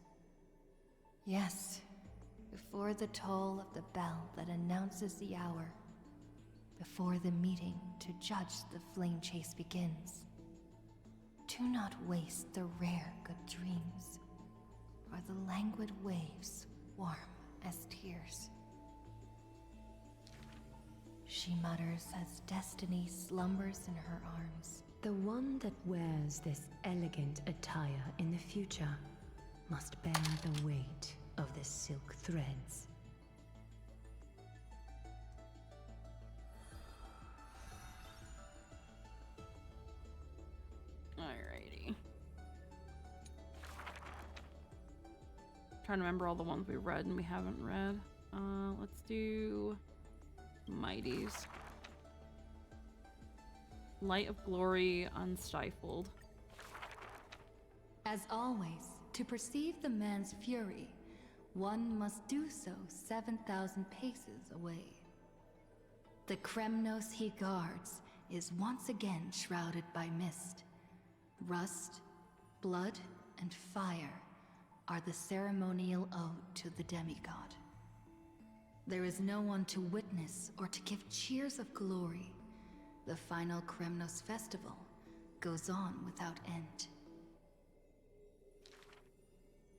Yes, before the toll of the bell that announces the hour, before the meeting to judge the flame chase begins. Do not waste the rare good dreams, or the languid waves warm as tears. She mutters as destiny slumbers in her arms. The one that wears this elegant attire in the future must bear the weight of the silk threads. Alrighty. Trying to remember all the ones we read and we haven't read. Let's do Mighties. Light of Glory Unstifled. As always, to perceive the man's fury, one must do so 7,000 paces away. The Kremnos he guards is once again shrouded by mist. Rust, blood, and fire are the ceremonial ode to the demigod. There is no one to witness or to give cheers of glory. The final Kremnos festival goes on without end.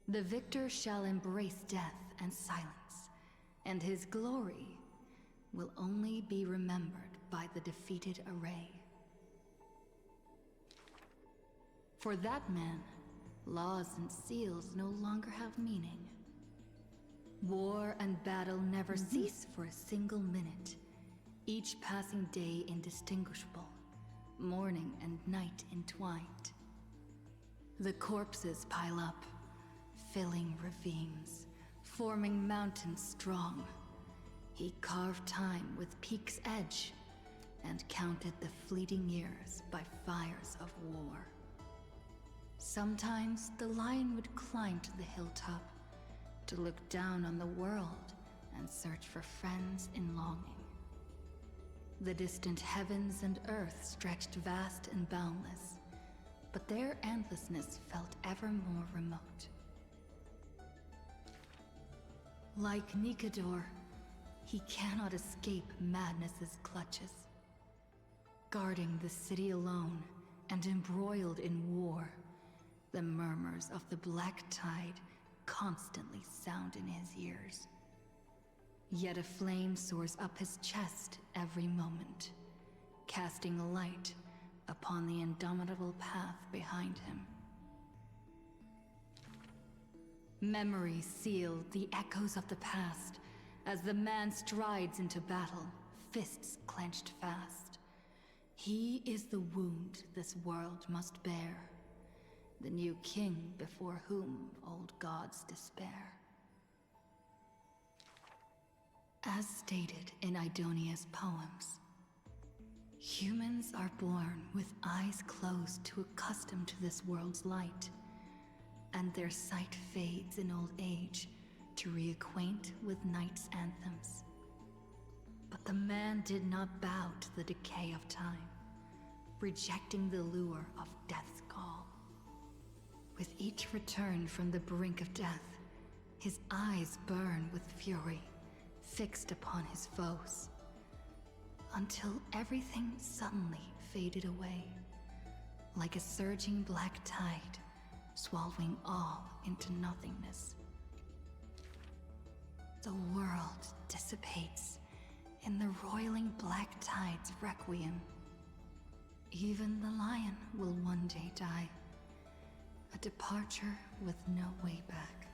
The victor shall embrace death and silence, and his glory will only be remembered by the defeated array. For that man, laws and seals no longer have meaning. War and battle never cease for a single minute, each passing day indistinguishable, morning and night entwined. The corpses pile up, filling ravines, forming mountains strong. He carved time with peak's edge, and counted the fleeting years by fires of war. Sometimes the lion would climb to the hilltop to look down on the world and search for friends in longing. The distant heavens and earth stretched vast and boundless, but their endlessness felt ever more remote. Like Nikador, he cannot escape madness's clutches. Guarding the city alone and embroiled in war, the murmurs of the Black Tide constantly sound in his ears. Yet a flame soars up his chest every moment, casting a light upon the indomitable path behind him. Memories seal the echoes of the past as the man strides into battle, fists clenched fast. He is the wound this world must bear, the new king before whom old gods despair. As stated in Idonia's poems, humans are born with eyes closed to accustom to this world's light, and their sight fades in old age to reacquaint with night's anthems. But the man did not bow to the decay of time, rejecting the lure of death's call. With each return from the brink of death, his eyes burn with fury, fixed upon his foes, until everything suddenly faded away, like a surging black tide, swallowing all into nothingness. The world dissipates in the roiling black tide's requiem. Even the lion will one day die, a departure with no way back.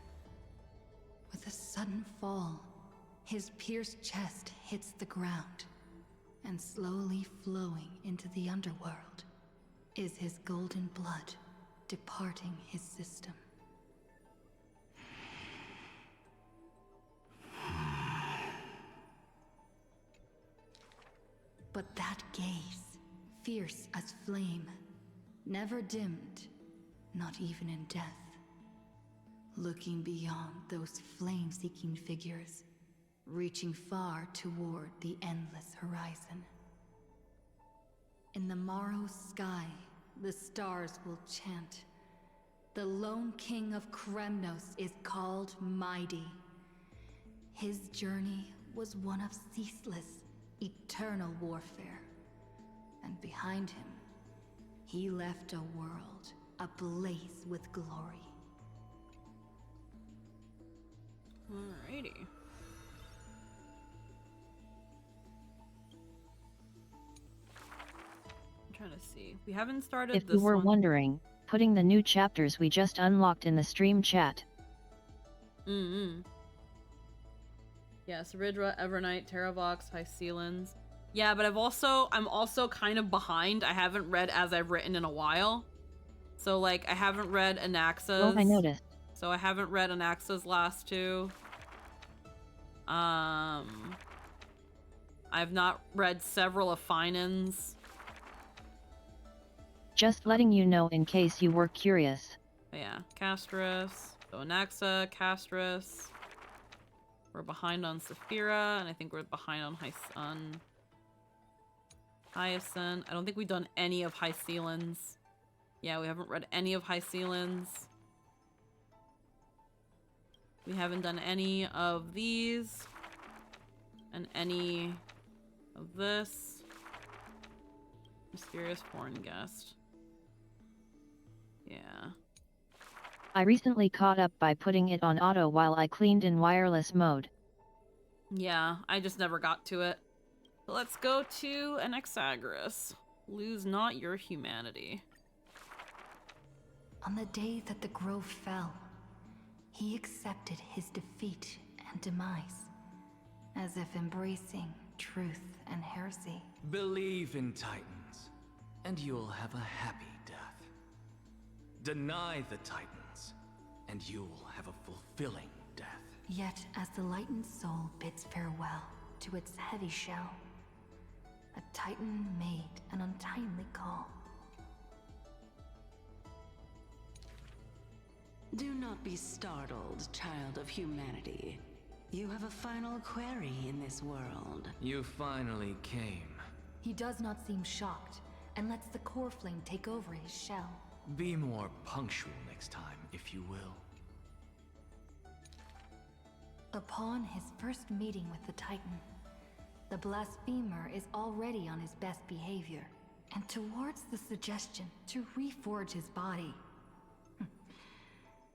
With a sudden fall, his pierced chest hits the ground, and slowly flowing into the underworld is his golden blood departing his system. But that gaze, fierce as flame, never dimmed, not even in death. Looking beyond those flame-seeking figures, reaching far toward the endless horizon. In the morrow's sky, the stars will chant. The lone king of Kremnos is called Mighty. His journey was one of ceaseless, eternal warfare. And behind him, he left a world ablaze with glory. Alrighty. I'm trying to see. We haven't started If this you were one. wondering, putting the new chapters we just unlocked in the stream chat. Yes, Ridra, Evernight, Terravox, High Sealans. Yeah, but I'm also kind of behind. I haven't read as I've written in a while. So like I haven't read Anaxa's. Oh, I noticed. So I haven't read Anaxa's last two. I've not read several of Finan's. Just letting you know in case you were curious. But yeah, Castris. So Anaxa, Castris. We're behind on Saphira, and I think we're behind on Hyacinth. I don't think we've done any of High Sealans. Yeah, we haven't read any of High Sealans. We haven't done any of these. And any of this. Mysterious foreign guest. Yeah. I recently caught up by putting it on auto while I cleaned in wireless mode. Yeah, I just never got to it. But let's go to Anaxagoras. Lose not your humanity. On the day that the grove fell, he accepted his defeat and demise, as if embracing truth and heresy. Believe in Titans, and you'll have a happy death. Deny the Titans, and you'll have a fulfilling death. Yet, as the lightened soul bids farewell to its heavy shell, a Titan made an untimely call. Do not be startled, child of humanity. You have a final query in this world. You finally came. He does not seem shocked, and lets the core flame take over his shell. Be more punctual next time, if you will. Upon his first meeting with the Titan, the blasphemer is already on his best behavior, and towards the suggestion to reforge his body,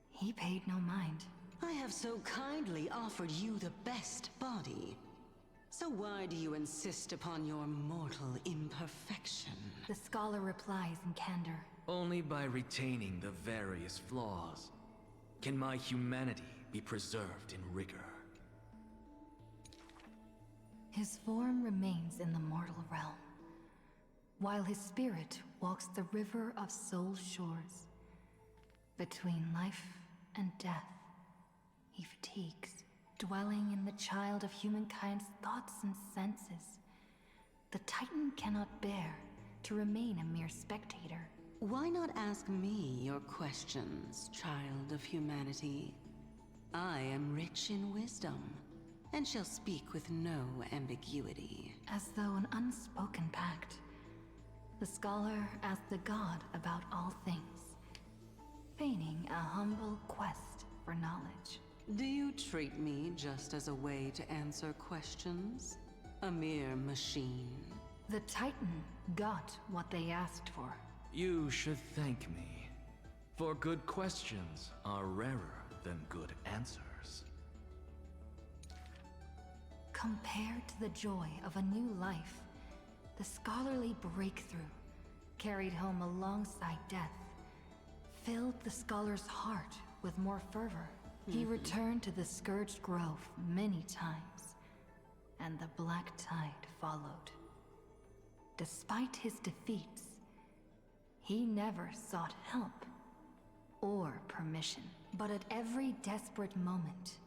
he paid no mind. I have so kindly offered you the best body. So why do you insist upon your mortal imperfection? The scholar replies in candor. Only by retaining the various flaws can my humanity be preserved in rigor. His form remains in the mortal realm, while his spirit walks the river of soul shores. Between life and death, he fatigues, dwelling in the child of humankind's thoughts and senses. The Titan cannot bear to remain a mere spectator. Why not ask me your questions, child of humanity? I am rich in wisdom, and shall speak with no ambiguity. As though an unspoken pact, the scholar asked the god about all things, feigning a humble quest for knowledge. Do you treat me just as a way to answer questions? A mere machine? The Titan got what they asked for. You should thank me, for good questions are rarer than good answers. Compared to the joy of a new life, the scholarly breakthrough, carried home alongside death, filled the scholar's heart with more fervor. He returned to the Scourged Grove many times, and the Black Tide followed. Despite his defeats, he never sought help or permission. But at every desperate moment,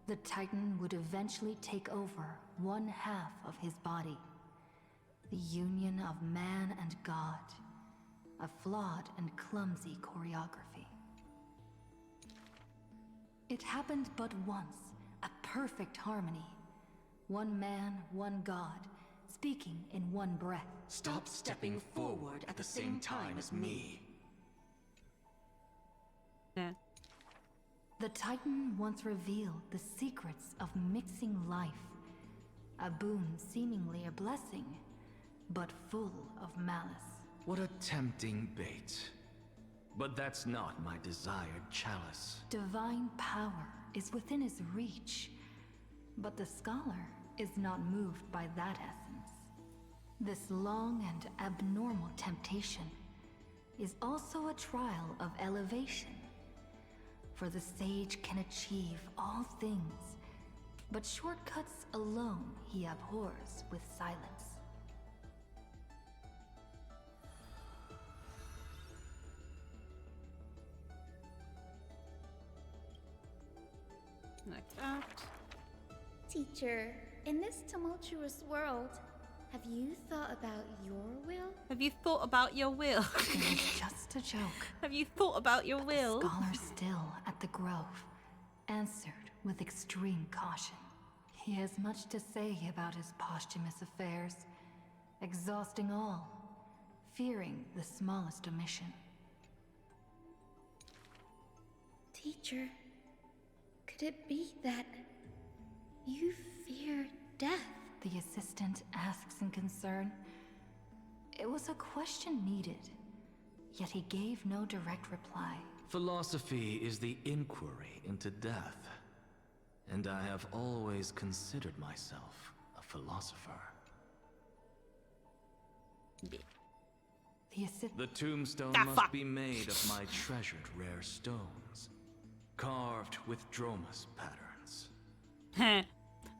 the Titan would eventually take over one half of his body. The union of man and God. A flawed and clumsy choreography. It happened but once, a perfect harmony. One man, one God, speaking in one breath. Stop stepping forward at the same time as me. Yeah. The Titan once revealed the secrets of mixing life. A boon seemingly a blessing, but full of malice. What a tempting bait. But that's not my desired chalice. Divine power is within his reach, but the scholar is not moved by that essence. This long and abnormal temptation is also a trial of elevation. For the sage can achieve all things, but shortcuts alone he abhors with silence. Next act. Teacher, in this tumultuous world, have you thought about your will? Have you thought about your will? It was just a joke. Have you thought about your will? The scholar still at the grove answered with extreme caution. He has much to say about his posthumous affairs, exhausting all, fearing the smallest omission. Teacher, could it be that you fear death? The assistant asks in concern. It was a question needed, yet he gave no direct reply. Philosophy is the inquiry into death, and I have always considered myself a philosopher. The tombstone must be made of my treasured rare stones, carved with Dromus patterns.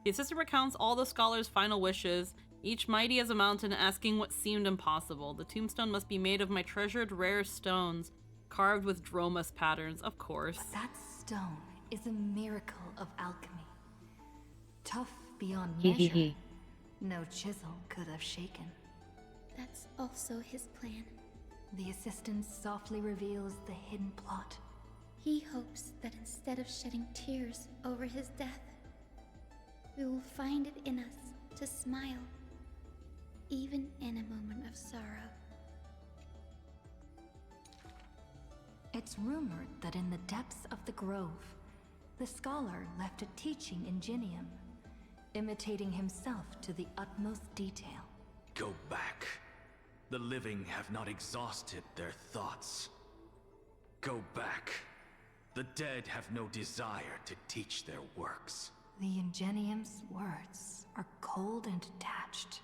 The assistant recounts all the scholar's final wishes, each mighty as a mountain, asking what seemed impossible. The tombstone must be made of my treasured rare stones, carved with Dromus patterns, of course. But that stone is a miracle of alchemy. Tough beyond Hee hee measure. hee. No chisel could have shaken. That's also his plan. The assistant softly reveals the hidden plot. He hopes that instead of shedding tears over his death, we will find it in us to smile, even in a moment of sorrow. It's rumored that in the depths of the grove, the scholar left a teaching ingenium, imitating himself to the utmost detail. Go back. The living have not exhausted their thoughts. Go back. The dead have no desire to teach their works. The ingenium's words are cold and detached,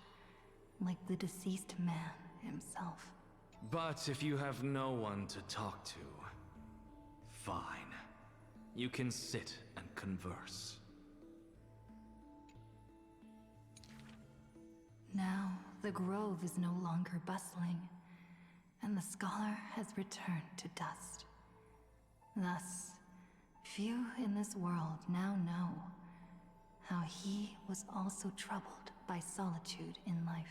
like the deceased man himself. But if you have no one to talk to, fine. You can sit and converse. Now, the grove is no longer bustling, and the scholar has returned to dust. Thus, few in this world now know how he was also troubled by solitude in life.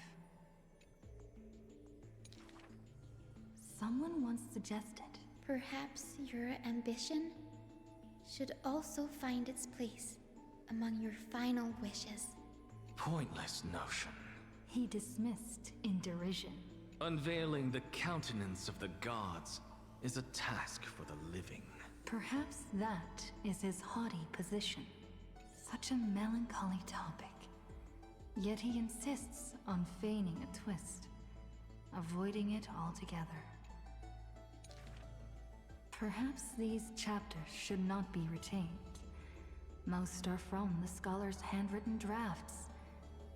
Someone once suggested, perhaps your ambition should also find its place among your final wishes. Pointless notion. He dismissed in derision. Unveiling the countenance of the gods is a task for the living. Perhaps that is his haughty position. Such a melancholy topic. Yet he insists on feigning a twist, avoiding it altogether. Perhaps these chapters should not be retained. Most are from the scholar's handwritten drafts,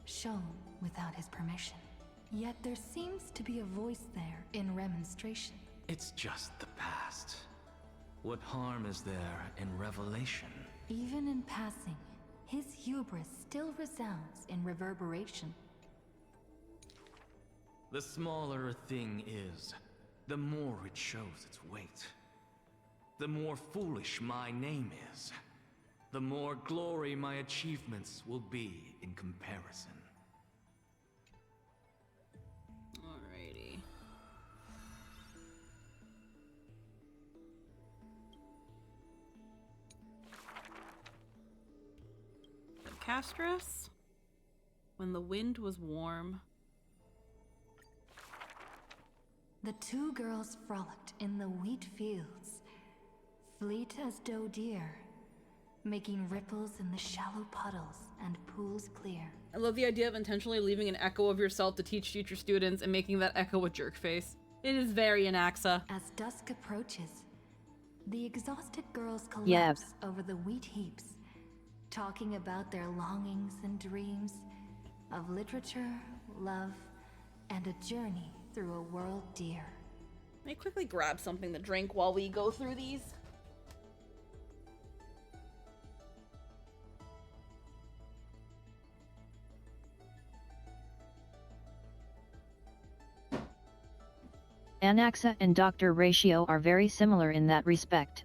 shown without his permission. Yet there seems to be a voice there in remonstration. It's just the past. What harm is there in revelation? Even in passing, his hubris still resounds in reverberation. The smaller a thing is, the more it shows its weight. The more foolish my name is, the more glory my achievements will be in comparison. Castris? When the wind was warm. The two girls frolicked in the wheat fields, fleet as doe deer, making ripples in the shallow puddles and pools clear. I love the idea of intentionally leaving an echo of yourself to teach future students and making that echo a jerk face. It is very Anaxa. As dusk approaches, the exhausted girls collapse over the wheat heaps, talking about their longings and dreams of literature, love, and a journey through a world dear. Let me quickly grab something to drink while we go through these. Anaxa and Dr. Ratio are very similar in that respect.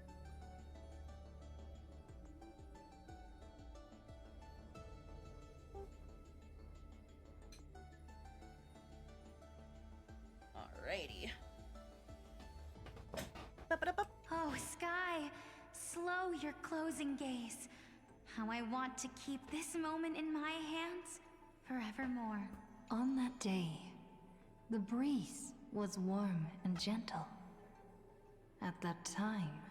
Alrighty. Oh, Sky, slow your closing gaze. How I want to keep this moment in my hands forevermore. On that day, the breeze was warm and gentle. At that time,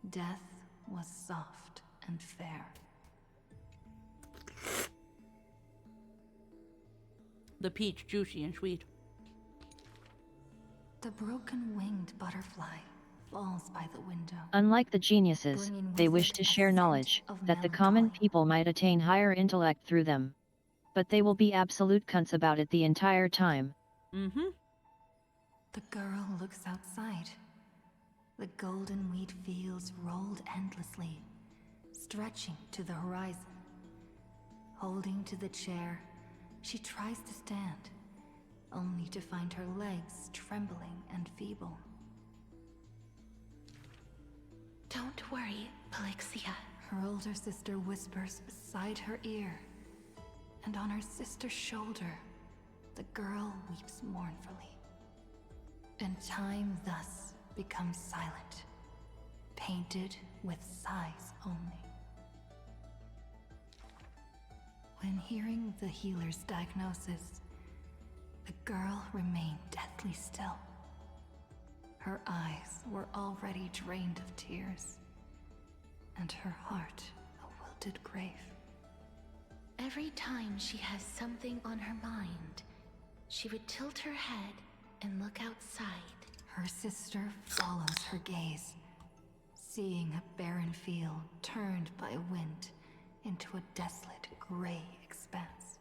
death was soft and fair. The peach, juicy and sweet. The broken-winged butterfly falls by the window. Unlike the geniuses, they wish to share knowledge, that the common people might attain higher intellect through them. But they will be absolute cunts about it the entire time. Mm-hmm. The girl looks outside. The golden wheat fields rolled endlessly, stretching to the horizon. Holding to the chair, she tries to stand, only to find her legs trembling and feeble. Don't worry, Pelixia. Her older sister whispers beside her ear, and on her sister's shoulder, the girl weeps mournfully. And time thus becomes silent, painted with sighs only. When hearing the healer's diagnosis, the girl remained deathly still. Her eyes were already drained of tears, and her heart a wilted grave. Every time she has something on her mind, she would tilt her head and look outside. Her sister follows her gaze, seeing a barren field turned by wind into a desolate gray expanse.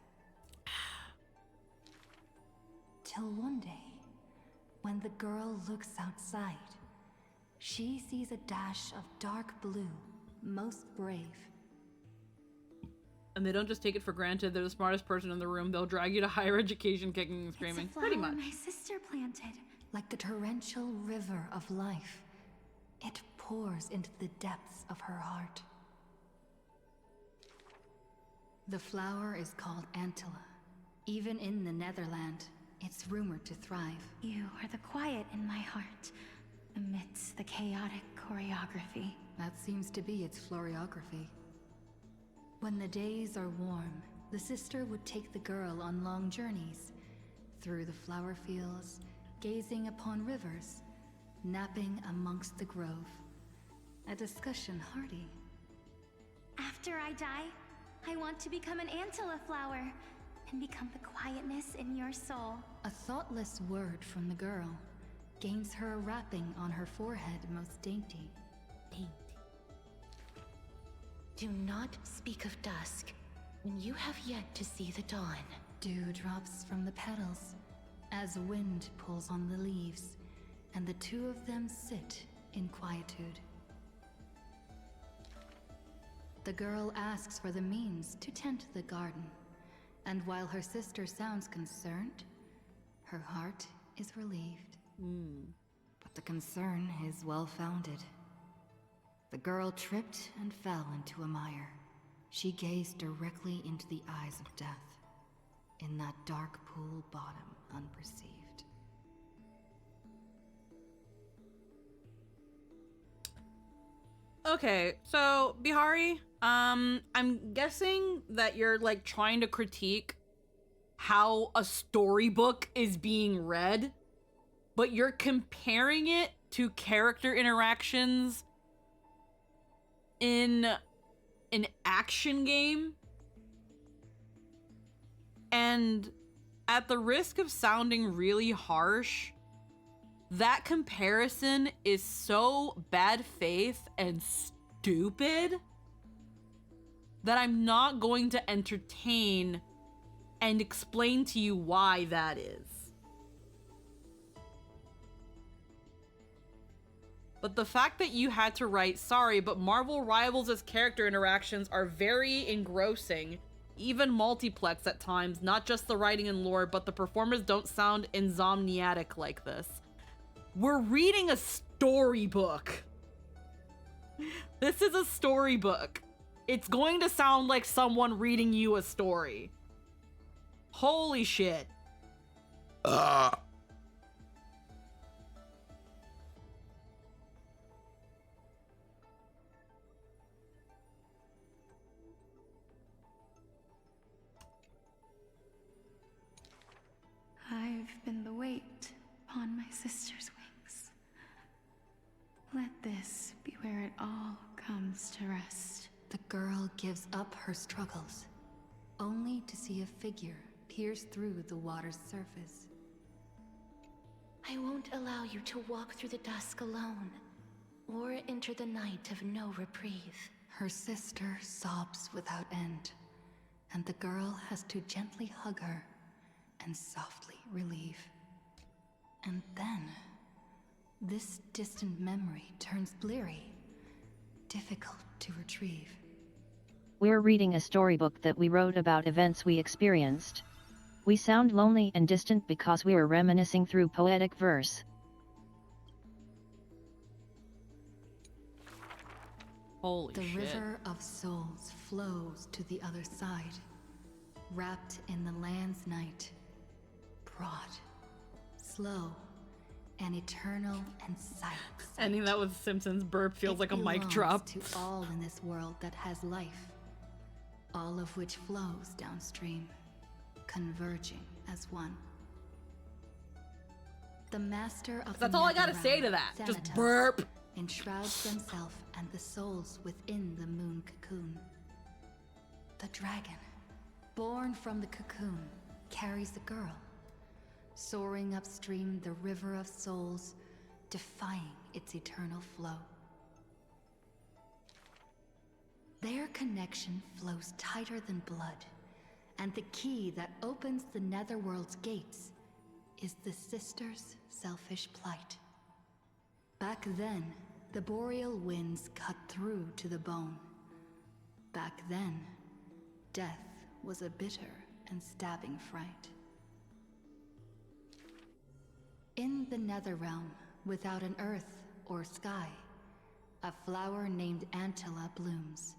Till one day, when the girl looks outside, she sees a dash of dark blue, most brave. And they don't just take it for granted they're the smartest person in the room. They'll drag you to higher education kicking and screaming. It's a flower Pretty much. my sister planted. Like the torrential river of life, it pours into the depths of her heart. The flower is called Antilla. Even in the Netherland, it's rumored to thrive. You are the quiet in my heart, amidst the chaotic choreography. That seems to be its floriography. When the days are warm, the sister would take the girl on long journeys, through the flower fields, gazing upon rivers, napping amongst the grove. A discussion hearty. After I die, I want to become an Antilla flower, and become the quietness in your soul. A thoughtless word from the girl gains her a wrapping on her forehead most dainty. Do not speak of dusk when you have yet to see the dawn. Dew drops from the petals as wind pulls on the leaves, and the two of them sit in quietude. The girl asks for the means to tend the garden, and while her sister sounds concerned, her heart is relieved. But the concern is well-founded. The girl tripped and fell into a mire. She gazed directly into the eyes of death, in that dark pool bottom unperceived. Okay, so Bihari, I'm guessing that you're like trying to critique how a storybook is being read, but you're comparing it to character interactions in an action game. And at the risk of sounding really harsh, that comparison is so bad faith and stupid that I'm not going to entertain and explain to you why that is. But the fact that you had to write, sorry, but Marvel Rivals' character interactions are very engrossing, even multiplex at times, not just the writing and lore, but the performers don't sound insomniatic like this. We're reading a storybook. This is a storybook. It's going to sound like someone reading you a story. Holy shit. I've been the weight upon my sister's wings. Let this be where it all comes to rest. The girl gives up her struggles, only to see a figure pierce through the water's surface. I won't allow you to walk through the dusk alone, or enter the night of no reprieve. Her sister sobs without end, and the girl has to gently hug her and softly relieve. And then, this distant memory turns bleary, difficult to retrieve. We're reading a storybook that we wrote about events we experienced. We sound lonely and distant because we are reminiscing through poetic verse. Holy shit. shit. The river of souls flows to the other side, wrapped in the land's night. Broad, slow, and eternal and silent. Ending that with Simpsons burp feels like a mic drop. To all in this world that has life, all of which flows downstream, converging as one. The master of That's all I gotta say to that. Just burp. Enshrouds themselves and the souls within the moon cocoon. The dragon, born from the cocoon, carries the girl, soaring upstream the river of souls, defying its eternal flow. Their connection flows tighter than blood, and the key that opens the netherworld's gates is the sisters' selfish plight. Back then, the boreal winds cut through to the bone. Back then, death was a bitter and stabbing fright. In the Netherrealm, without an earth or sky, a flower named Antilla blooms,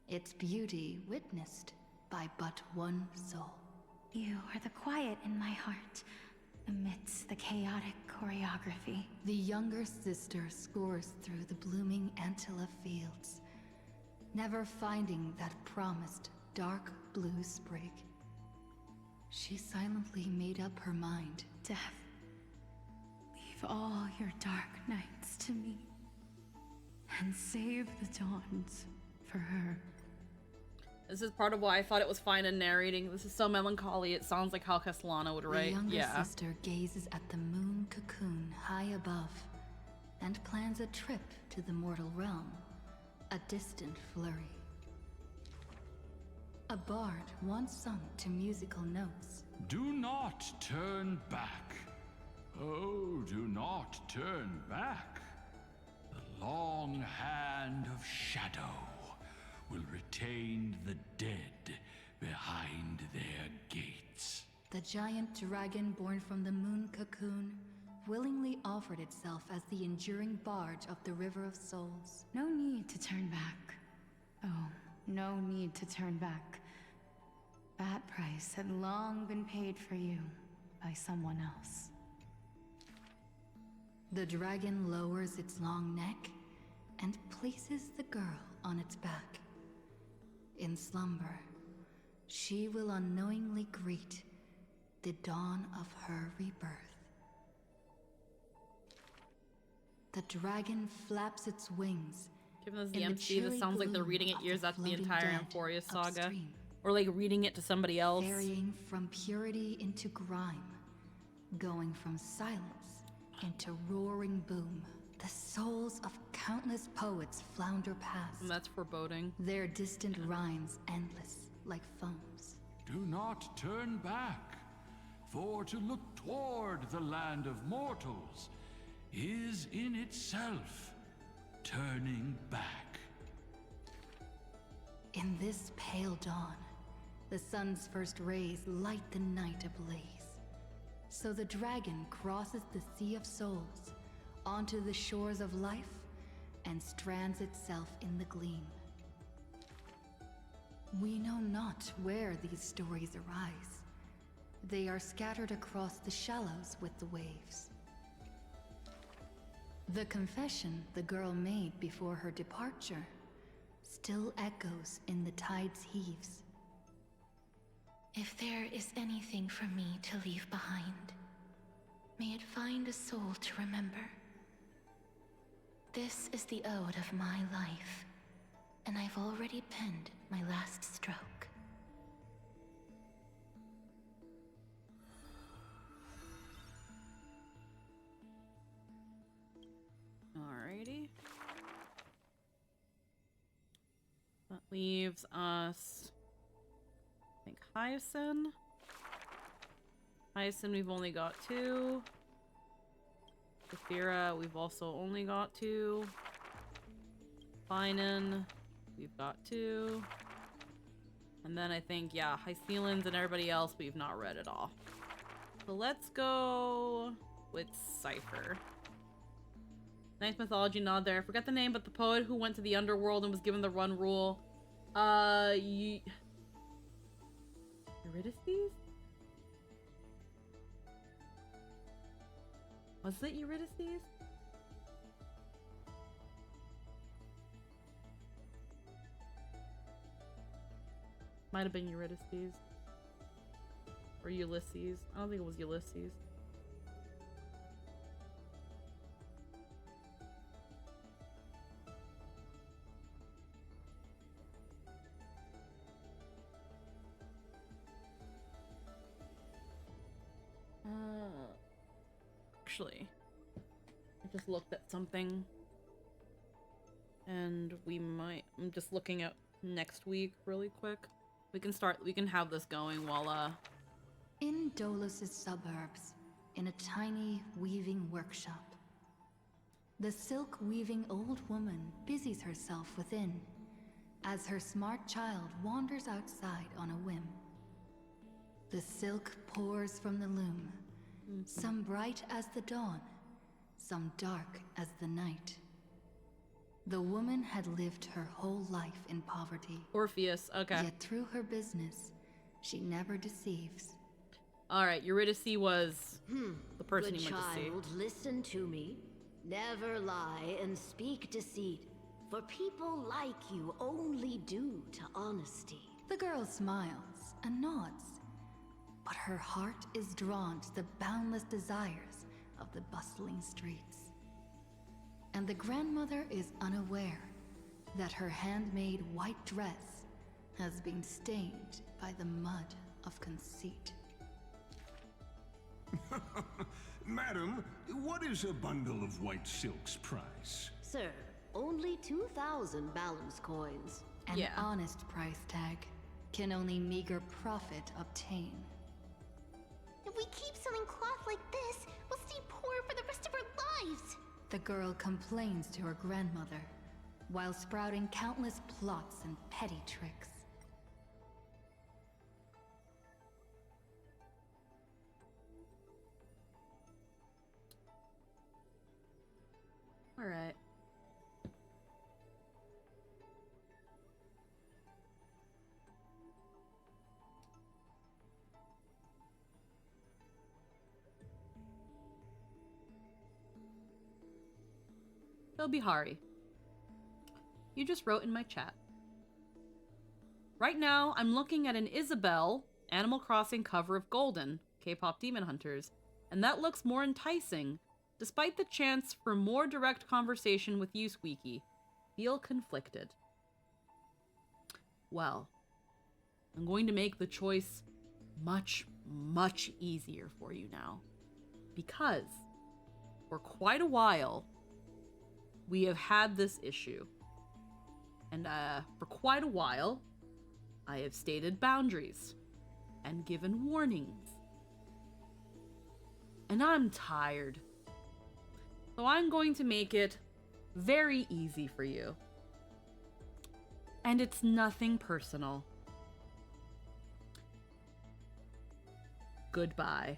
its beauty witnessed by but one soul. You are the quiet in my heart, amidst the chaotic choreography. The younger sister scores through the blooming Antilla fields, never finding that promised dark blue sprig. She silently made up her mind. Death, leave all your dark nights to me, and save the dawns for her. This is part of why I thought it was fine in narrating. This is so melancholy. It sounds like how Castellana would write. The younger sister gazes at the moon cocoon high above and plans a trip to the mortal realm, a distant flurry. A bard once sung to musical notes. Do not turn back. Oh, do not turn back. The long hand of shadow will retain the dead behind their gates. The giant dragon born from the moon cocoon willingly offered itself as the enduring barge of the River of Souls. No need to turn back. Oh, no need to turn back. That price had long been paid for you by someone else. The dragon lowers its long neck and places the girl on its back. in slumber, she will unknowingly greet the dawn of her rebirth. The dragon flaps its wings. Given as the MC, this sounds like they're reading it years after the entire Euphoria saga. Or like reading it to somebody else. Varying from purity into grime. Going from silence into roaring boom. The souls of countless poets flounder past. And that's foreboding. Their distant rhymes endless like foams. Do not turn back, for to look toward the land of mortals is in itself turning back. In this pale dawn, the sun's first rays light the night ablaze. So the dragon crosses the sea of souls onto the shores of life and strands itself in the gleam. We know not where these stories arise. They are scattered across the shallows with the waves. The confession the girl made before her departure still echoes in the tide's heaves. If there is anything for me to leave behind, may it find a soul to remember. This is the ode of my life, and I've already penned my last stroke. Alrighty. That leaves us, I think, Hyacinth. Hyacinth, we've only got 2. Saphira, we've also only got 2. Finan, we've got 2. And then I think, yeah, Hycealans and everybody else we've not read at all. So let's go with Cypher. Nice mythology nod there. I forget the name, but the poet who went to the underworld and was given the run rule. Eurydice? Was it Eurydice? Might have been Eurydice. Or Ulysses. I don't think it was Ulysses. Actually, I just looked at something, and we might. I'm just looking at next week really quick. We can have this going while In Dolus' suburbs, in a tiny weaving workshop, the silk-weaving old woman busies herself within, as her smart child wanders outside on a whim. The silk pours from the loom, some bright as the dawn, some dark as the night. The woman had lived her whole life in poverty. Orpheus, okay. Yet through her business, she never deceives. Alright, Eurydice was the person Good you went to see. child, listen to me. Never lie and speak deceit, for people like you only do to honesty. The girl smiles and nods, but her heart is drawn to the boundless desires of the bustling streets. And the grandmother is unaware that her handmade white dress has been stained by the mud of conceit. Madam, what is a bundle of white silk's price? Sir, only 2,000 balance coins. An honest price tag can only meager profit obtain. If we keep selling cloth like this, we'll stay poor for the rest of our lives. The girl complains to her grandmother, while sprouting countless plots and petty tricks. All right. So Bihari, you just wrote in my chat. Right now, I'm looking at an Isabelle Animal Crossing cover of Golden, K-pop Demon Hunters, and that looks more enticing, despite the chance for more direct conversation with you, Squeaky. Feel conflicted. Well, I'm going to make the choice much, much easier for you now. Because for quite a while, we have had this issue. And for quite a while, I have stated boundaries and given warnings. And I'm tired. So I'm going to make it very easy for you. And it's nothing personal. Goodbye.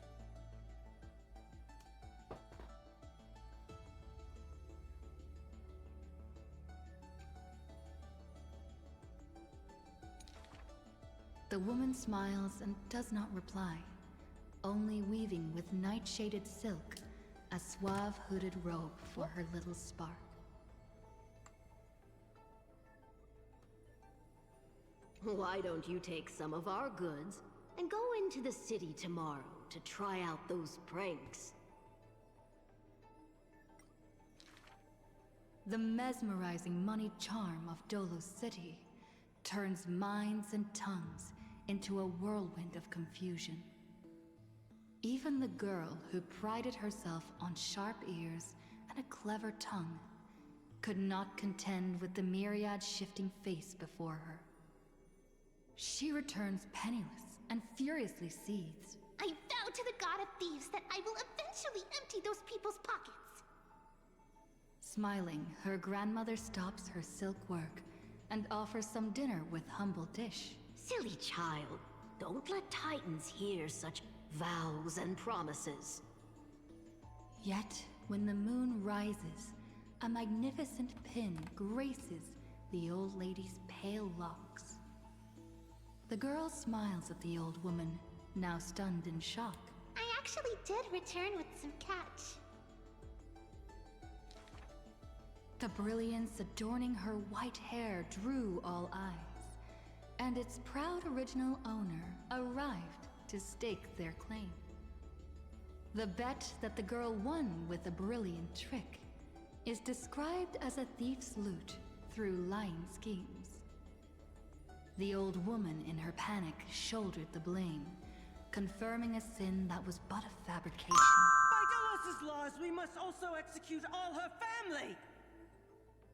The woman smiles and does not reply, only weaving with night-shaded silk a suave hooded robe for her little spark. Why don't you take some of our goods and go into the city tomorrow to try out those pranks? The mesmerizing moneyed charm of Dolo City turns minds and tongues into a whirlwind of confusion. Even the girl who prided herself on sharp ears and a clever tongue could not contend with the myriad shifting face before her. She returns penniless and furiously seethes. I vow to the god of thieves that I will eventually empty those people's pockets. Smiling, her grandmother stops her silk work and offers some dinner with humble dish. Silly child, don't let Titans hear such vows and promises. Yet, when the moon rises, a magnificent pin graces the old lady's pale locks. The girl smiles at the old woman, now stunned in shock. I actually did return with some catch. The brilliance adorning her white hair drew all eyes, and its proud original owner arrived to stake their claim. The bet that the girl won with a brilliant trick is described as a thief's loot through lying schemes. The old woman in her panic shouldered the blame, confirming a sin that was but a fabrication. By Dolos's laws, we must also execute all her family!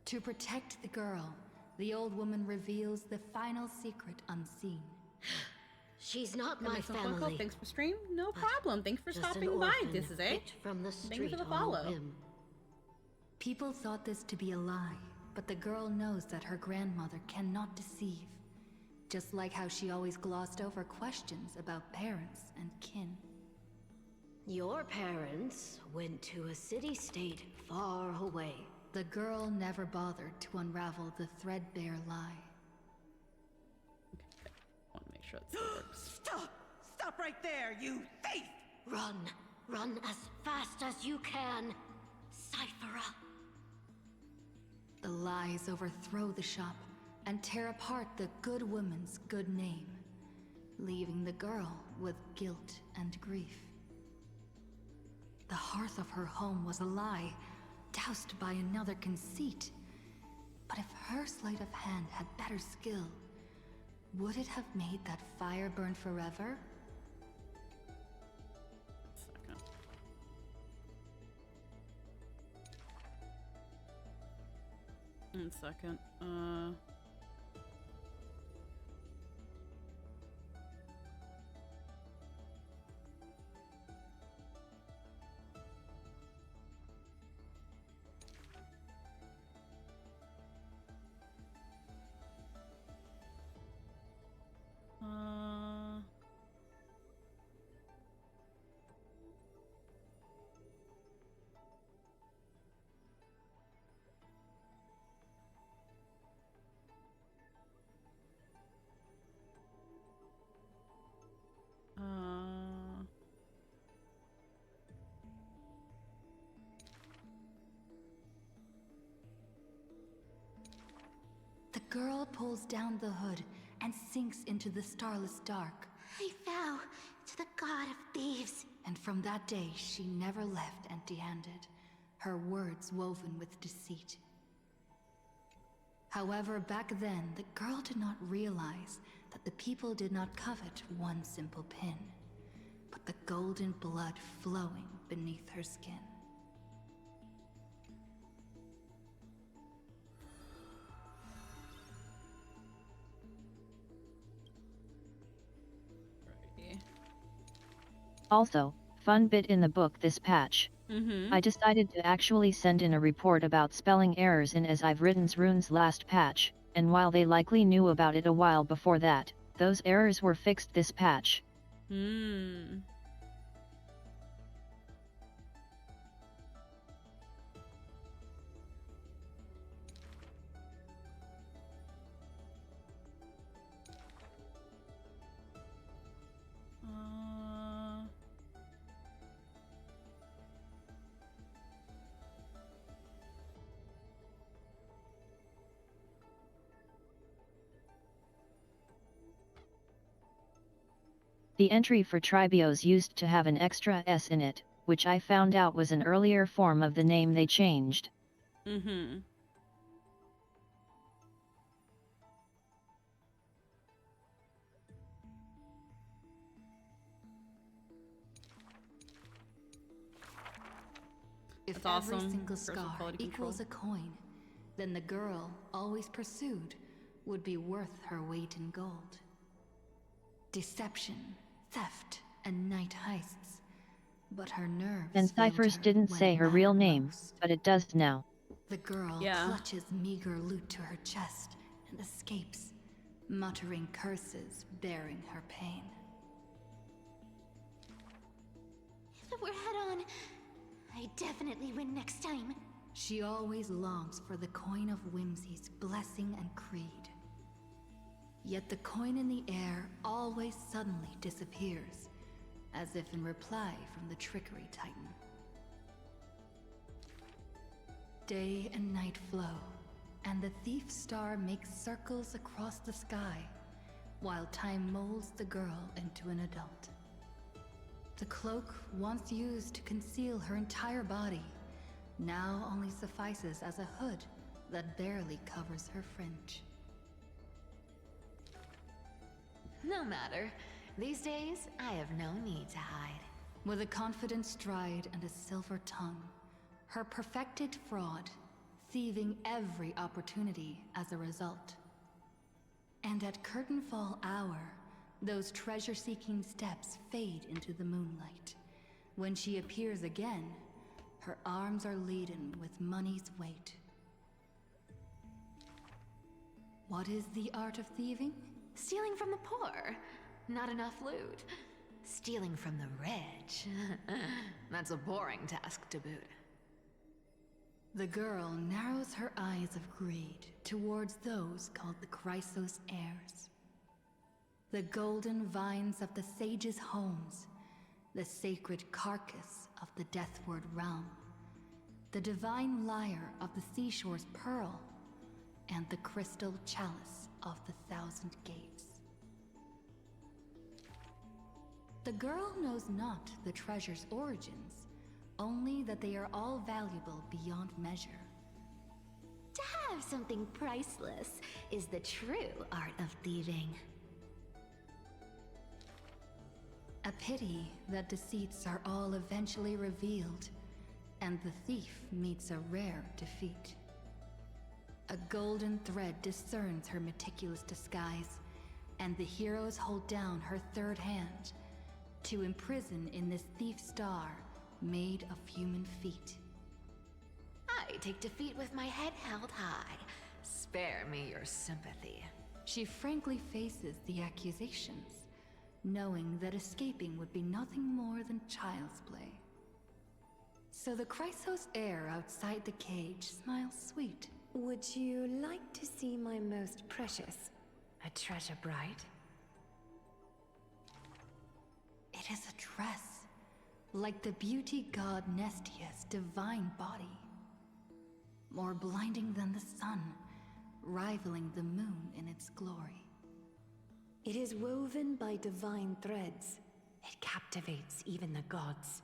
To protect the girl, the old woman reveals the final secret unseen. She's not Got my myself family. one call. Thanks for stream. No problem. Thanks for Just an stopping by. orphan This is it. picked from the Thanks street for the on a follow. whim. People thought this to be a lie, but the girl knows that her grandmother cannot deceive. Just like how she always glossed over questions about parents and kin. Your parents went to a city-state far away. The girl never bothered to unravel the threadbare lie. Okay. I want to make sure it still works. Stop! Stop right there, you thief! Run! Run as fast as you can! Cyphera! The lies overthrow the shop and tear apart the good woman's good name, leaving the girl with guilt and grief. The hearth of her home was a lie, doused by another conceit. But if her sleight of hand had better skill, would it have made that fire burn forever? One second. The girl pulls down the hood and sinks into the starless dark. I vow to the god of thieves. And from that day, she never left empty-handed, her words woven with deceit. However, back then, the girl did not realize that the people did not covet one simple pin, but the golden blood flowing beneath her skin. Also, fun bit in the book this patch. I decided to actually send in a report about spelling errors in As I've Written's Runes last patch, and while they likely knew about it a while before that, those errors were fixed this patch. The entry for Tribios used to have an extra S in it, which I found out was an earlier form of the name they changed. If That's every awesome. single Cursor scar quality equals control. a coin, then the girl, always pursued, would be worth her weight in gold. Deception, theft, and night heists. But her nerves And failed Cyphers her didn't when say it her real mattered name, most. but it does now. The girl clutches meager loot to her chest and escapes, muttering curses, bearing her pain. If we're head on, I definitely win next time. She always longs for the coin of whimsy's blessing and creed. Yet the coin in the air always suddenly disappears, as if in reply from the Trickery Titan. Day and night flow, and the thief star makes circles across the sky, while time molds the girl into an adult. The cloak, once used to conceal her entire body, now only suffices as a hood that barely covers her fringe. No matter. These days, I have no need to hide. With a confident stride and a silver tongue, her perfected fraud, thieving every opportunity as a result. And at curtainfall hour, those treasure-seeking steps fade into the moonlight. When she appears again, her arms are laden with money's weight. What is the art of thieving? Stealing from the poor. Not enough loot. Stealing from the rich. That's a boring task to boot. The girl narrows her eyes of greed towards those called the Chrysos heirs. The golden vines of the sages' homes, the sacred carcass of the Deathward realm, the divine lyre of the seashore's pearl, and the crystal chalice of the Thousand Gates. The girl knows not the treasure's origins, only that they are all valuable beyond measure. To have something priceless is the true art of thieving. A pity that deceits are all eventually revealed, and the thief meets a rare defeat. A golden thread discerns her meticulous disguise, and the heroes hold down her third hand to imprison in this thief star made of human feet. I take defeat with my head held high. Spare me your sympathy. She frankly faces the accusations, knowing that escaping would be nothing more than child's play. So the Chrysos heir outside the cage smiles sweet. Would you like to see my most precious, a treasure bride? It is a dress, like the beauty god Nestia's divine body. More blinding than the sun, rivaling the moon in its glory. It is woven by divine threads. It captivates even the gods.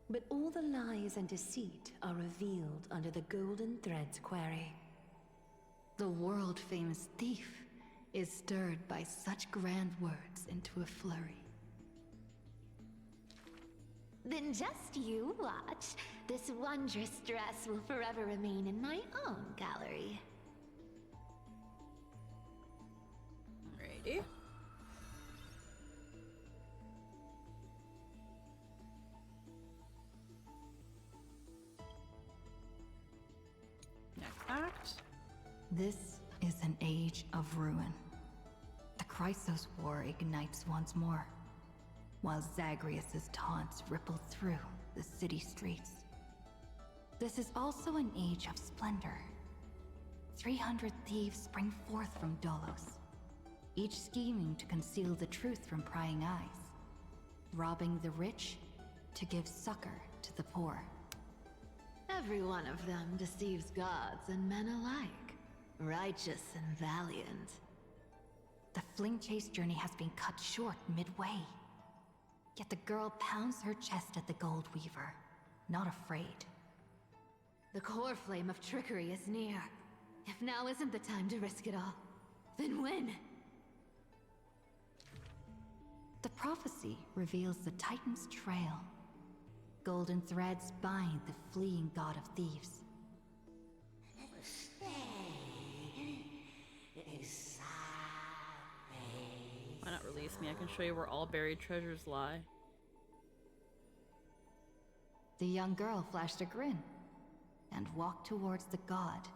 But all the lies and deceit are revealed under the golden thread's query. The world-famous thief is stirred by such grand words into a flurry. Then just you watch. This wondrous dress will forever remain in my own gallery. Alrighty. Next act. This is an age of ruin. The Chrysos War ignites once more, while Zagreus's taunts ripple through the city streets. This is also an age of splendor. 300 thieves spring forth from Dolos, each scheming to conceal the truth from prying eyes, robbing the rich to give succor to the poor. Every one of them deceives gods and men alike, righteous and valiant. The fling chase journey has been cut short midway. Yet the girl pounds her chest at the Gold Weaver, not afraid. The core flame of trickery is near. If now isn't the time to risk it all, then when? The prophecy reveals the Titan's trail. Golden threads bind the fleeing god of thieves. Why not release me? I can show you where all buried treasures lie. The young girl flashed a grin and walked towards the god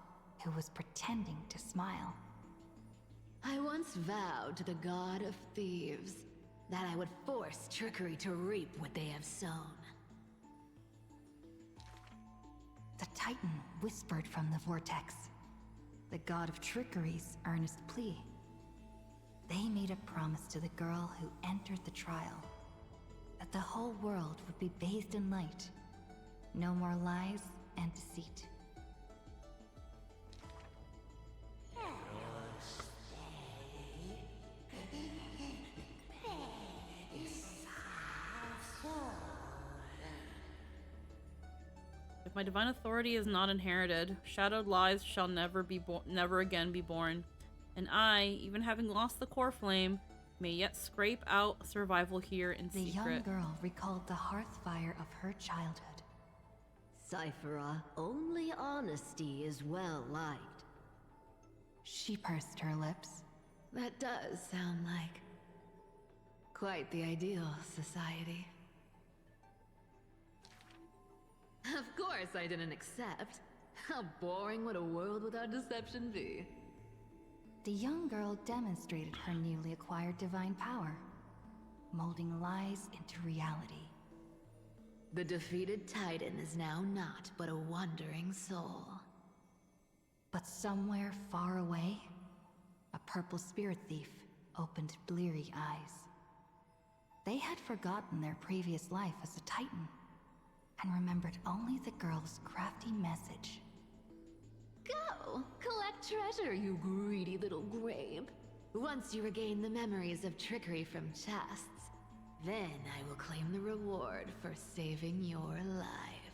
who was pretending to smile. I once vowed to the god of thieves that I would force trickery to reap what they have sown. The Titan whispered from the vortex, the god of trickery's earnest plea. They made a promise to the girl who entered the trial, that the whole world would be bathed in light. No more lies and deceit. If my divine authority is not inherited, shadowed lies shall never again be born. And I, even having lost the core flame, may yet scrape out survival here in The secret. young girl recalled the hearth fire of her childhood. Cyphera, only honesty is well liked. She pursed her lips. That does sound like quite the ideal society. Of course I didn't accept. How boring would a world without deception be? The young girl demonstrated her newly acquired divine power, molding lies into reality. The defeated Titan is now not but a wandering soul. But somewhere far away, a purple spirit thief opened bleary eyes. They had forgotten their previous life as a Titan, and remembered only the girl's crafty message. Go! Collect treasure, you greedy little grape. Once you regain the memories of trickery from chests, then I will claim the reward for saving your life.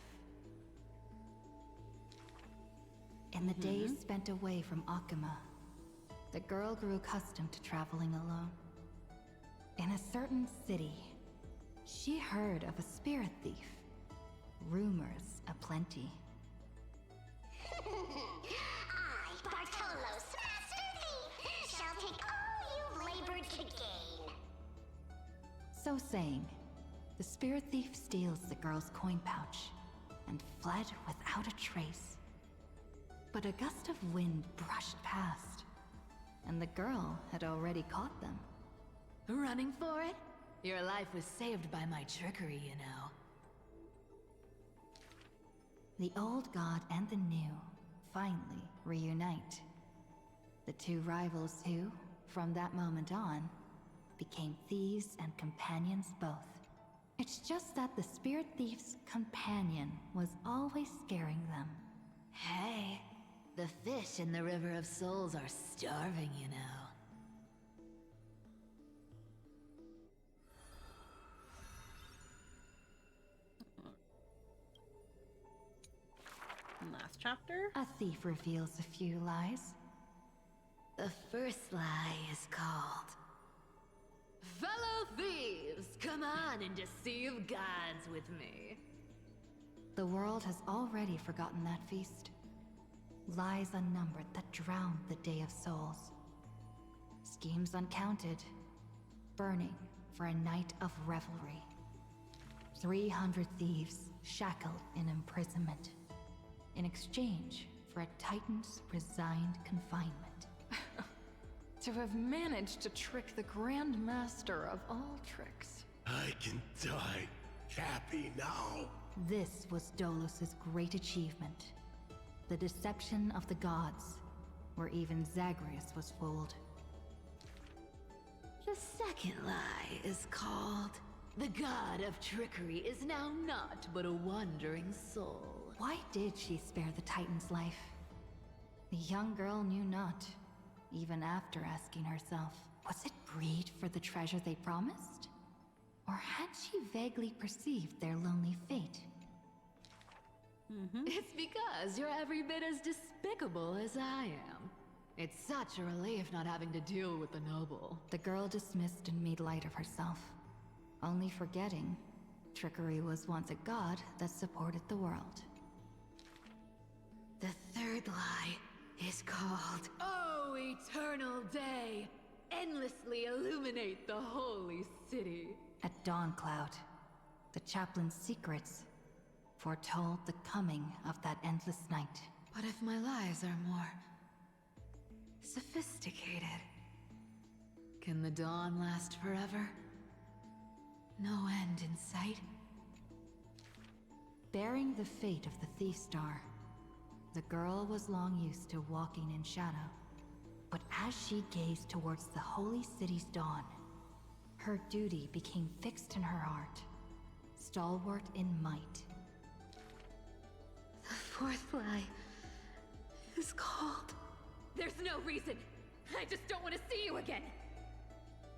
In the days spent away from Akima, the girl grew accustomed to traveling alone. In a certain city, she heard of a spirit thief. Rumors aplenty. I, Bartolos, Master Thief, shall take all you've labored to gain. So saying, the spirit thief steals the girl's coin pouch and fled without a trace. But a gust of wind brushed past, and the girl had already caught them. Running for it? Your life was saved by my trickery, you know. The old god and the new finally reunite. The two rivals who, from that moment on, became thieves and companions both. It's just that the spirit thief's companion was always scaring them. Hey, the fish in the River of Souls are starving, you know. from last chapter. A thief reveals a few lies. The first lie is called... Fellow thieves, come on and deceive gods with me. The world has already forgotten that feast. Lies unnumbered that drowned the Day of Souls. Schemes uncounted, burning for a night of revelry. 300 thieves shackled in imprisonment, in exchange for a Titan's resigned confinement. To have managed to trick the Grand Master of all tricks. I can die happy now. This was Dolos's great achievement. The deception of the gods, where even Zagreus was fooled. The second lie is called... The god of trickery is now not but a wandering soul. Why did she spare the Titan's life? The young girl knew not, even after asking herself, was it greed for the treasure they promised? Or had she vaguely perceived their lonely fate? It's because you're every bit as despicable as I am. It's such a relief not having to deal with the noble. The girl dismissed and made light of herself, only forgetting trickery was once a god that supported the world. The third lie is called... Oh, eternal day! Endlessly illuminate the holy city. At Dawncloud, the chaplain's secrets foretold the coming of that endless night. What if my lies are more... sophisticated? Can the dawn last forever? No end in sight? Bearing the fate of the Thief Star, the girl was long used to walking in shadow. But as she gazed towards the holy city's dawn, her duty became fixed in her heart, stalwart in might. The fourth lie is called... There's no reason! I just don't want to see you again!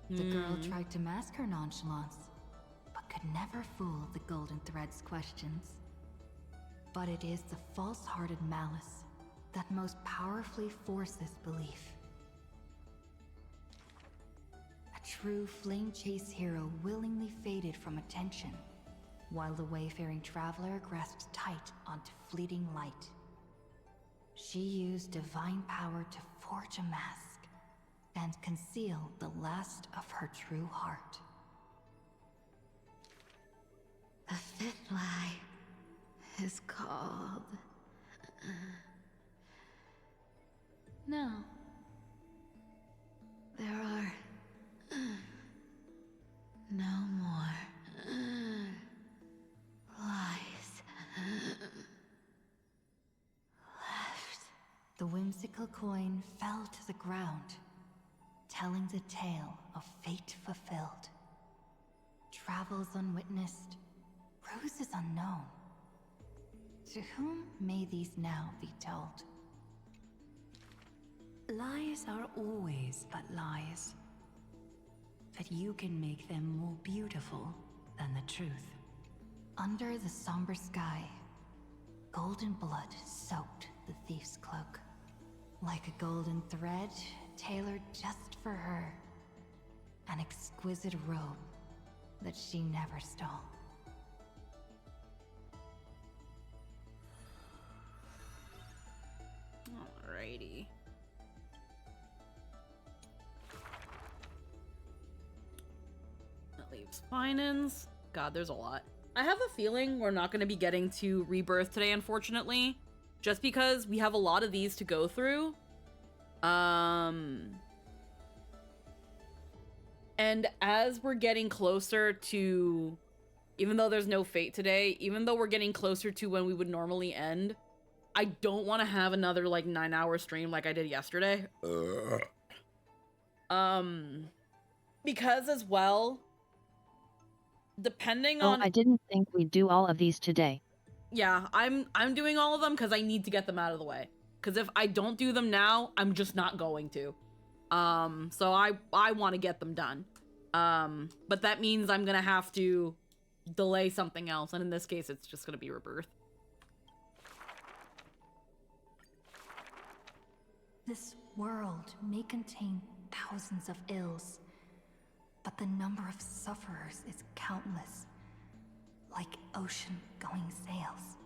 The girl tried to mask her nonchalance, but could never fool the Golden Thread's questions. But it is the false-hearted malice that most powerfully forces belief. A true flame chase hero willingly faded from attention, while the wayfaring traveler grasped tight onto fleeting light. She used divine power to forge a mask and conceal the last of her true heart. The fifth lie is called... No. There are... no more... lies... left. The whimsical coin fell to the ground, telling the tale of fate fulfilled. Travels unwitnessed, roses unknown. To whom may these now be told? Lies are always but lies. But you can make them more beautiful than the truth. Under the somber sky, golden blood soaked the thief's cloak. Like a golden thread tailored just for her. An exquisite robe that she never stole. Alrighty. That leaves finance. God, there's a lot. I have a feeling we're not going to be getting to Rebirth today, unfortunately. Just because we have a lot of these to go through. And as we're getting closer to... Even though there's no fate today, even though we're getting closer to when we would normally end, I don't want to have another, like, 9-hour stream like I did yesterday. Because as well, depending on... I didn't think we'd do all of these today. Yeah, I'm doing all of them because I need to get them out of the way. Because if I don't do them now, I'm just not going to. So I want to get them done. But that means I'm gonna have to delay something else, and in this case, it's just gonna be Rebirth. This world may contain thousands of ills, but the number of sufferers is countless, like ocean-going sails.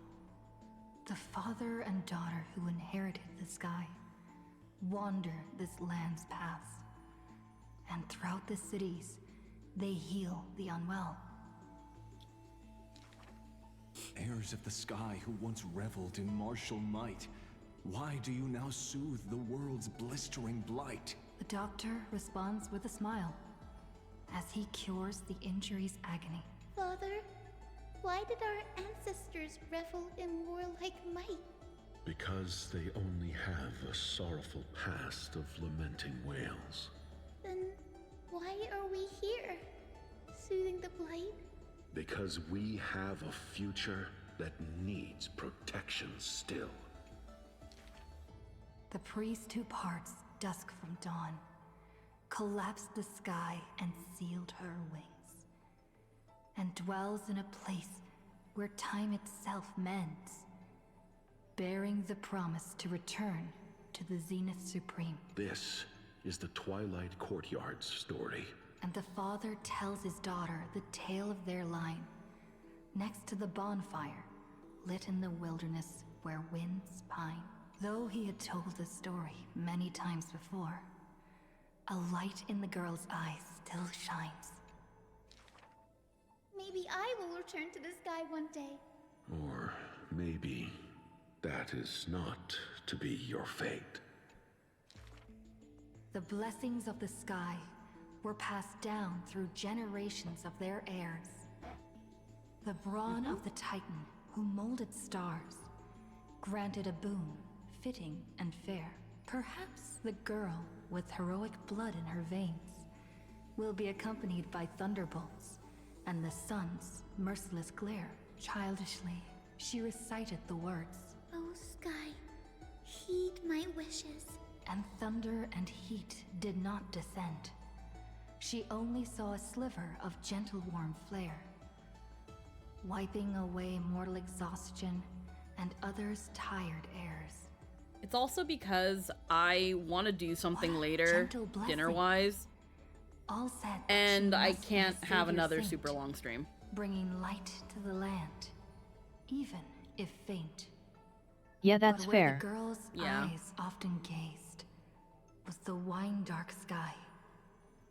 The father and daughter who inherited the sky wander this land's paths, and throughout the cities, they heal the unwell. Heirs of the sky who once reveled in martial might, why do you now soothe the world's blistering blight? The doctor responds with a smile as he cures the injury's agony. Father, why did our ancestors revel in warlike might? Because they only have a sorrowful past of lamenting wails. Then why are we here, soothing the blight? Because we have a future that needs protection still. The priest who parts dusk from dawn, collapsed the sky and sealed her wings, and dwells in a place where time itself mends, bearing the promise to return to the Zenith Supreme. This is the Twilight Courtyard's story. And the father tells his daughter the tale of their line, next to the bonfire, lit in the wilderness where winds pine. Though he had told the story many times before, a light in the girl's eyes still shines. Maybe I will return to the sky one day. Or maybe that is not to be your fate. The blessings of the sky were passed down through generations of their heirs. The brawn of the Titan who molded stars granted a boon fitting and fair. Perhaps the girl with heroic blood in her veins will be accompanied by thunderbolts and the sun's merciless glare. Childishly, she recited the words, Oh sky, heed my wishes. And thunder and heat did not descend. She only saw a sliver of gentle warm flare, wiping away mortal exhaustion and others' tired airs. It's also because I want to do something later, dinner-wise, All said, and she I must be can't a have savior another saint, super long stream. bringing light to the land, even if faint. Yeah, that's But where fair. the girl's eyes often gazed was the wine-dark sky,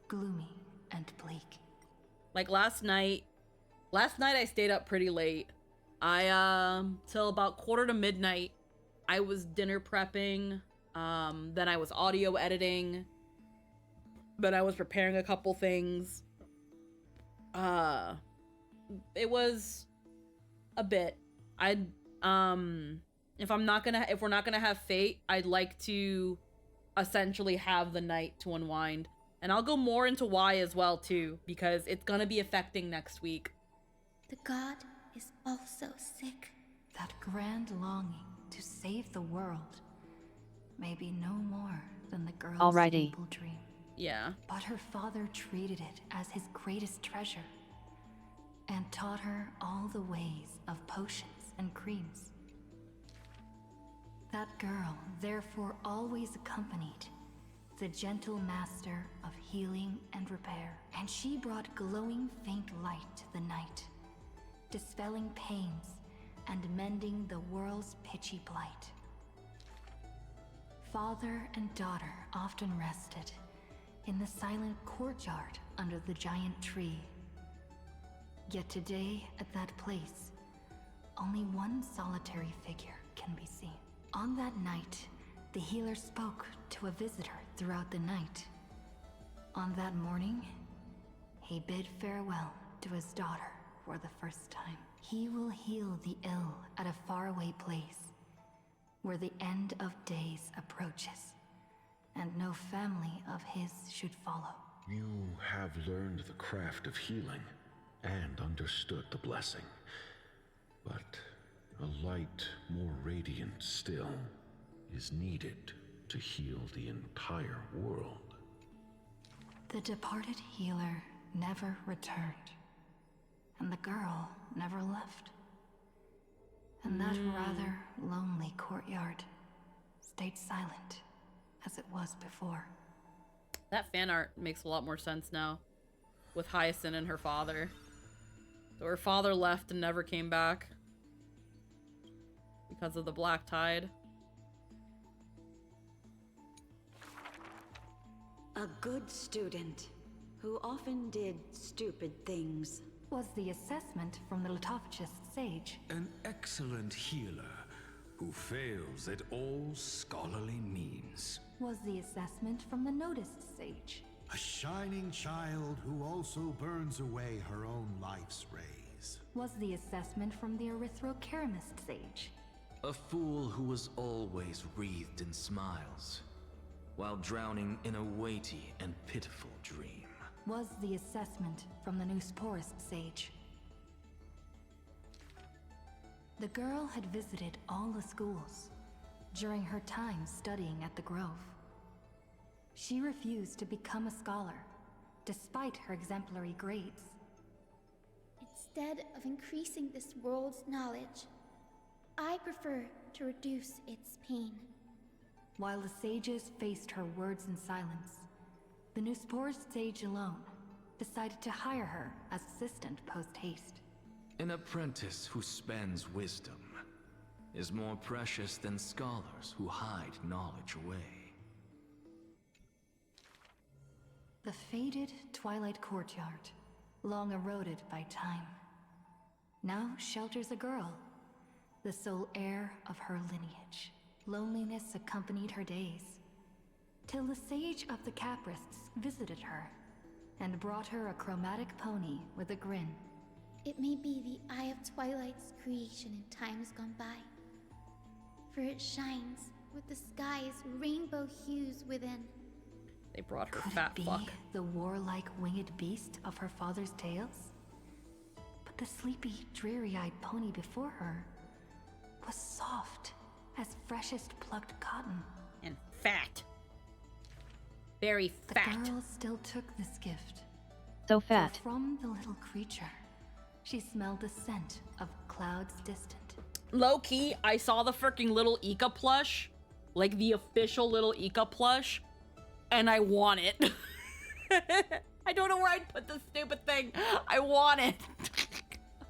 gloomy and bleak. Like last night I stayed up pretty late. Till about 1:45 I was dinner prepping, then I was audio editing, then I was preparing a couple things. It was a bit. If we're not gonna have Fate, I'd like to essentially have the night to unwind. And I'll go more into why as well too, because it's gonna be affecting next week. The god is also sick. That grand longing to save the world may be no more than the girl's Alrighty. simple dream. Yeah. But her father treated it as his greatest treasure and taught her all the ways of potions and creams. That girl therefore always accompanied the gentle master of healing and repair, and she brought glowing faint light to the night, dispelling pains and mending the world's pitchy blight. Father and daughter often rested in the silent courtyard under the giant tree. Yet today, at that place, only one solitary figure can be seen. On that night, the healer spoke to a visitor throughout the night. On that morning, he bid farewell to his daughter for the first time. He will heal the ill at a faraway place, where the end of days approaches, and no family of his should follow. You have learned the craft of healing and understood the blessing. But a light more radiant still is needed to heal the entire world. The departed healer never returned, and the girl never left. And that rather lonely courtyard stayed silent as it was before. That fan art makes a lot more sense now, with Hyacinth and her father. So her father left and never came back because of the black tide. A good student who often did stupid things. Was the assessment from the Lithophagus sage. An excellent healer who fails at all scholarly means. Was the assessment from the noticed sage. A shining child who also burns away her own life's rays. Was the assessment from the erythrokeramist sage. A fool who was always wreathed in smiles, while drowning in a weighty and pitiful dream. Was the assessment from the Neusporist sage. The girl had visited all the schools during her time studying at the Grove. She refused to become a scholar, despite her exemplary grades. Instead of increasing this world's knowledge, I prefer to reduce its pain. While the sages faced her words in silence, the Neusporist sage alone decided to hire her as assistant post-haste. An apprentice who spends wisdom is more precious than scholars who hide knowledge away. The faded twilight courtyard, long eroded by time, now shelters a girl, the sole heir of her lineage. Loneliness accompanied her days, till the sage of the Caprists visited her and brought her a chromatic pony with a grin. It may be the Eye of Twilight's creation in times gone by, for it shines with the sky's rainbow hues within. They brought her Could fat it be fuck. the warlike winged beast of her father's tales? But the sleepy, dreary-eyed pony before her was soft as freshest plucked cotton. And fat. Very fat. The girl still took this gift. So fat. For from the little creature, she smelled the scent of clouds distant. Low key, I saw the freaking little Ika plush, like the official little Ika plush, and I want it. I don't know where I'd put this stupid thing. I want it.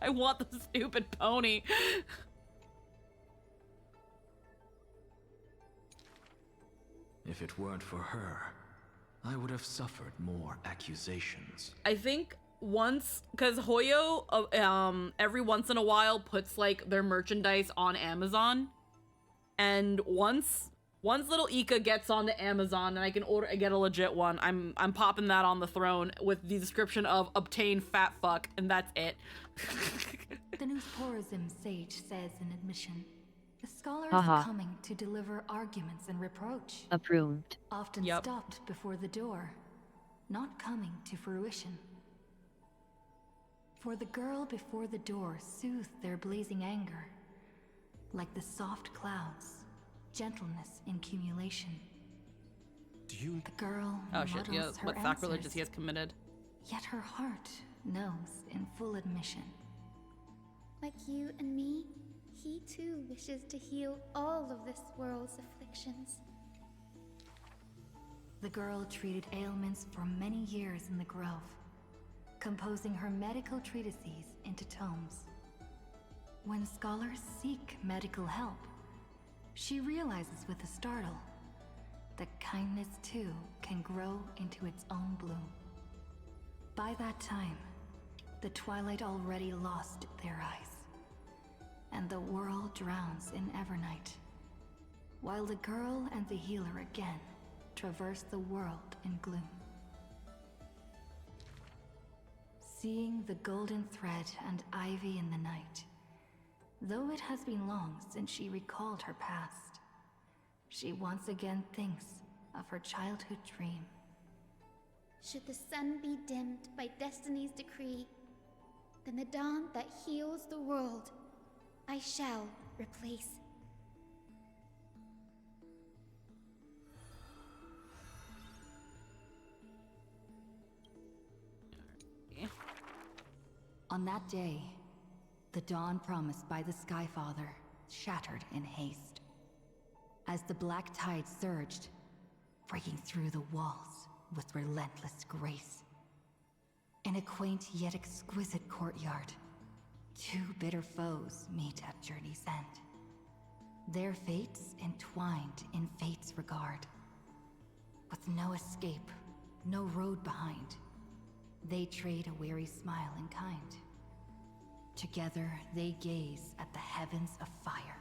I want the stupid pony. If it weren't for her, I would have suffered more accusations. I think once, because Hoyo, every once in a while puts like their merchandise on Amazon, and once little Ika gets onto Amazon and I can get a legit one, I'm popping that on the throne with the description of obtain fat fuck, and that's it. The Neusporism sage says in admission, the scholar Haha. is coming to deliver arguments and reproach. Approved. Often stopped before the door, not coming to fruition. For the girl before the door soothed their blazing anger, like the soft clouds, gentleness in cumulation. Do you? The girl Oh shit, yeah, muddles her what sacrileges answers, he has committed. yet her heart knows in full admission. Like you and me, he too wishes to heal all of this world's afflictions. The girl treated ailments for many years in the Grove, composing her medical treatises into tomes. When scholars seek medical help, she realizes with a startle that kindness too can grow into its own bloom. By that time, the twilight already lost their eyes, and the world drowns in evernight, while the girl and the healer again traverse the world in gloom. Seeing the golden thread and ivy in the night, though it has been long since she recalled her past, she once again thinks of her childhood dream. Should the sun be dimmed by destiny's decree, then the dawn that heals the world I shall replace. On that day, the dawn promised by the Skyfather shattered in haste. As the black tide surged, breaking through the walls with relentless grace. In a quaint yet exquisite courtyard, two bitter foes meet at journey's end. Their fates entwined in fate's regard. With no escape, no road behind, they trade a weary smile in kind. Together, they gaze at the heavens of fire.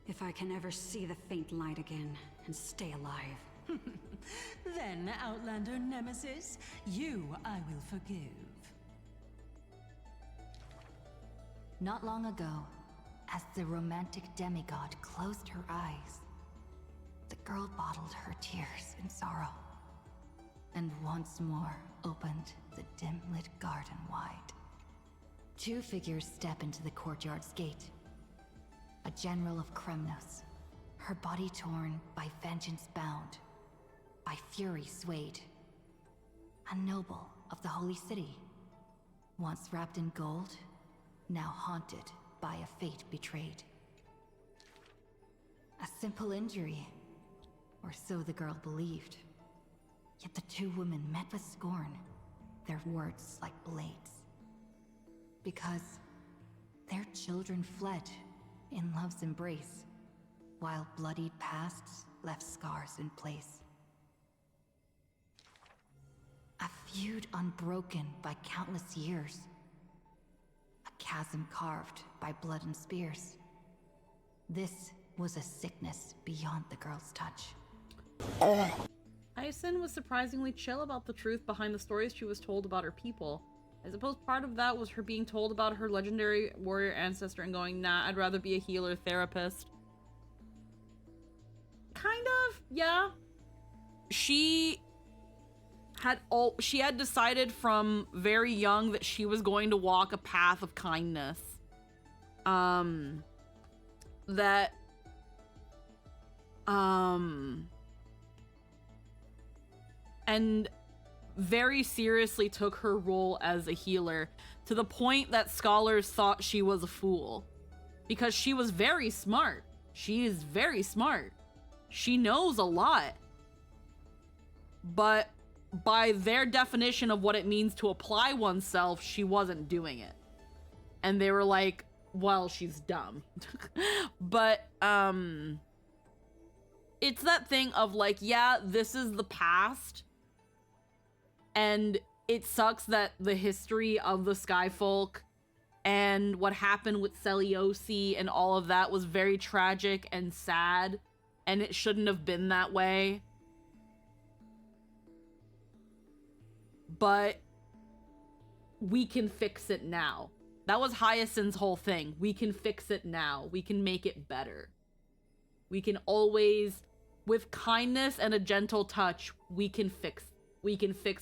If I can ever see the faint light again and stay alive. Then, Outlander Nemesis, you I will forgive. Not long ago, as the romantic demigod closed her eyes, the girl bottled her tears in sorrow, and once more opened the dim-lit garden wide. Two figures step into the courtyard's gate. A general of Kremnos, her body torn, by vengeance bound, by fury swayed. A noble of the Holy City, once wrapped in gold, now haunted by a fate betrayed. A simple injury, or so the girl believed. Yet the two women met with scorn, their words like blades. Because their children fled in love's embrace, while bloodied pasts left scars in place. A feud unbroken by countless years. A chasm carved by blood and spears. This was a sickness beyond the girl's touch. Hyacin was surprisingly chill about the truth behind the stories she was told about her people. I suppose part of that was her being told about her legendary warrior ancestor and going, nah, I'd rather be a healer therapist. Kind of, yeah. She had decided from very young that she was going to walk a path of kindness. And very seriously took her role as a healer, to the point that scholars thought she was a fool. Because she was very smart. She is very smart. She knows a lot. But by their definition of what it means to apply oneself, she wasn't doing it. And they were like, well, she's dumb. But, it's that thing of like, yeah, this is the past. And it sucks that the history of the Skyfolk and what happened with Celiosi and all of that was very tragic and sad. And it shouldn't have been that way. But we can fix it now. That was Hyacinth's whole thing. We can fix it now. We can make it better. We can always, with kindness and a gentle touch, we can fix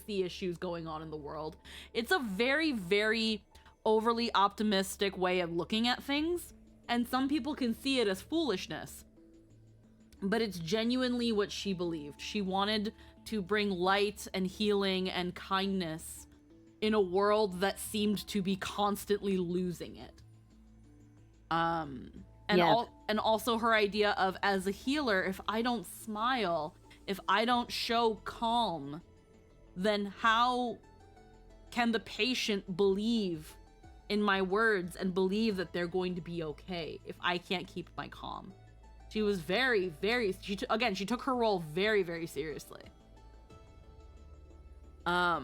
the issues going on in the world. It's a very, very overly optimistic way of looking at things, and some people can see it as foolishness. But it's genuinely what she believed. She wanted to bring light and healing and kindness in a world that seemed to be constantly losing it. And also her idea of, as a healer, if I don't smile, if I don't show calm, then how can the patient believe in my words and believe that they're going to be okay if I can't keep my calm? She was very, very, she took her role very, very seriously. But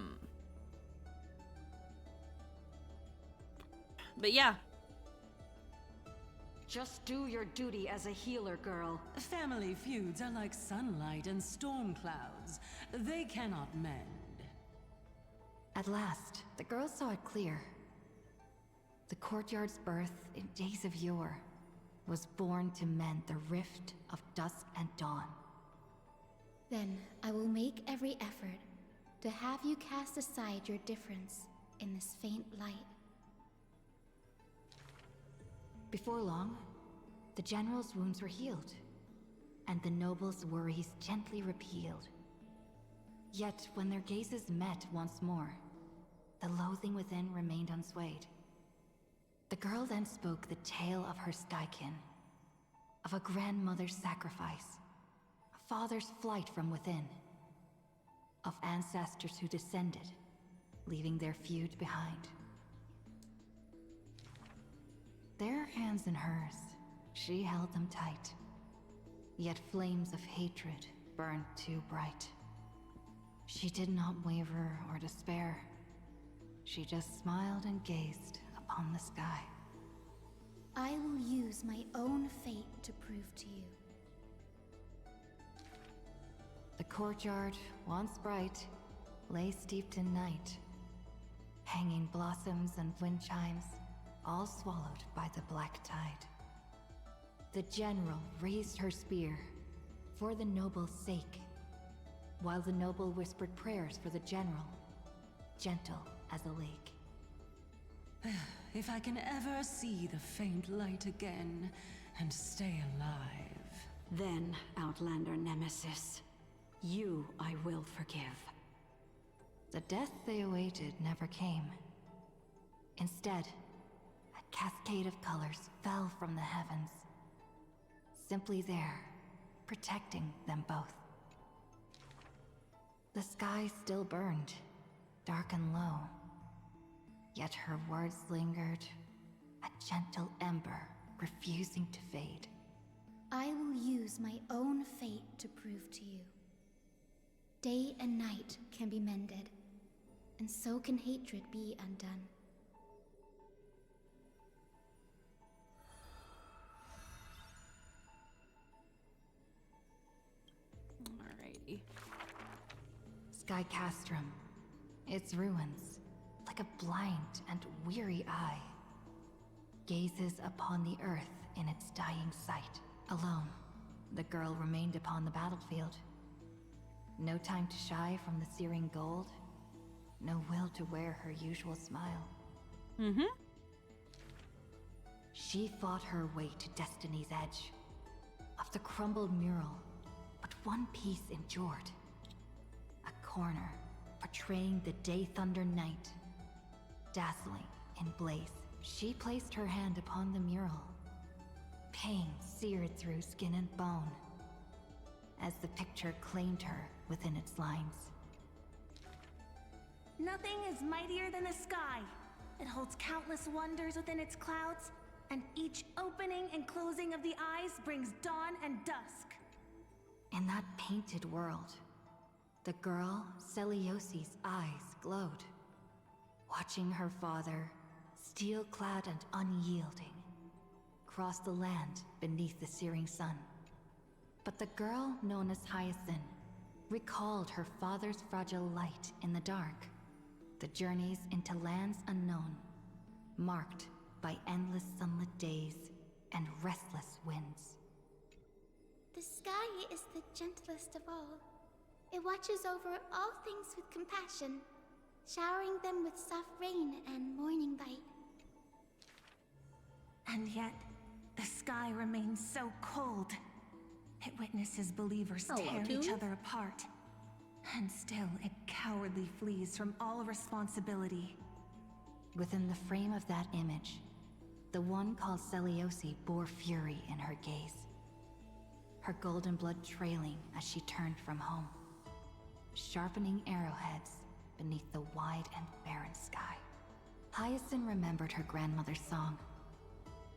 yeah. Just do your duty as a healer, girl. Family feuds are like sunlight and storm clouds. They cannot mend. At last, the girl saw it clear. The courtyard's birth in days of yore was born to mend the rift of dusk and dawn. Then I will make every effort to have you cast aside your difference in this faint light. Before long, the general's wounds were healed, and the noble's worries gently repealed. Yet when their gazes met once more, the loathing within remained unswayed. The girl then spoke the tale of her Skykin, of a grandmother's sacrifice, father's flight from within. Of ancestors who descended, leaving their feud behind. Their hands in hers, she held them tight. Yet flames of hatred burned too bright. She did not waver or despair. She just smiled and gazed upon the sky. I will use my own fate to prove to you. The courtyard, once bright, lay steeped in night. Hanging blossoms and wind chimes, all swallowed by the black tide. The general raised her spear, for the noble's sake, while the noble whispered prayers for the general, gentle as a lake. If I can ever see the faint light again and stay alive. Then, Outlander Nemesis, you I will forgive. The death they awaited never came. Instead, a cascade of colors fell from the heavens. Simply there, protecting them both. The sky still burned, dark and low. Yet her words lingered, a gentle ember refusing to fade. I will use my own fate to prove to you. Day and night can be mended, and so can hatred be undone. Alrighty. Sky Castrum, its ruins, like a blind and weary eye, gazes upon the earth in its dying sight. Alone, the girl remained upon the battlefield. No time to shy from the searing gold, no will to wear her usual smile. She fought her way to destiny's edge. Of the crumbled mural, but one piece endured. A corner portraying the Day Thunder Night. Dazzling in blaze, she placed her hand upon the mural. Pain seared through skin and bone, as the picture claimed her within its lines. Nothing is mightier than the sky. It holds countless wonders within its clouds, and each opening and closing of the eyes brings dawn and dusk. In that painted world, the girl Celiosi's eyes glowed, watching her father, steel-clad and unyielding, cross the land beneath the searing sun. But the girl known as Hyacinth recalled her father's fragile light in the dark, the journeys into lands unknown, marked by endless sunlit days and restless winds. The sky is the gentlest of all. It watches over all things with compassion, showering them with soft rain and morning light. And yet, the sky remains so cold. It witnesses believers tear each other apart. And still, it cowardly flees from all responsibility. Within the frame of that image, the one called Celiosi bore fury in her gaze. Her golden blood trailing as she turned from home, sharpening arrowheads beneath the wide and barren sky. Hyacinth remembered her grandmother's song.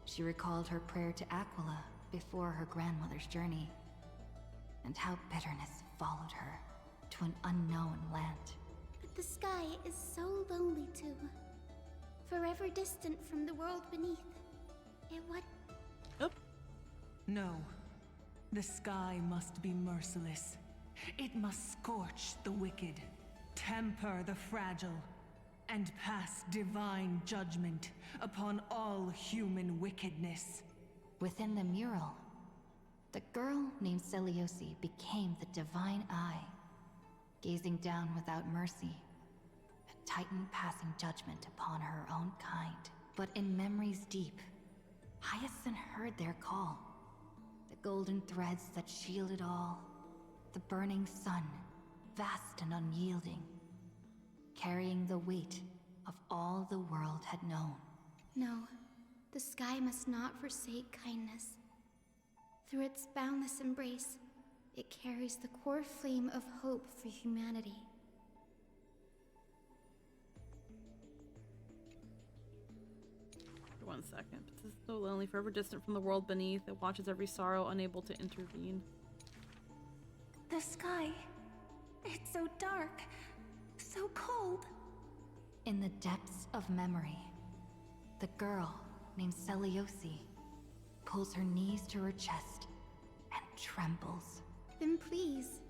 She recalled her prayer to Aquila before her grandmother's journey, and how bitterness followed her to an unknown land. But the sky is so lonely too. Forever distant from the world beneath. It would... No. The sky must be merciless. It must scorch the wicked, temper the fragile, and pass divine judgment upon all human wickedness. Within the mural, the girl named Celiosi became the divine eye, gazing down without mercy, a titan passing judgment upon her own kind. But in memories deep, Hyacinth heard their call. The golden threads that shielded all, the burning sun, vast and unyielding, carrying the weight of all the world had known. No, the sky must not forsake kindness. Through its boundless embrace, It carries the core flame of hope for humanity. For 1 second. This is so lonely, forever distant from the world beneath. It watches every sorrow, unable to intervene. The sky. It's so dark. So cold. In the depths of memory, the girl named Seliosi pulls her knees to her chest and trembles. Then please,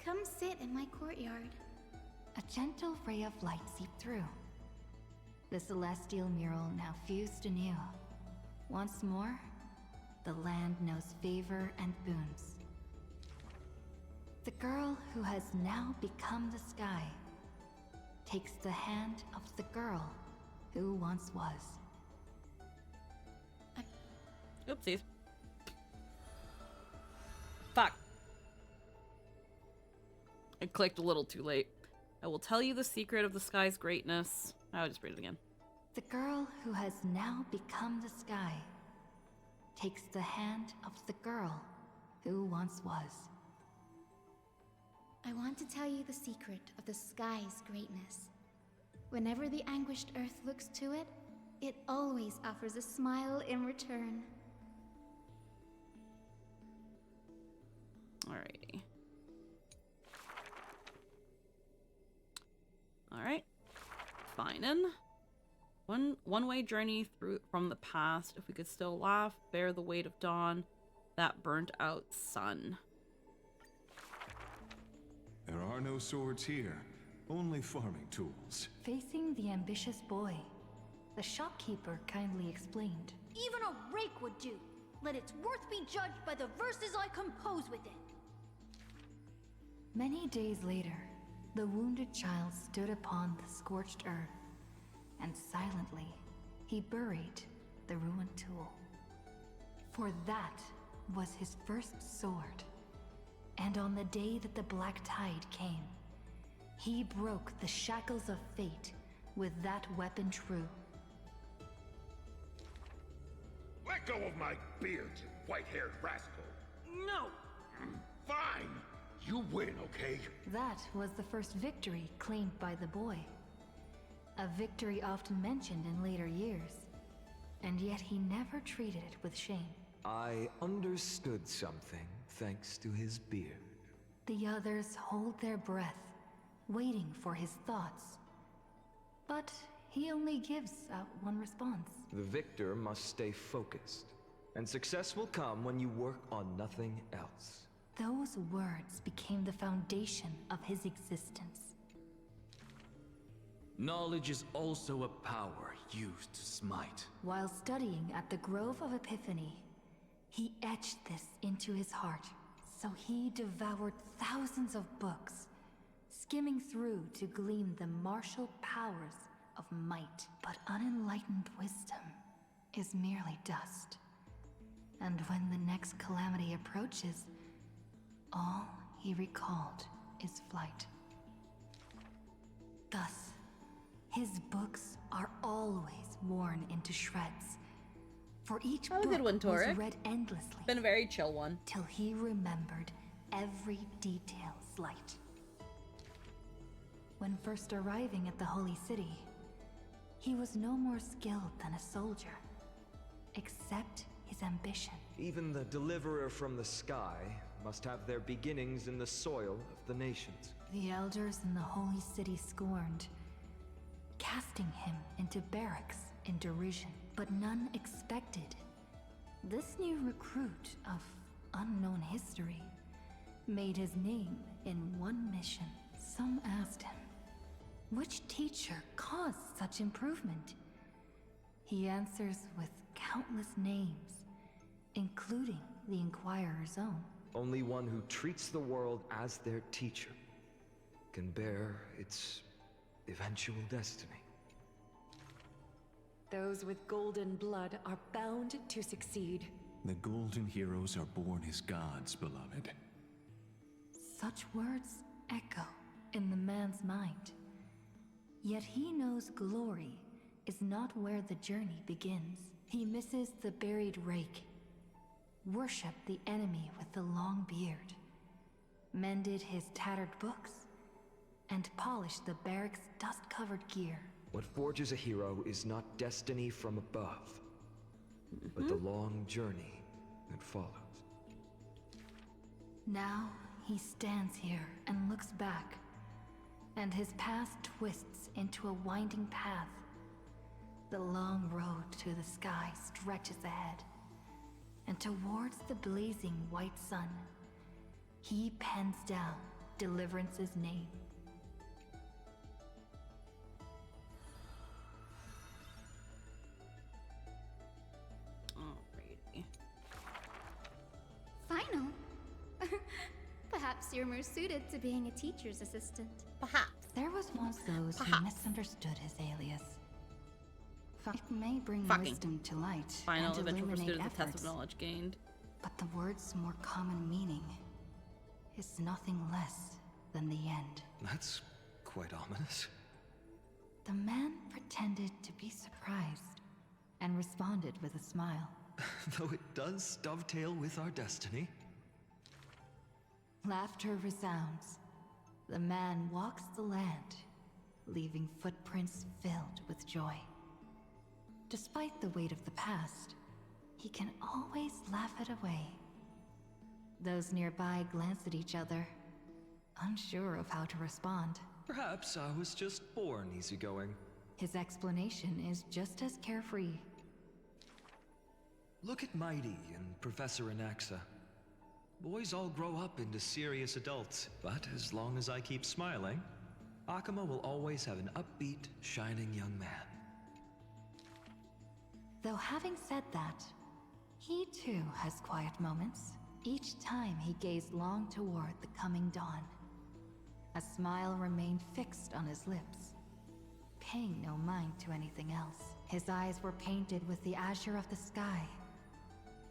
come sit in my courtyard. A gentle ray of light seeped through. The celestial mural now fused anew. Once more, the land knows favor and boons. The girl who has now become the sky takes the hand of the girl who once was. Oopsies. Fuck. I clicked a little too late. I will tell you the secret of the sky's greatness. I'll just read it again. The girl who has now become the sky takes the hand of the girl who once was. I want to tell you the secret of the sky's greatness. Whenever the anguished earth looks to it, it always offers a smile in return. Alrighty. Alright. Fine. One-way journey through from the past. If we could still laugh, bear the weight of dawn, that burnt out sun. There are no swords here, only farming tools. Facing the ambitious boy, the shopkeeper kindly explained. Even a rake would do. Let its worth be judged by the verses I compose with it. Many days later, the wounded child stood upon the scorched earth, and silently, he buried the ruined tool. For that was his first sword. And on the day that the black tide came, he broke the shackles of fate with that weapon true. Let go of my beard, you white-haired rascal! No! Fine! You win, okay? That was the first victory claimed by the boy. A victory often mentioned in later years. And yet he never treated it with shame. I understood something thanks to his beard. The others hold their breath, waiting for his thoughts. But he only gives out one response. The victor must stay focused, and success will come when you work on nothing else. Those words became the foundation of his existence. Knowledge is also a power used to smite. While studying at the Grove of Epiphany, he etched this into his heart. So he devoured thousands of books, skimming through to glean the martial powers of might. But unenlightened wisdom is merely dust. And when the next calamity approaches, all he recalled is flight. Thus, his books are always worn into shreds. For each book good one, was Torek. read endlessly. Been a very chill one. Till he remembered every detail slight. When first arriving at the Holy City, he was no more skilled than a soldier, except his ambition. Even the deliverer from the sky must have their beginnings in the soil of the nations. The elders in the Holy City scorned, casting him into barracks in derision. But none expected. This new recruit of unknown history made his name in one mission. Some asked him, which teacher caused such improvement? He answers with countless names, including the Inquirer's own. Only one who treats the world as their teacher can bear its eventual destiny. Those with golden blood are bound to succeed. The golden heroes are born as gods, beloved. Such words echo in the man's mind. Yet he knows glory is not where the journey begins. He misses the buried rake, worship the enemy with the long beard, mended his tattered books, and polished the barracks' dust-covered gear. What forges a hero is not destiny from above, but the long journey that follows. Now he stands here and looks back, and his past twists into a winding path. The long road to the sky stretches ahead, and towards the blazing white sun, he pens down Deliverance's name. Alrighty. Final? Perhaps you're more suited to being a teacher's assistant. Perhaps. There was once those who misunderstood his alias. It may bring wisdom to light Final and eventual illuminate pursuit of the test efforts, of knowledge gained. but the word's more common meaning is nothing less than the end. That's quite ominous. The man pretended to be surprised and responded with a smile. Though it does dovetail with our destiny. Laughter resounds. The man walks the land, leaving footprints filled with joy. Despite the weight of the past, he can always laugh it away. Those nearby glance at each other, unsure of how to respond. Perhaps I was just born easygoing. His explanation is just as carefree. Look at Mighty and Professor Anaxa. Boys all grow up into serious adults, but as long as I keep smiling, Akuma will always have an upbeat, shining young man. Though having said that, he too has quiet moments. Each time he gazed long toward the coming dawn. A smile remained fixed on his lips, paying no mind to anything else. His eyes were painted with the azure of the sky,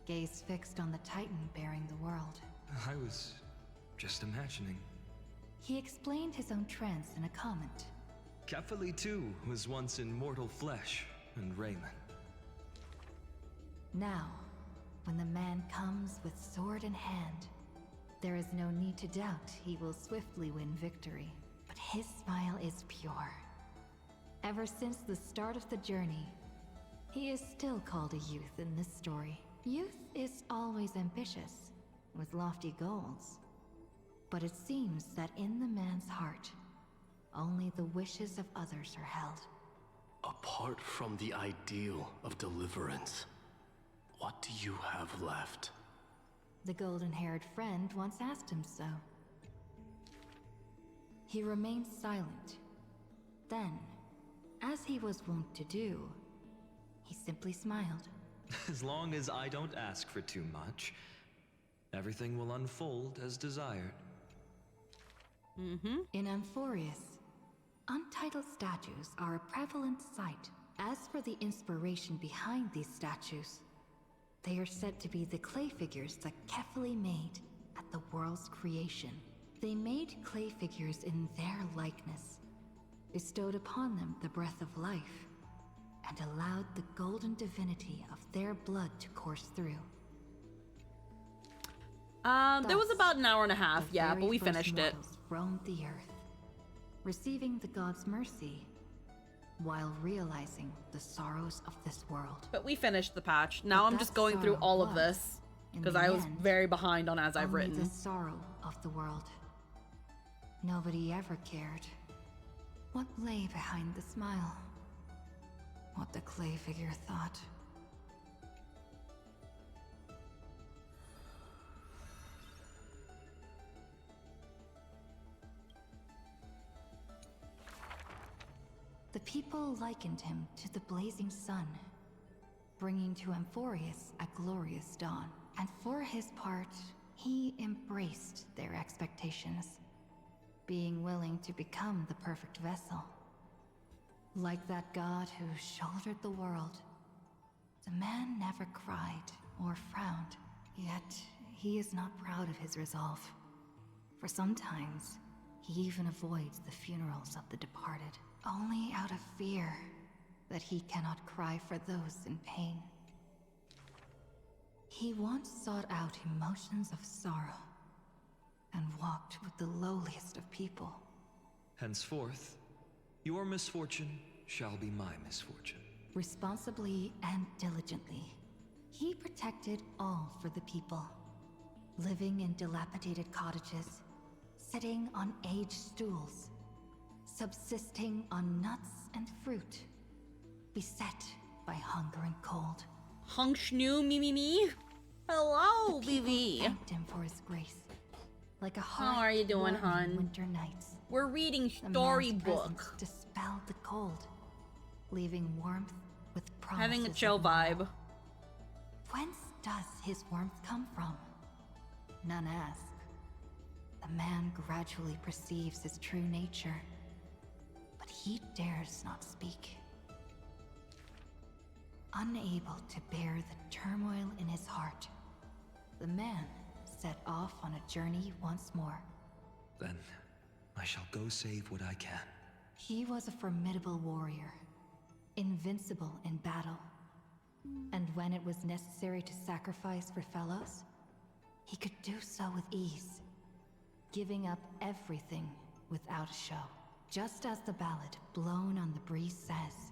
gaze fixed on the Titan bearing the world. I was just imagining. He explained his own trance in a comment. Kefali too was once in mortal flesh and raiment. Now, when the man comes with sword in hand, there is no need to doubt he will swiftly win victory. But his smile is pure. Ever since the start of the journey, he is still called a youth in this story. Youth is always ambitious, with lofty goals. But it seems that in the man's heart, only the wishes of others are held. Apart from the ideal of deliverance, what do you have left? The golden-haired friend once asked him so. He remained silent. Then, as he was wont to do, he simply smiled. As long as I don't ask for too much, everything will unfold as desired. In Amphorius, untitled statues are a prevalent sight. As for the inspiration behind these statues, they are said to be the clay figures that Kefali made at the world's creation. They made clay figures in their likeness, bestowed upon them the breath of life, and allowed the golden divinity of their blood to course through. There was about an hour and a half, yeah, but we finished it. Roamed the earth, receiving the god's mercy, while realizing the sorrows of this world. But we finished the patch. Now I'm just going through all of this because I was very behind on as I've written. The sorrow of the world. Nobody ever cared what lay behind the smile, what the clay figure thought. The people likened him to the blazing sun, bringing to Amphorius a glorious dawn. And for his part, he embraced their expectations, being willing to become the perfect vessel. Like that god who shouldered the world, the man never cried or frowned, yet he is not proud of his resolve. For sometimes, he even avoids the funerals of the departed, only out of fear that he cannot cry for those in pain. He once sought out emotions of sorrow, and walked with the lowliest of people. Henceforth, your misfortune shall be my misfortune. Responsibly and diligently, he protected all for the people. Living in dilapidated cottages, sitting on aged stools, subsisting on nuts and fruit, beset by hunger and cold. Hung Shnu me. Hello, the people BB. thanked him for his grace. Like a How are you doing, hon? winter nights. We're reading The storybook. man's presence dispelled the cold, leaving warmth with promises. Having a chill of tomorrow. vibe. Whence does his warmth come from? None ask. The man gradually perceives his true nature, but he dares not speak. Unable to bear the turmoil in his heart, the man set off on a journey once more. Then I shall go save what I can. He was a formidable warrior, invincible in battle. And when it was necessary to sacrifice for fellows, he could do so with ease, giving up everything without a show. Just as the ballad blown on the breeze says,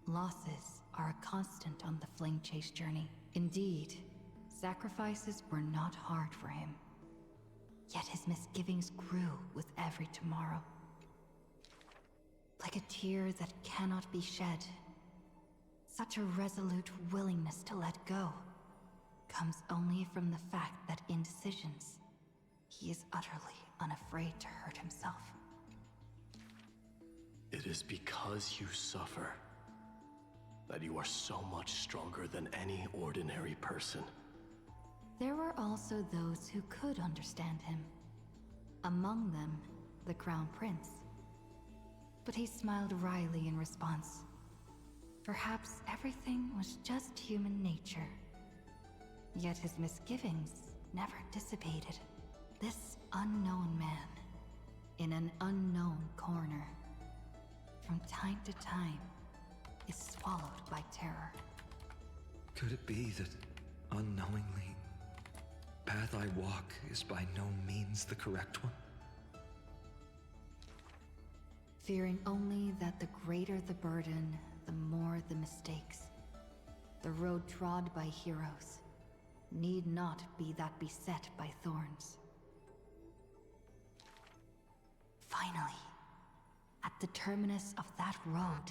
losses are a constant on the flame chase journey. Indeed, sacrifices were not hard for him. Yet his misgivings grew with every tomorrow. Like a tear that cannot be shed, such a resolute willingness to let go comes only from the fact that in decisions, he is utterly unafraid to hurt himself. It is because you suffer that you are so much stronger than any ordinary person. There were also those who could understand him. Among them, the Crown Prince. But he smiled wryly in response. Perhaps everything was just human nature. Yet his misgivings never dissipated. This unknown man, in an unknown corner, from time to time, is swallowed by terror. Could it be that, unknowingly, path I walk is by no means the correct one? Fearing only that the greater the burden, the more the mistakes. The road trod by heroes need not be that beset by thorns. Finally, at the terminus of that road,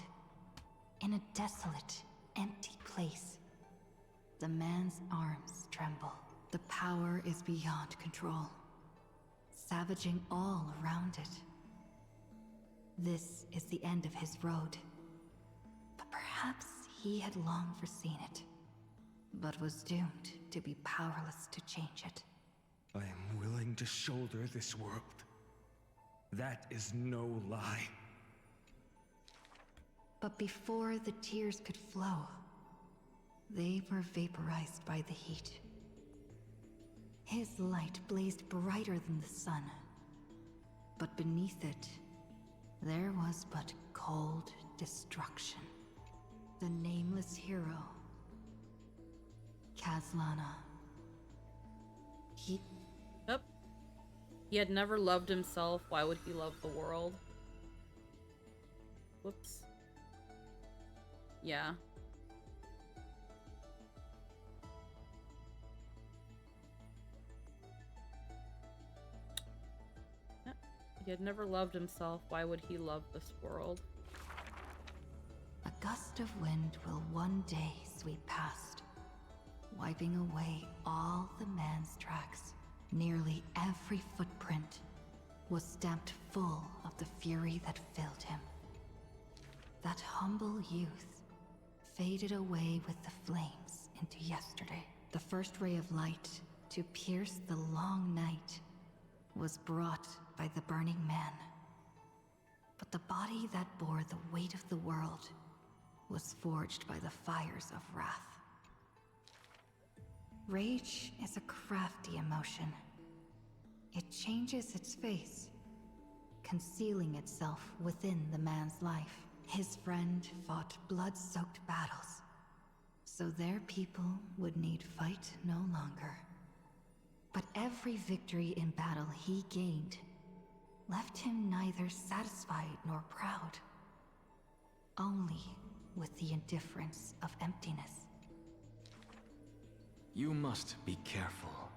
in a desolate, empty place, the man's arms tremble. The power is beyond control, savaging all around it. This is the end of his road. But perhaps he had long foreseen it, but was doomed to be powerless to change it. I am willing to shoulder this world. That is no lie. But before the tears could flow, they were vaporized by the heat. His light blazed brighter than the sun, but beneath it, there was but cold destruction. The nameless hero, Kazlana. Yep. He had never loved himself. Why would he love the world? Whoops. Yeah. He had never loved himself. Why would he love this world? A gust of wind will one day sweep past, wiping away all the man's tracks. Nearly every footprint was stamped full of the fury that filled him. That humble youth faded away with the flames into yesterday. The first ray of light to pierce the long night was brought by the burning man. But the body that bore the weight of the world was forged by the fires of wrath. Rage is a crafty emotion. It changes its face, concealing itself within the man's life. His friend fought blood-soaked battles, so their people would need fight no longer. But every victory in battle he gained left him neither satisfied nor proud, only with the indifference of emptiness. You must be careful.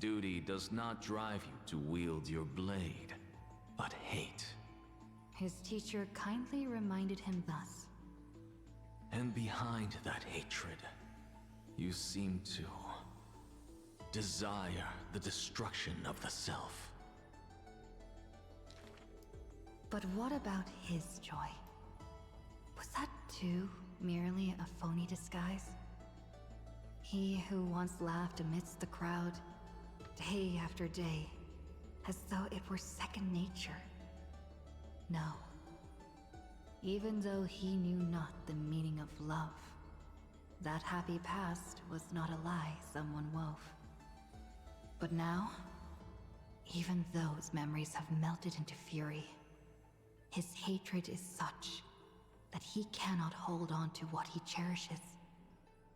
Duty does not drive you to wield your blade, but hate. His teacher kindly reminded him thus. And behind that hatred, you seem to desire the destruction of the self. But what about his joy? Was that too merely a phony disguise? He who once laughed amidst the crowd, day after day, as though it were second nature. No. Even though he knew not the meaning of love, that happy past was not a lie someone wove. But now, even those memories have melted into fury. His hatred is such that he cannot hold on to what he cherishes,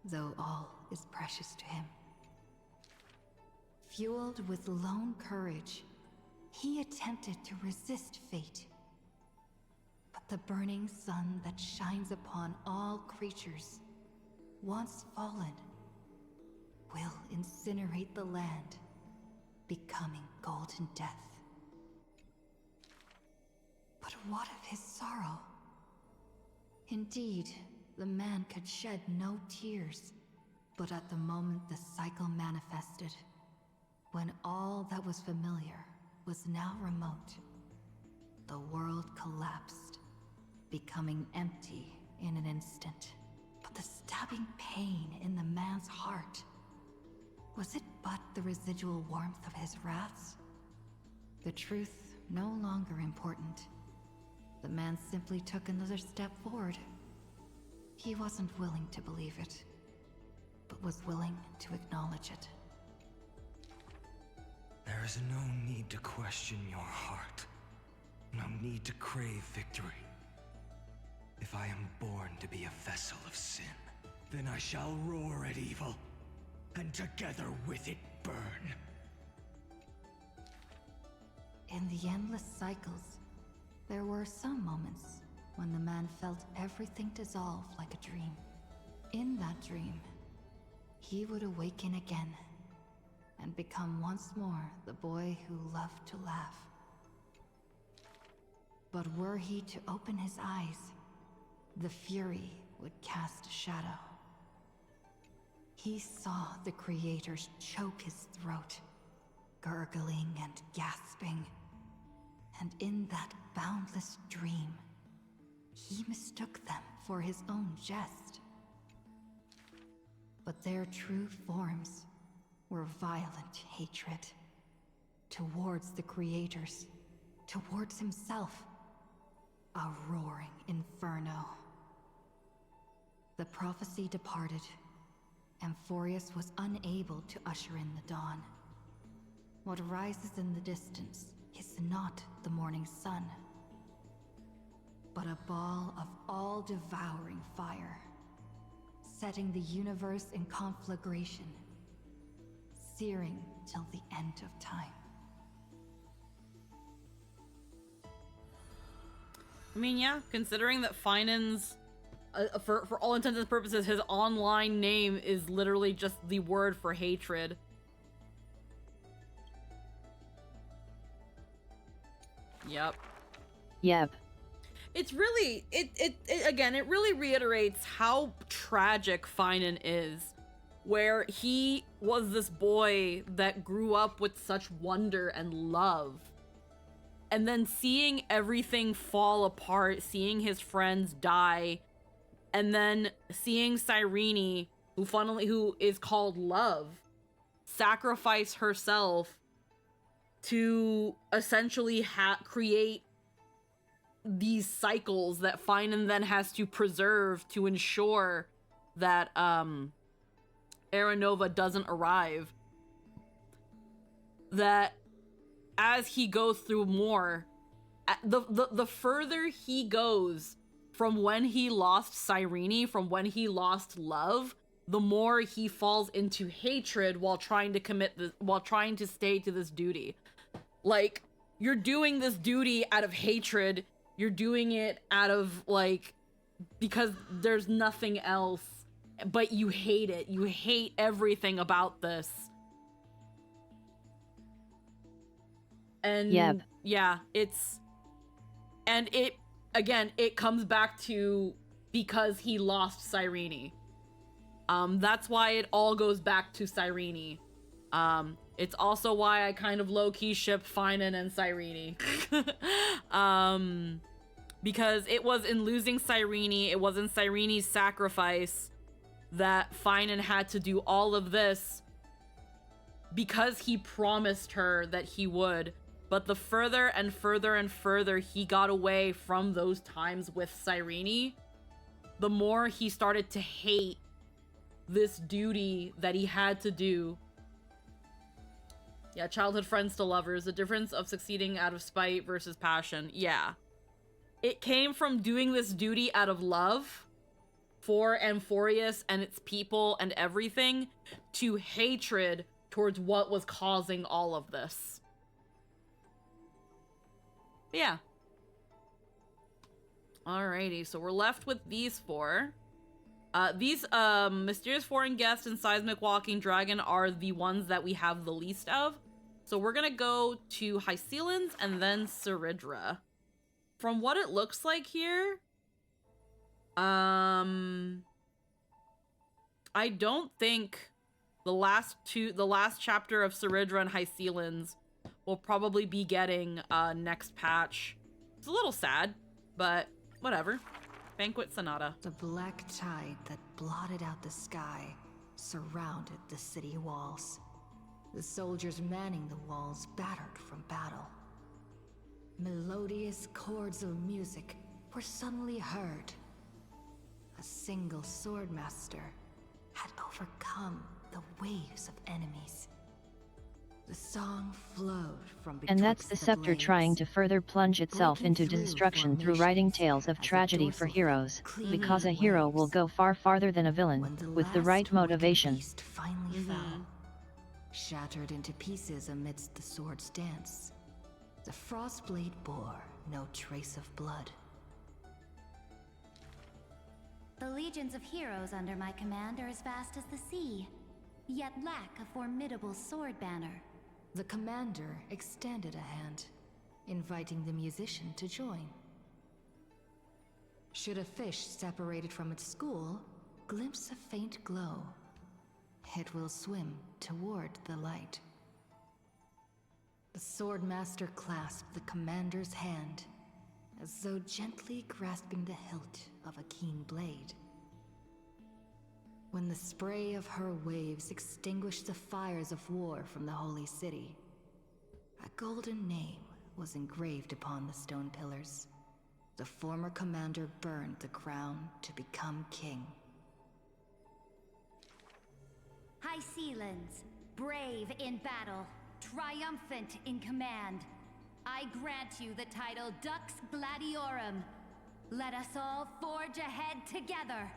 though all is precious to him. Fueled with lone courage, he attempted to resist fate. But the burning sun that shines upon all creatures, once fallen, will incinerate the land, becoming golden death. But what of his sorrow? Indeed, the man could shed no tears, but at the moment the cycle manifested, when all that was familiar was now remote, the world collapsed, becoming empty in an instant. But the stabbing pain in the man's heart, was it but the residual warmth of his wraths? The truth no longer important. The man simply took another step forward. He wasn't willing to believe it, but was willing to acknowledge it. There is no need to question your heart. No need to crave victory. If I am born to be a vessel of sin, then I shall roar at evil, and together with it burn. In the endless cycles, there were some moments when the man felt everything dissolve like a dream. In that dream, he would awaken again, and become once more the boy who loved to laugh. But were he to open his eyes, the fury would cast a shadow. He saw the creators choke his throat, gurgling and gasping. And in that boundless dream, he mistook them for his own jest. But their true forms were violent hatred. Towards the creators, towards himself. A roaring inferno. The prophecy departed. Amphorius was unable to usher in the dawn. What rises in the distance is not the morning sun, but a ball of all-devouring fire, setting the universe in conflagration, searing till the end of time. I mean, yeah, considering that Finan's, for all intents and purposes, his online name is literally just the word for hatred. Yep. Yep. It's really, again, it really reiterates how tragic Finan is, where he was this boy that grew up with such wonder and love. And then seeing everything fall apart, seeing his friends die, and then seeing Cyrene, who is called Love, sacrifice herself to essentially create these cycles that Finan then has to preserve to ensure that Aranova doesn't arrive. That as he goes through more, the further he goes from when he lost Cyrene, from when he lost Love, the more he falls into hatred while trying to stay to this duty. Like, you're doing this duty out of hatred. You're doing it out of, like, because there's nothing else, but you hate it. You hate everything about this. And yep. Yeah, it comes back to because he lost Cyrene. That's why it all goes back to Cyrene. It's also why I kind of low-key ship Finan and Cyrene. Because it was in losing Cyrene, it was in Cyrene's sacrifice that Finan had to do all of this because he promised her that he would. But the further and further and further he got away from those times with Cyrene, the more he started to hate this duty that he had to do. Yeah, childhood friends to lovers, the difference of succeeding out of spite versus passion. Yeah. It came from doing this duty out of love for Amphorius and its people and everything to hatred towards what was causing all of this. Yeah. Alrighty, so we're left with these four. These mysterious foreign guest and seismic walking dragon are the ones that we have the least of. So we're gonna go to Hycelans and then Ceridra. From what it looks like here, I don't think the last chapter of Ceridra and Hycelans will probably be getting next patch. It's a little sad, but whatever. Banquet Sonata. The black tide that blotted out the sky surrounded the city walls. The soldiers manning the walls battered from battle. Melodious chords of music were suddenly heard. A single swordmaster had overcome the waves of enemies. The song flowed from betwixt And that's the scepter blades, trying to further plunge itself into destruction through writing tales of tragedy for heroes, because a hero will go far farther than a villain, with the right motivation. Beast finally fell, shattered into pieces amidst the sword's dance. The Frostblade bore no trace of blood. The legions of heroes under my command are as vast as the sea, yet lack a formidable sword banner. The commander extended a hand, inviting the musician to join. Should a fish separated from its school glimpse a faint glow, it will swim toward the light. The swordmaster clasped the commander's hand, as though gently grasping the hilt of a keen blade. When the spray of her waves extinguished the fires of war from the holy city, a golden name was engraved upon the stone pillars. The former commander burned the crown to become king. Hycelans, brave in battle, triumphant in command, I grant you the title Dux Gladiorum. Let us all forge ahead together.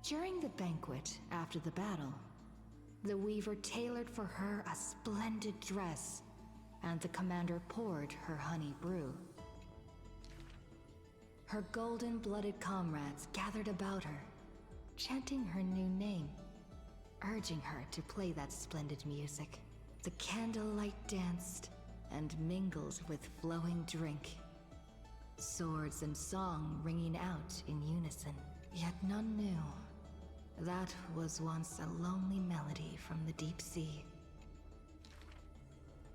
During the banquet after the battle, the weaver tailored for her a splendid dress, and the commander poured her honey brew. Her golden-blooded comrades gathered about her, chanting her new name, urging her to play that splendid music. The candlelight danced and mingled with flowing drink, swords and song ringing out in unison. Yet none knew that was once a lonely melody from the deep sea.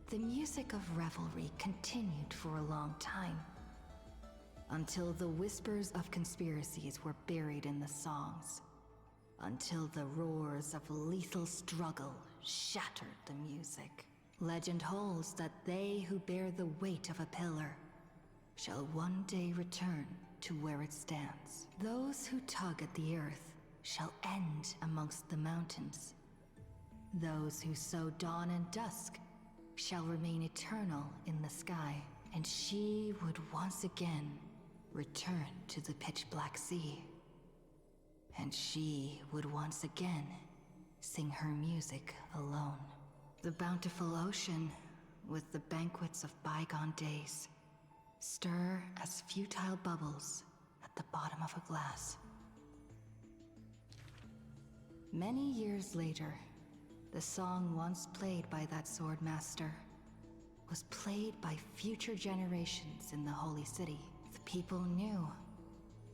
The music of revelry continued for a long time, until the whispers of conspiracies were buried in the songs, until the roars of lethal struggle shattered the music. Legend holds that they who bear the weight of a pillar shall one day return to where it stands. Those who tug at the earth shall end amongst the mountains. Those who sow dawn and dusk shall remain eternal in the sky, and she would once again return to the pitch-black sea. and she would once again sing her music alone. The bountiful ocean, with the banquets of bygone days, stir as futile bubbles at the bottom of a glass. Many years later, the song once played by that sword master was played by future generations in the Holy City. The people knew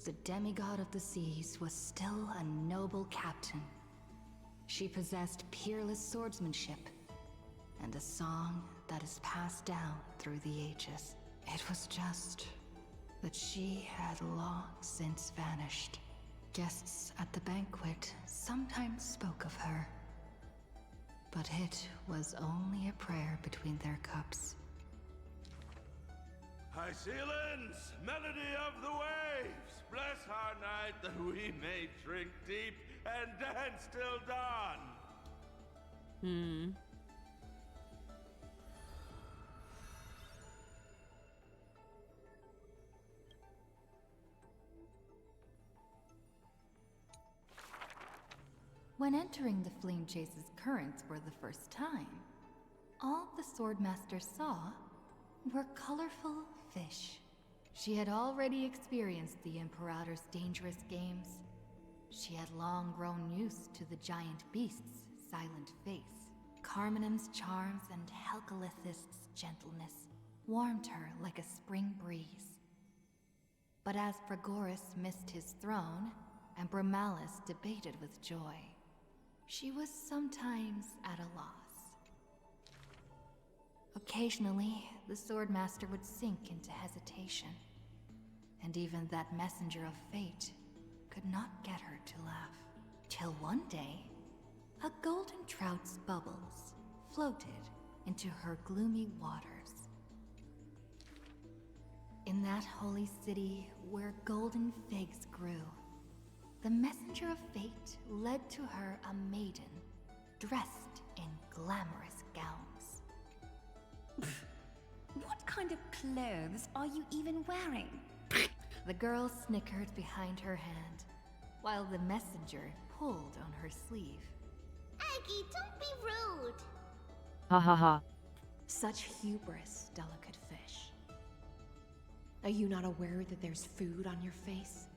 the demigod of the seas was still a noble captain. She possessed peerless swordsmanship and a song that is passed down through the ages. It was just that she had long since vanished. Guests at the banquet sometimes spoke of her, but it was only a prayer between their cups. High ceilings, melody of the waves, bless our night that we may drink deep and dance till dawn. When entering the Flame Chase's currents for the first time, all the Swordmaster saw were colorful fish. She had already experienced the Imperator's dangerous games. She had long grown used to the giant beast's silent face. Carminum's charms and Helcalith's gentleness warmed her like a spring breeze. But as Fragoris missed his throne, and Bromalis debated with joy, she was sometimes at a loss. Occasionally, the Swordmaster would sink into hesitation, and even that messenger of fate could not get her to laugh. Till one day, a golden trout's bubbles floated into her gloomy waters. In that holy city where golden figs grew, the messenger of fate led to her a maiden dressed in glamorous gowns. What kind of clothes are you even wearing? The girl snickered behind her hand, while the messenger pulled on her sleeve. Aggie, don't be rude! Ha ha ha. Such hubris, delicate fish. Are you not aware that there's food on your face?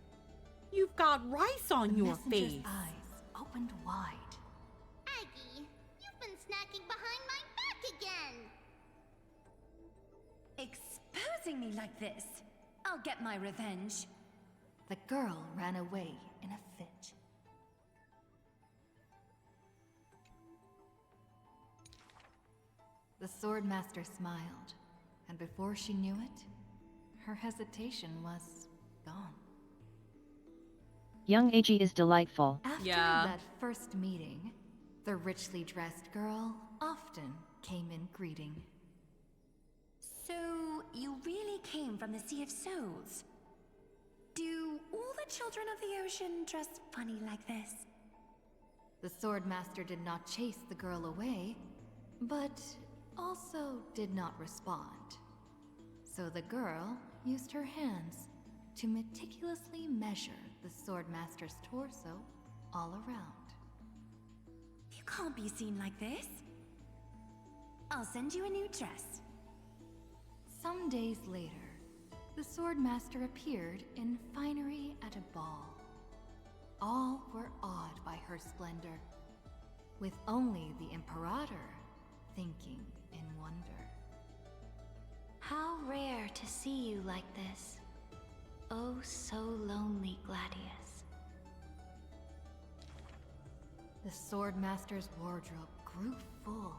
You've got rice on your messenger's face. eyes opened wide. Aggie, you've been snacking behind my back again! Exposing me like this. I'll get my revenge. The girl ran away in a fit. The Swordmaster smiled, and before she knew it, her hesitation was gone. Young Ag is delightful. After that first meeting, the richly dressed girl often came in greeting. So, you really came from the Sea of Souls? Do all the children of the ocean dress funny like this? The Swordmaster did not chase the girl away, but also did not respond. So the girl used her hands to meticulously measure the Swordmaster's torso all around. You can't be seen like this. I'll send you a new dress. Some days later, the Swordmaster appeared in finery at a ball. All were awed by her splendor, with only the Imperator thinking in wonder. How rare to see you like this. Oh, so lonely, Gladius. The Swordmaster's wardrobe grew full,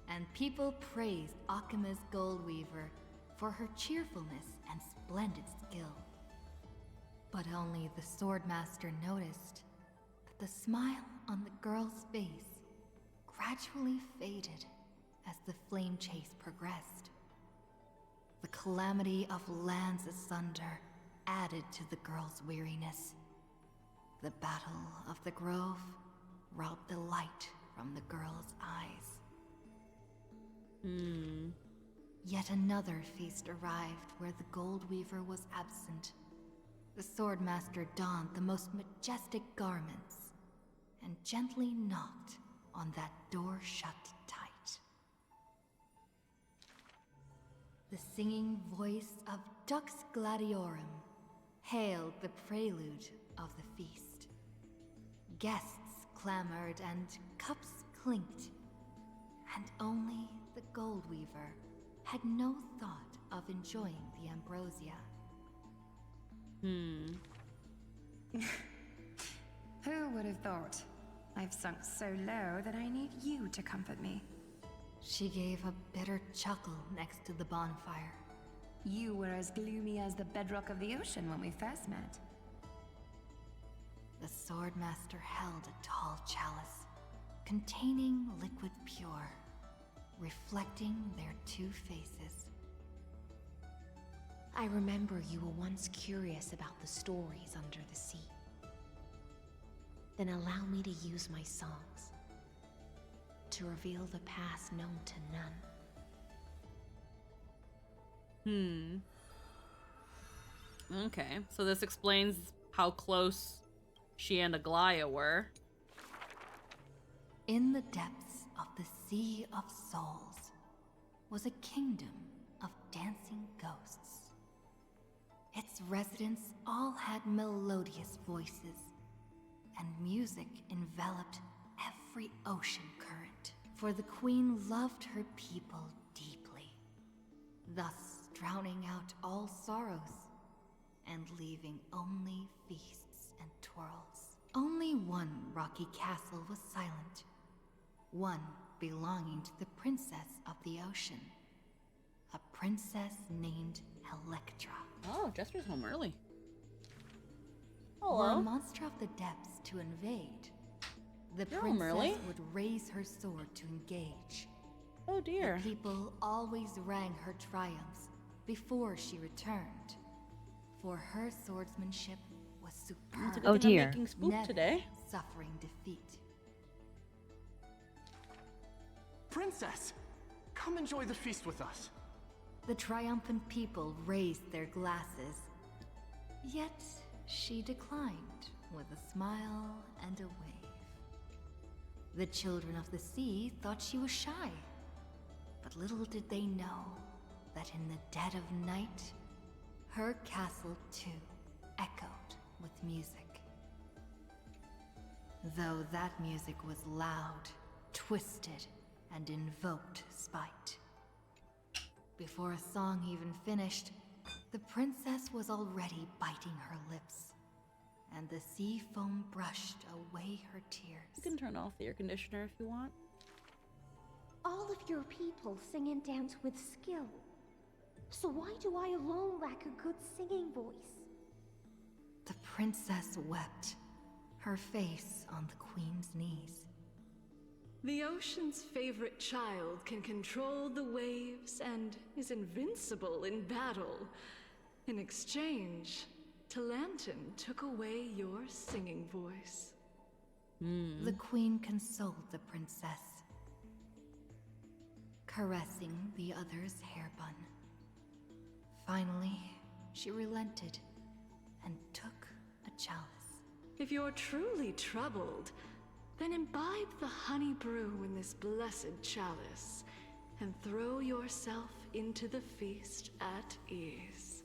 and people praised Akima's Goldweaver for her cheerfulness and splendid skill. But only the Swordmaster noticed that the smile on the girl's face gradually faded as the flame chase progressed. The calamity of lands asunder added to the girl's weariness. The Battle of the Grove robbed the light from the girl's eyes. Yet another feast arrived where the Goldweaver was absent. The Swordmaster donned the most majestic garments and gently knocked on that door shut tight. The singing voice of Dux Gladiorum hailed the prelude of the feast. Guests clamored and cups clinked, and only the Goldweaver had no thought of enjoying the ambrosia. Who would have thought? I've sunk so low that I need you to comfort me. She gave a bitter chuckle next to the bonfire. You were as gloomy as the bedrock of the ocean when we first met. The Swordmaster held a tall chalice, containing liquid pure, reflecting their two faces. I remember you were once curious about the stories under the sea. Then allow me to use my songs to reveal the past known to none. Okay, so this explains how close she and Aglaya were. In the depths of the Sea of Souls was a kingdom of dancing ghosts. Its residents all had melodious voices, and music enveloped every ocean current, for the queen loved her people deeply, thus drowning out all sorrows and leaving only feasts and twirls. Only one rocky castle was silent, one belonging to the princess of the ocean, a princess named Electra. Oh, Jester's home early. Were Hello. a monster of the depths to invade, the You're home early? princess would raise her sword to engage. Oh dear. The people always rang her triumphs before she returned, for her swordsmanship was superb. Oh dear. I'm making spook Never today. suffering defeat. Princess! Come enjoy the feast with us. The triumphant people raised their glasses, yet she declined with a smile and a wave. The children of the sea thought she was shy, but little did they know that in the dead of night, her castle too echoed with music. Though that music was loud, twisted, and invoked spite. Before a song even finished, the princess was already biting her lips, and the sea foam brushed away her tears. You can turn off the air conditioner if you want. All of your people sing and dance with skill. So why do I alone lack a good singing voice? The princess wept, her face on the queen's knees. The ocean's favorite child can control the waves and is invincible in battle. In exchange, Talantin took away your singing voice. The queen consoled the princess, caressing the other's hair bun. Finally, she relented and took a chalice. If you're truly troubled, then imbibe the honey brew in this blessed chalice and throw yourself into the feast at ease.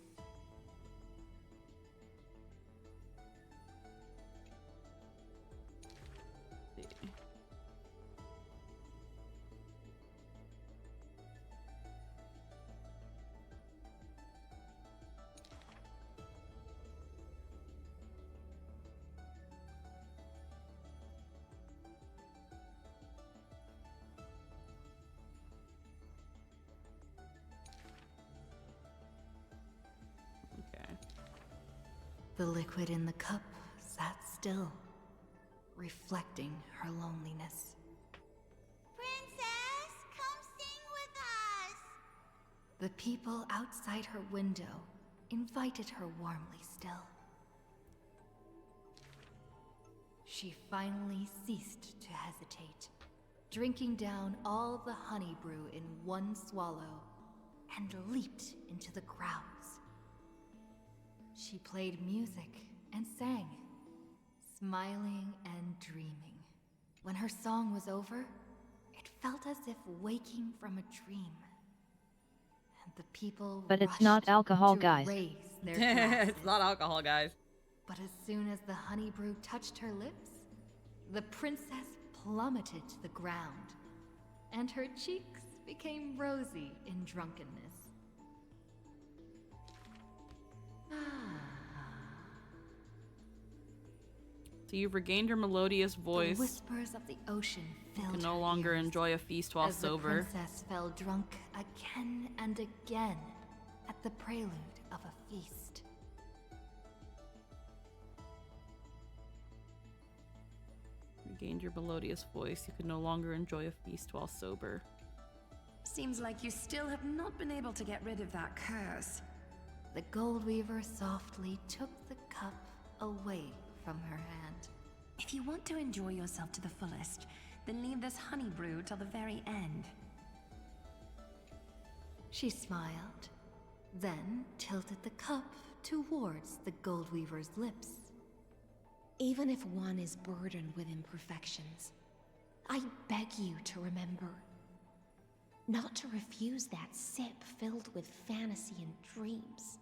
The liquid in the cup sat still, reflecting her loneliness. Princess, come sing with us! The people outside her window invited her warmly still. She finally ceased to hesitate, drinking down all the honey brew in one swallow, and leaped into the crowds. She played music and sang, smiling and dreaming. When her song was over, it felt as if waking from a dream. And the people But it's not alcohol, to guys. raise their glasses. It's not alcohol, guys. But as soon as the honey brew touched her lips, the princess plummeted to the ground, and her cheeks became rosy in drunkenness. So you've regained your melodious voice. The whispers of the ocean filled You can no her longer ears enjoy a feast while as sober. the princess fell drunk again and again at the prelude of a feast. Regained your melodious voice. You can no longer enjoy a feast while sober. Seems like you still have not been able to get rid of that curse. The gold weaver softly took the cup away from her hand. If you want to enjoy yourself to the fullest, then leave this honey brew till the very end. She smiled, then tilted the cup towards the gold weaver's lips. Even if one is burdened with imperfections, I beg you to remember not to refuse that sip filled with fantasy and dreams.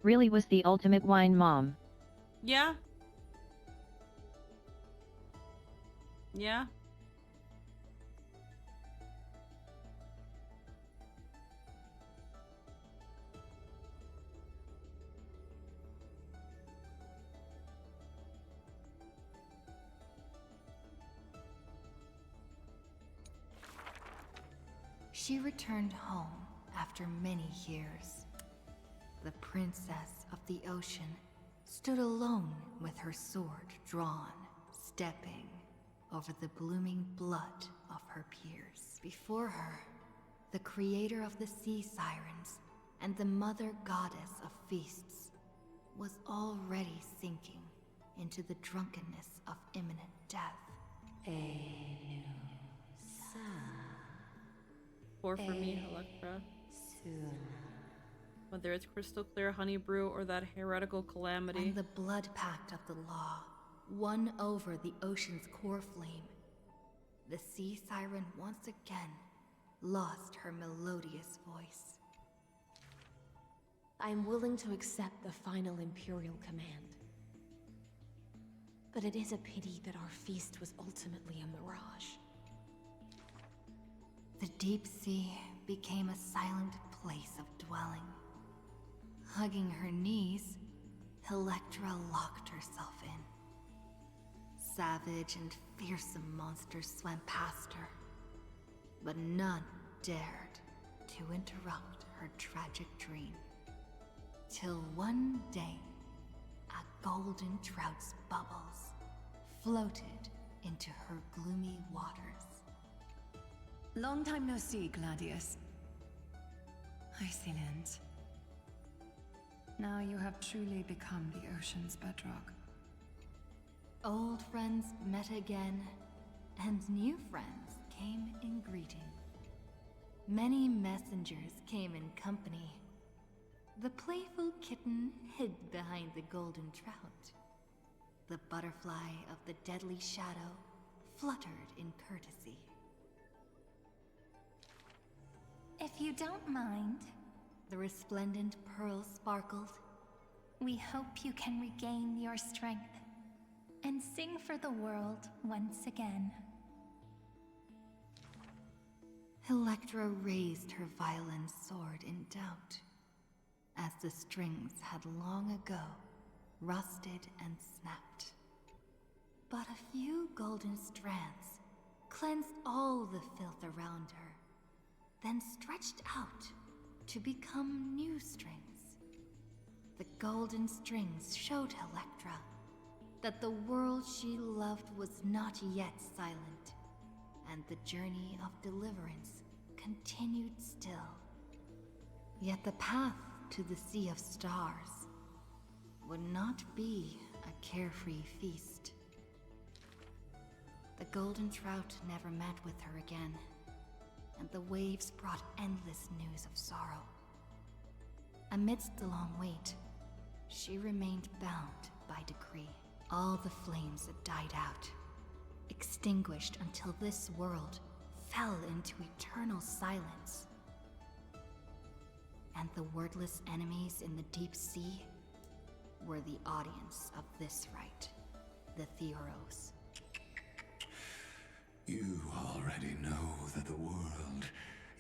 Really was the ultimate wine mom. Yeah. Yeah. She returned home after many years. The princess of the ocean stood alone with her sword drawn, stepping over the blooming blood of her peers. Before her, the creator of the sea sirens and the mother goddess of feasts was already sinking into the drunkenness of imminent death. Pour for me, Electra. Whether it's crystal clear honey brew or that heretical calamity. And the blood pact of the law won over the ocean's core flame. The sea siren once again lost her melodious voice. I am willing to accept the final Imperial command. But it is a pity that our feast was ultimately a mirage. The deep sea became a silent place of dwelling. Hugging her knees, Electra locked herself in. Savage and fearsome monsters swam past her, but none dared to interrupt her tragic dream. Till one day, a golden trout's bubbles floated into her gloomy waters. Long time no see, Gladius. Icylands. Now you have truly become the ocean's bedrock. Old friends met again, and new friends came in greeting. Many messengers came in company. The playful kitten hid behind the golden trout. The butterfly of the deadly shadow fluttered in courtesy. If you don't mind, the resplendent pearl sparkled. We hope you can regain your strength and sing for the world once again. Electra raised her violin sword in doubt, as the strings had long ago rusted and snapped. But a few golden strands cleansed all the filth around her, then stretched out to become new strings. The golden strings showed Electra that the world she loved was not yet silent, and the journey of deliverance continued still. Yet the path to the Sea of Stars would not be a carefree feast. The golden trout never met with her again, and the waves brought endless news of sorrow. Amidst the long wait, she remained bound by decree. All the flames had died out, extinguished until this world fell into eternal silence. And the wordless enemies in the deep sea were the audience of this rite, the Theros. You already know that the world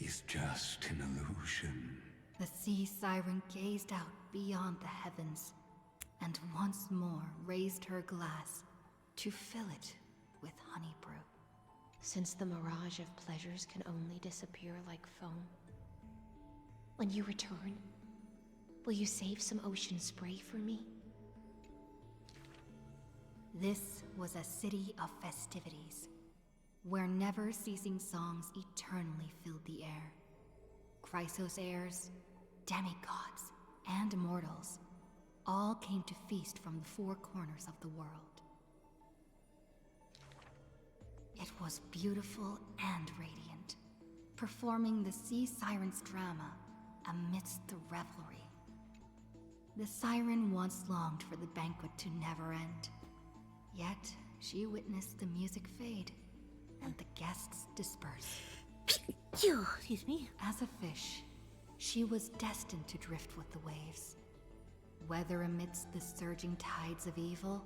is just an illusion. The sea siren gazed out beyond the heavens, and once more raised her glass to fill it with honey brew. Since the mirage of pleasures can only disappear like foam, when you return, will you save some ocean spray for me? This was a city of festivities, where never-ceasing songs eternally filled the air. Chrysos heirs, demigods, and mortals all came to feast from the four corners of the world. It was beautiful and radiant, performing the sea siren's drama amidst the revelry. The siren once longed for the banquet to never end, yet she witnessed the music fade and the guests disperse. Excuse me. As a fish, she was destined to drift with the waves, whether amidst the surging tides of evil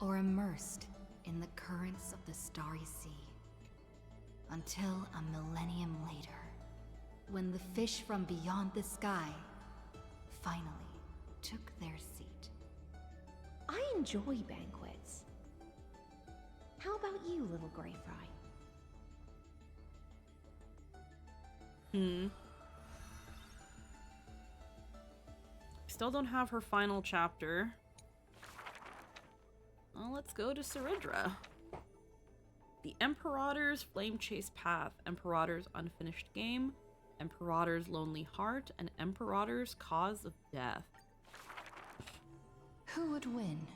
or immersed in the currents of the starry sea. Until a millennium later, when the fish from beyond the sky finally took their seat. I enjoy banquets. How about you, little gray fry? Still don't have her final chapter. Well, let's go to Ceridra. The Emperador's Flame Chase Path, Emperador's Unfinished Game, Emperador's Lonely Heart, and Emperador's Cause of Death. Who would win?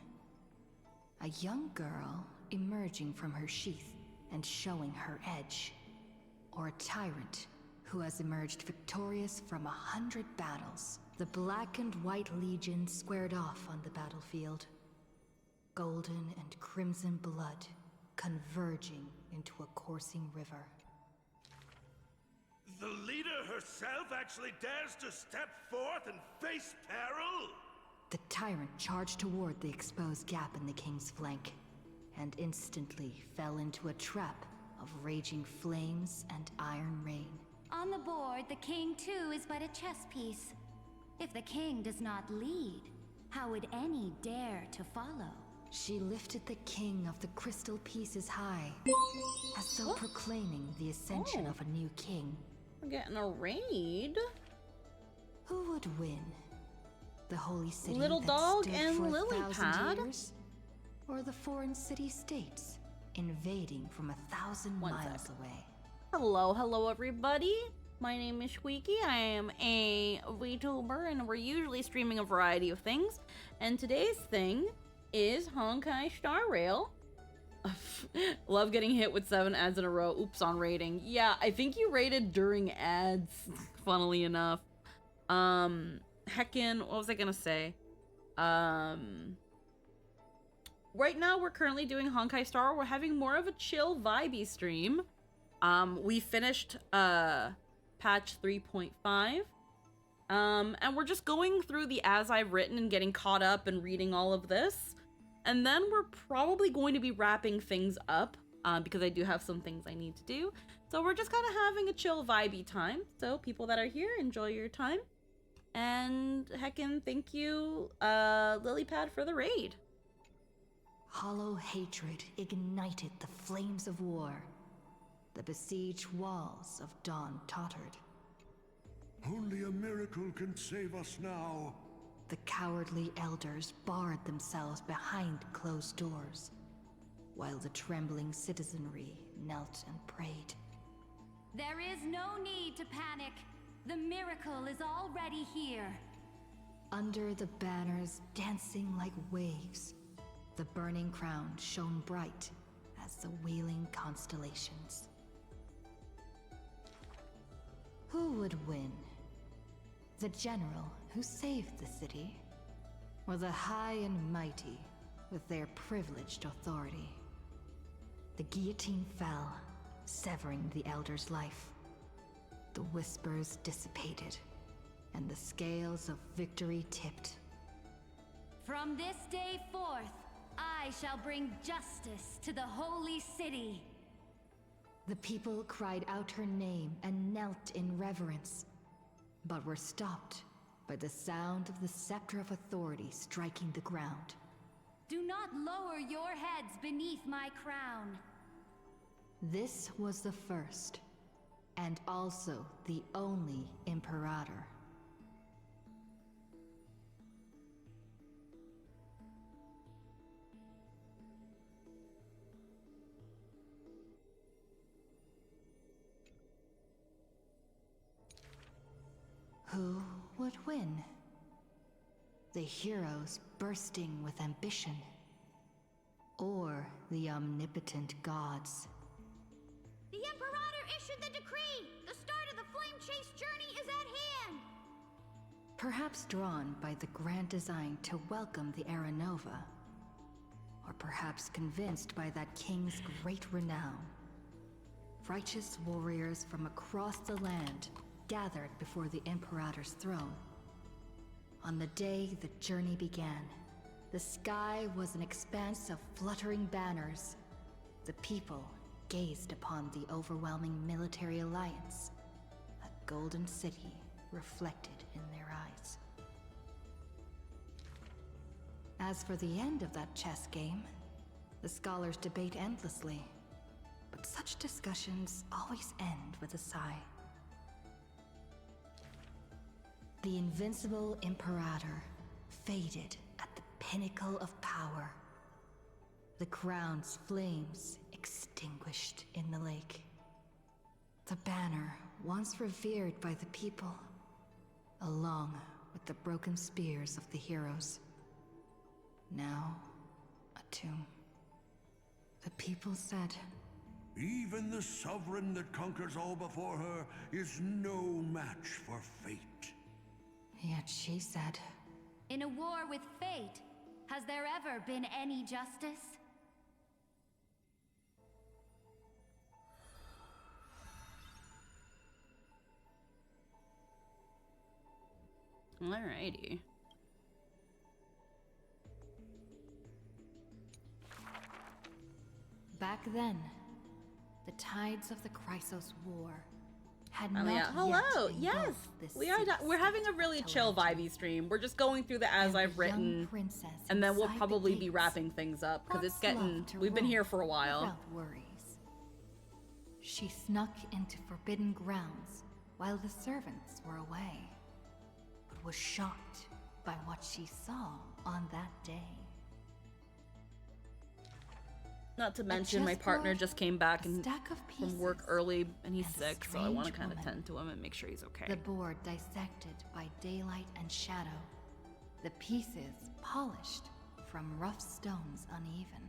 A young girl emerging from her sheath and showing her edge, or a tyrant who has emerged victorious from 100 battles? The Black and White Legion squared off on the battlefield. Golden and crimson blood converging into a coursing river. The leader herself actually dares to step forth and face peril? The tyrant charged toward the exposed gap in the king's flank, and instantly fell into a trap of raging flames and iron rain. On the board, the king too is but a chess piece. If the king does not lead, how would any dare to follow? She lifted the king of the crystal pieces high, as though proclaiming the ascension of a new king. We're getting a raid. Who would win? The holy city Little that Dog stood and for Lily 1,000 Pad? years? Or the foreign city-states, invading from 1,000 miles away? Hello everybody. My name is Squeaky. I am a VTuber and we're usually streaming a variety of things. And today's thing is Honkai Star Rail. Love getting hit with 7 ads in a row. Oops on rating. Yeah, I think you rated during ads, funnily enough. Heckin', what was I gonna say? Right now we're currently doing Honkai Star. We're having more of a chill vibey stream. We finished patch 3.5. And we're just going through the as I've written and getting caught up and reading all of this. And then we're probably going to be wrapping things up because I do have some things I need to do. So we're just kind of having a chill vibey time. So people that are here, enjoy your time. And heckin' thank you, Lilypad, for the raid. Hollow hatred ignited the flames of war. The besieged walls of Dawn tottered. Only a miracle can save us now. The cowardly elders barred themselves behind closed doors, while the trembling citizenry knelt and prayed. There is no need to panic. The miracle is already here. Under the banners dancing like waves, the burning crown shone bright as the wheeling constellations. Who would win? The general who saved the city, or the high and mighty with their privileged authority? The guillotine fell, severing the elder's life. The whispers dissipated, and the scales of victory tipped. From this day forth, I shall bring justice to the holy city. The people cried out her name and knelt in reverence, but were stopped by the sound of the scepter of authority striking the ground. Do not lower your heads beneath my crown. This was the first, and also the only Imperator. Who would win? The heroes bursting with ambition, or the omnipotent gods? The Imperator issued the decree! The start of the Flame Chase journey is at hand! Perhaps drawn by the grand design to welcome the Era Nova, or perhaps convinced by that king's great renown. Righteous warriors from across the land gathered before the Imperator's throne. On the day the journey began, the sky was an expanse of fluttering banners. The people gazed upon the overwhelming military alliance, a golden city reflected in their eyes. As for the end of that chess game, the scholars debate endlessly, but such discussions always end with a sigh. The invincible Imperator faded at the pinnacle of power. The crown's flames extinguished in the lake. The banner, once revered by the people, along with the broken spears of the heroes, now a tomb. The people said, "Even the sovereign that conquers all before her is no match for fate." Yet she said, In a war with fate, has there ever been any justice? Alrighty. back then, the tides of the Chrysos War had Oh not yeah, hello. yet Yes, engulfed this we are. city We're having a really chill vibey stream. We're just going through the as I've written, and then we'll probably be wrapping things up because it's getting. We've been here for a while. without worries. She snuck into forbidden grounds while the servants were away, but was shocked by what she saw on that day. Not to mention, my partner chessboard, just came back and stack of from work early, and he's and a sick, so I want to strange kind of woman. tend to him and make sure he's okay. The board dissected by daylight and shadow, the pieces polished from rough stones uneven.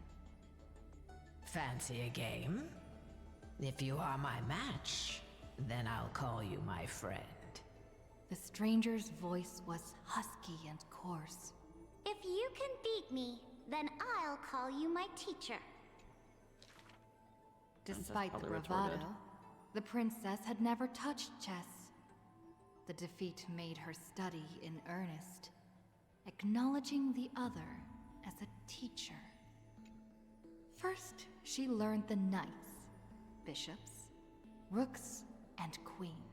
Fancy a game? If you are my match, then I'll call you my friend. The stranger's voice was husky and coarse. If you can beat me, then I'll call you my teacher. Despite the probably bravado, retorted. the princess had never touched chess. The defeat made her study in earnest, acknowledging the other as a teacher. First, she learned the knights, bishops, rooks and queen.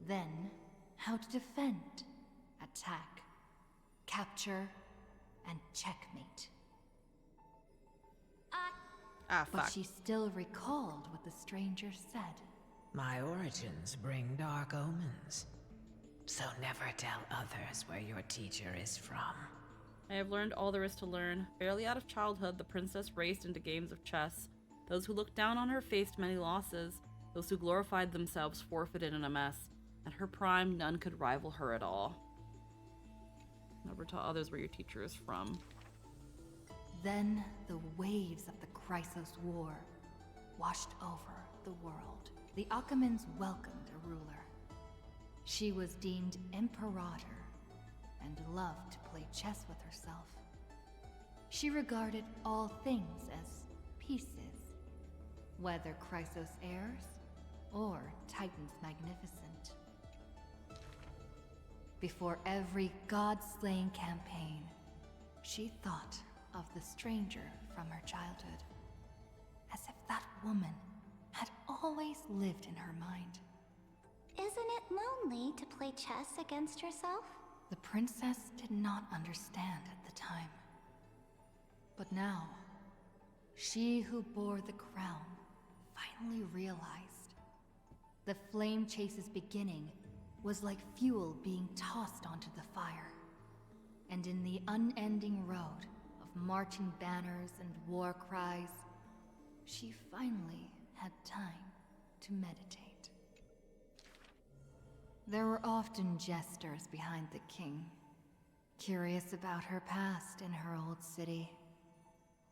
Then, how to defend, attack, capture, and checkmate. Fuck. But she still recalled what the stranger said. My origins bring dark omens. So never tell others where your teacher is from. I have learned all there is to learn. Barely out of childhood, the princess raced into games of chess. Those who looked down on her faced many losses. Those who glorified themselves forfeited in a mess. At her prime, none could rival her at all. Never tell others where your teacher is from. Then the waves of the Chrysos War washed over the world. The Akamans welcomed a ruler. She was deemed Imperator and loved to play chess with herself. She regarded all things as pieces, whether Chrysos heirs or Titan's magnificent. Before every god-slaying campaign, she thought of the stranger from her childhood, as if that woman had always lived in her mind. Isn't it lonely to play chess against yourself? The princess did not understand at the time. But now, she who bore the crown finally realized. The flame chase's beginning was like fuel being tossed onto the fire. And in the unending road of marching banners and war cries, she finally had time to meditate. There were often jesters behind the king, curious about her past in her old city,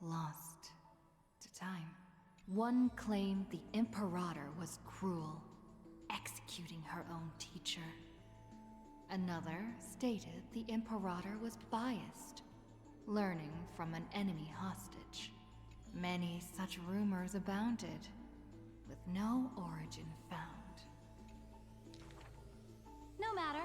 lost to time. One claimed the Imperator was cruel, executing her own teacher. Another stated the Imperator was biased, learning from an enemy hostage. Many such rumors abounded, with no origin found. No matter.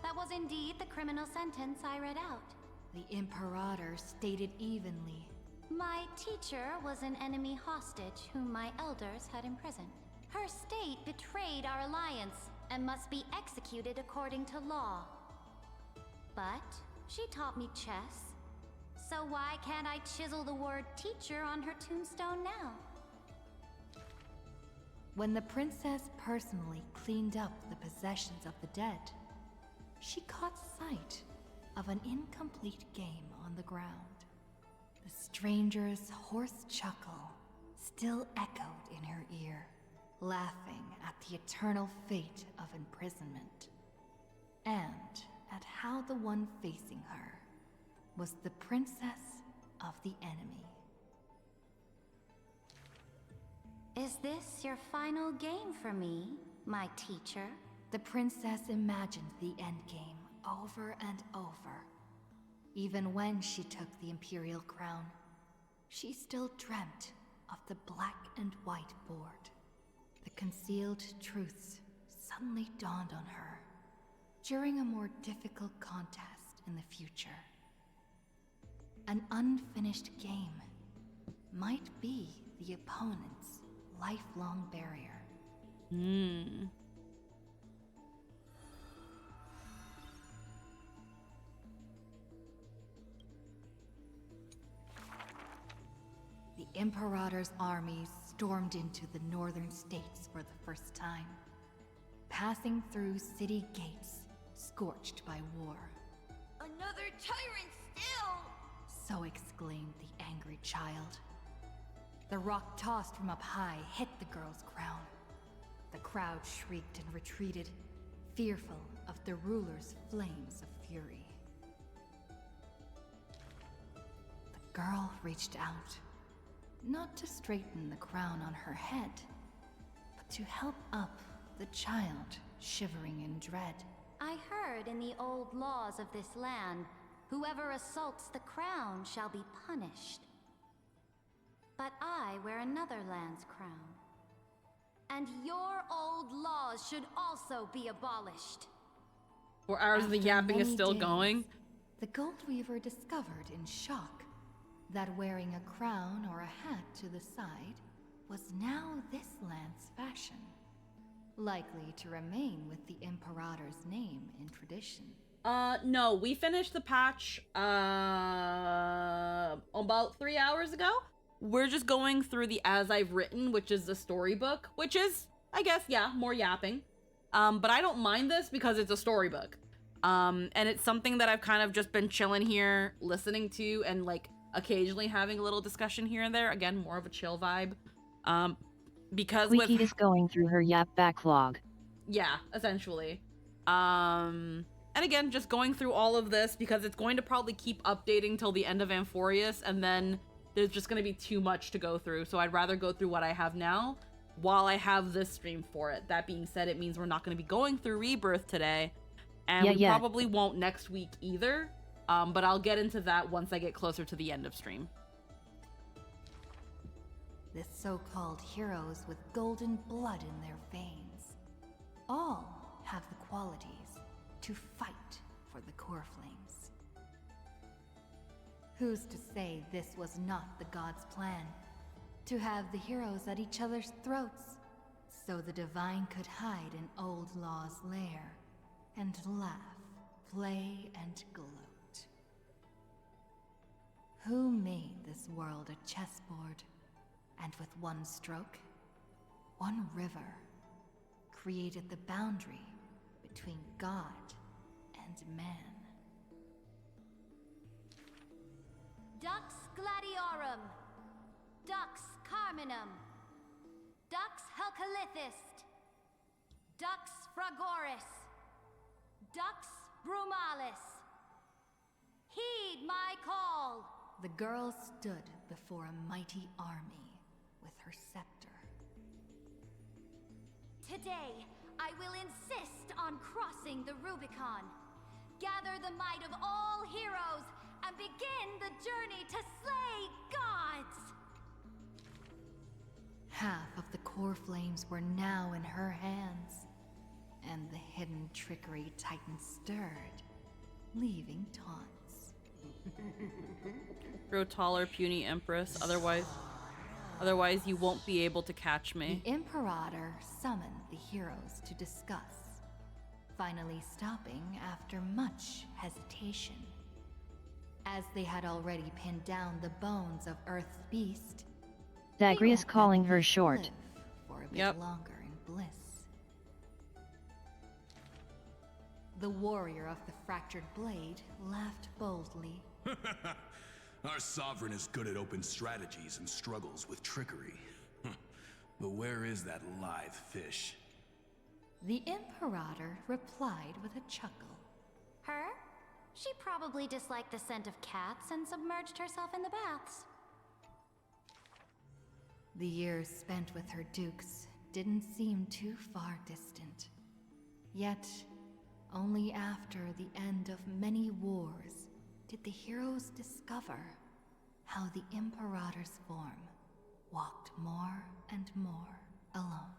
That was indeed the criminal sentence I read out. The Imperator stated evenly. My teacher was an enemy hostage whom my elders had imprisoned. Her state betrayed our alliance and must be executed according to law. But she taught me chess. So why can't I chisel the word teacher on her tombstone now? When the princess personally cleaned up the possessions of the dead, she caught sight of an incomplete game on the ground. The stranger's hoarse chuckle still echoed in her ear, laughing at the eternal fate of imprisonment, and at how the one facing her was the princess of the enemy. Is this your final game for me, my teacher? The princess imagined the endgame over and over. Even when she took the imperial crown, she still dreamt of the black and white board. The concealed truths suddenly dawned on her during a more difficult contest in the future. An unfinished game might be the opponent's lifelong barrier. The Imperator's armies stormed into the northern states for the first time, passing through city gates scorched by war. Another tyrant still! So exclaimed the angry child. The rock tossed from up high hit the girl's crown. The crowd shrieked and retreated, fearful of the ruler's flames of fury. The girl reached out, not to straighten the crown on her head, but to help up the child shivering in dread. I heard in the old laws of this land, whoever assaults the crown shall be punished. But I wear another land's crown. And your old laws should also be abolished. 4 hours of the After yapping is many still days, going. The Gold Weaver discovered in shock that wearing a crown or a hat to the side was now this land's fashion, likely to remain with the Imperator's name in tradition. No, we finished the patch, about 3 hours ago. We're just going through the As I've Written, which is the storybook, which is, I guess, yeah, more yapping. But I don't mind this because it's a storybook. And it's something that I've kind of just been chilling here, listening to, and like occasionally having a little discussion here and there. Again, more of a chill vibe. Because Squeaky is going through her yap backlog. Yeah, essentially. And again, just going through all of this because it's going to probably keep updating till the end of Amphorius, and then there's just going to be too much to go through. So I'd rather go through what I have now while I have this stream for it. That being said, it means we're not going to be going through Rebirth today, and we probably won't next week either. But I'll get into that once I get closer to the end of stream. The so-called heroes with golden blood in their veins all have the qualities to fight for the core flames. Who's to say this was not the gods' plan? To have the heroes at each other's throats, so the divine could hide in old law's lair and laugh, play, and gloat. Who made this world a chessboard, and with one stroke, one river, created the boundary between God and man? Dux Gladiorum, Dux Carminum, Dux Helcalithist, Dux Fragoris, Dux Brumalis. Heed my call! The girl stood before a mighty army with her scepter. Today, I will insist on crossing the Rubicon. Gather the might of all heroes and begin the journey to slay gods! Half of the core flames were now in her hands, and the hidden trickery Titan stirred, leaving taunts. Grow taller, puny Empress. Otherwise you won't be able to catch me. The Imperator summoned the heroes to discuss, finally stopping after much hesitation. As they had already pinned down the bones of Earth's beast, Zagreus calling her short. For a bit longer in bliss. The warrior of the fractured blade laughed boldly. Our sovereign is good at open strategies and struggles with trickery. But where is that lithe fish? The Imperator replied with a chuckle. Her? She probably disliked the scent of cats and submerged herself in the baths. The years spent with her dukes didn't seem too far distant. Yet, only after the end of many wars did the heroes discover how the Imperator's form walked more and more alone.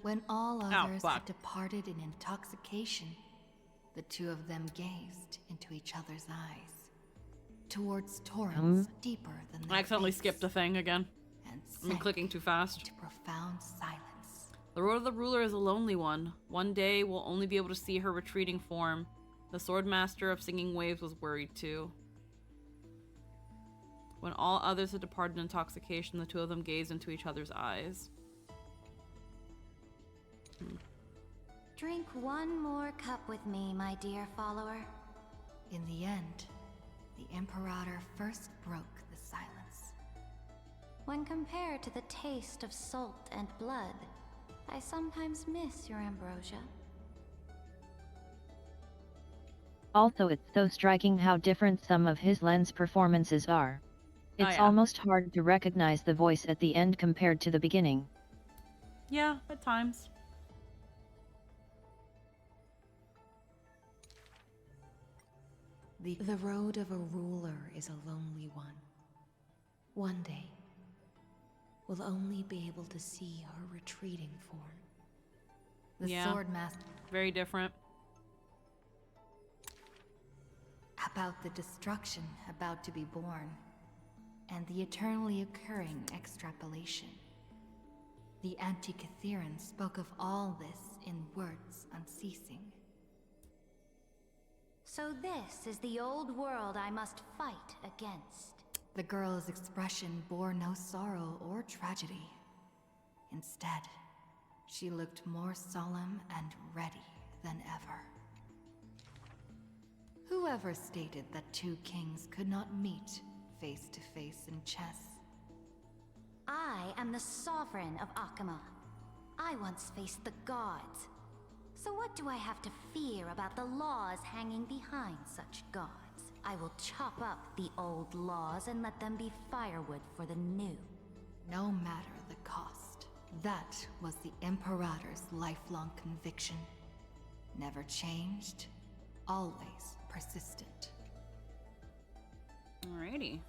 When all others had departed in intoxication, the two of them gazed into each other's eyes, towards torrents deeper than their I accidentally fates, skipped a thing again. I'm clicking too fast. to profound silence. The road of the ruler is a lonely one. One day we'll only be able to see her retreating form. The Swordmaster of Singing Waves was worried too. When all others had departed in intoxication, the two of them gazed into each other's eyes. Drink one more cup with me, my dear follower. In the end, the Imperator first broke the silence. When compared to the taste of salt and blood, I sometimes miss your ambrosia. Also, it's so striking how different some of his lens performances are. It's almost hard to recognize the voice at the end compared to the beginning. Yeah, at times. The road of a ruler is a lonely one. One day, we'll only be able to see her retreating form. The Swordmaster. Very different. About the destruction about to be born. and the eternally occurring extrapolation. The Antikytherian spoke of all this in words unceasing. So this is the old world I must fight against. The girl's expression bore no sorrow or tragedy. Instead, she looked more solemn and ready than ever. Whoever stated that two kings could not meet face to face in chess? I am the sovereign of Akama. I once faced the gods. So what do I have to fear about the laws hanging behind such gods? I will chop up the old laws and let them be firewood for the new. No matter the cost. That was the Imperator's lifelong conviction. Never changed, always persistent. Alrighty.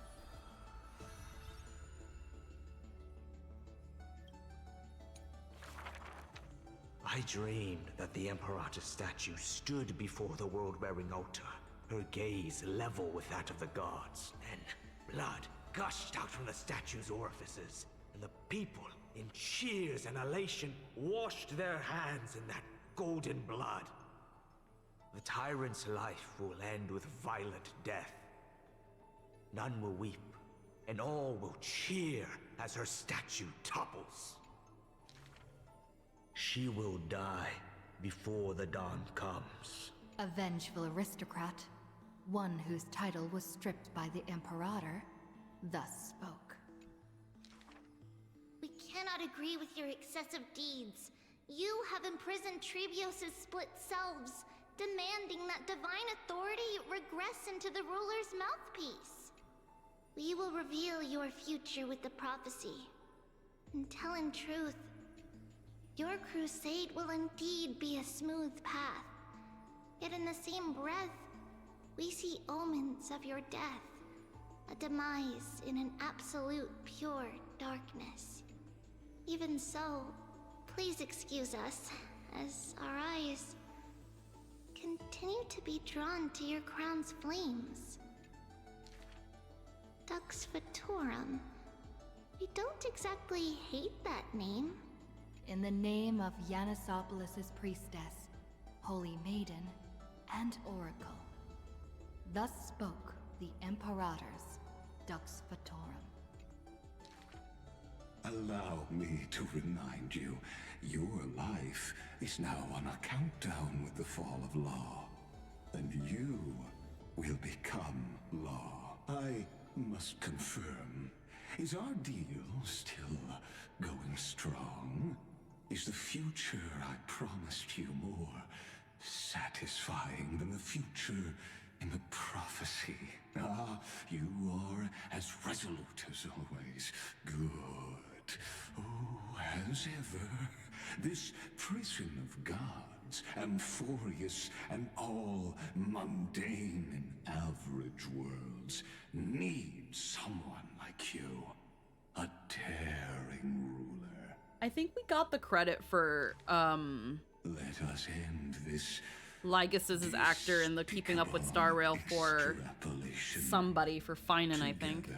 I dreamed that the Imperator's statue stood before the world-wearing altar, her gaze level with that of the gods. Then, blood gushed out from the statue's orifices, and the people, in cheers and elation, washed their hands in that golden blood. The tyrant's life will end with violent death. None will weep, and all will cheer as her statue topples. She will die before the dawn comes. A vengeful aristocrat, one whose title was stripped by the Imperator, thus spoke. We cannot agree with your excessive deeds. You have imprisoned Trebios' split selves, demanding that divine authority regress into the ruler's mouthpiece. We will reveal your future with the prophecy. And tell in truth, your crusade will indeed be a smooth path. Yet in the same breath, we see omens of your death, a demise in an absolute pure darkness. Even so, please excuse us, as our eyes continue to be drawn to your crown's flames. Dux Fatorum. We don't exactly hate that name. In the name of Yanisopoulos' priestess, holy maiden, and oracle, thus spoke the Imperator's Dux Fatorum. Allow me to remind you, your life is now on a countdown with the fall of law, and you will become law. I must confirm, is our deal still going strong? Is the future I promised you more satisfying than the future in the prophecy? Ah, you are as resolute as always. Good. Oh, as ever, this prison of gods, amphorious and all mundane and average worlds, needs someone like you. A daring ruler. I think we got the credit for Let us end this Lygus' actor in the Keeping Up with Star Rail for somebody, for Finan, I think.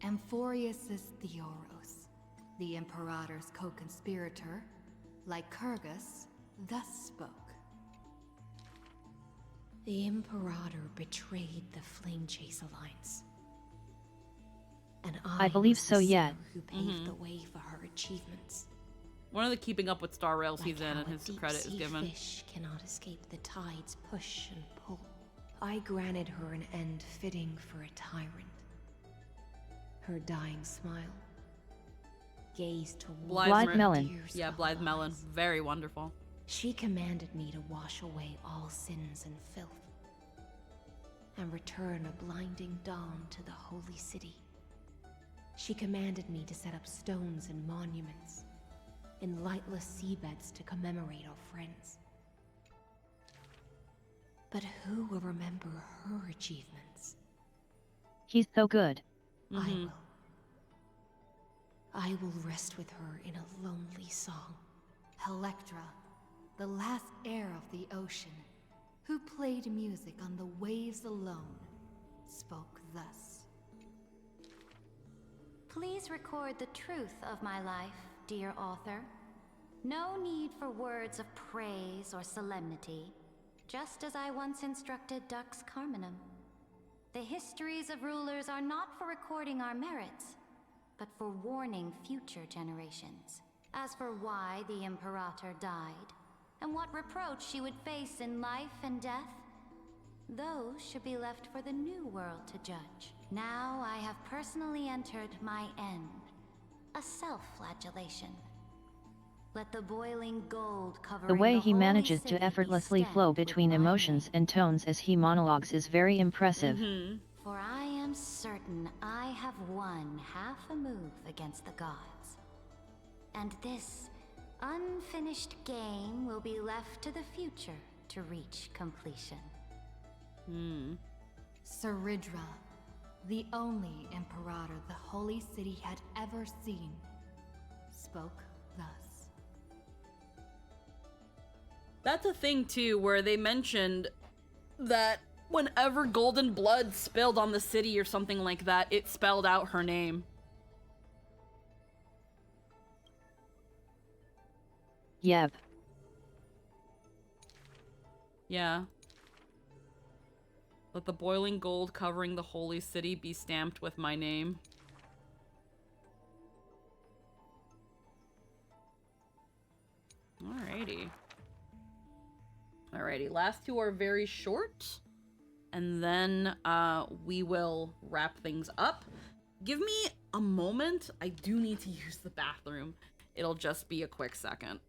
Amphorius' Theoros, the Imperator's co-conspirator, Lycurgus, thus spoke. The Imperator betrayed the Flame Chase Alliance. And I believe so, yet. Who paved the way for her achievements. One of the Keeping Up with Star Rails he's in, and his credit is given. Fish cannot escape the tide's push and pull. I granted her an end fitting for a tyrant. Her dying smile, gaze toward Blythe Melon. Yeah, Blythe Melon, very wonderful. She commanded me to wash away all sins and filth, and return a blinding dawn to the holy city. She commanded me to set up stones and monuments in lightless seabeds to commemorate our friends. But who will remember her achievements? He's so good. I will rest with her in a lonely song. Electra, the last heir of the ocean, who played music on the waves alone, spoke thus. Please record the truth of my life, dear author. No need for words of praise or solemnity, just as I once instructed Dux Carminum. The histories of rulers are not for recording our merits, but for warning future generations. As for why the Imperator died, and what reproach she would face in life and death, those should be left for the new world to judge. Now I have personally entered my end, a self-flagellation. Let the boiling gold covering The way he holy manages city to effortlessly be flow stamped with between my emotions name. and tones as he monologues is very impressive. For I am certain I have won half a move against the gods. And this unfinished game will be left to the future to reach completion. Saridra, the only Imperator the Holy City had ever seen, spoke thus. That's a thing too, where they mentioned that whenever golden blood spilled on the city or something like that, it spelled out her name. Yep. Yeah. Let the boiling gold covering the holy city be stamped with my name. Alrighty. Alrighty, last two are very short. And then we will wrap things up. Give me a moment. I do need to use the bathroom. It'll just be a quick second.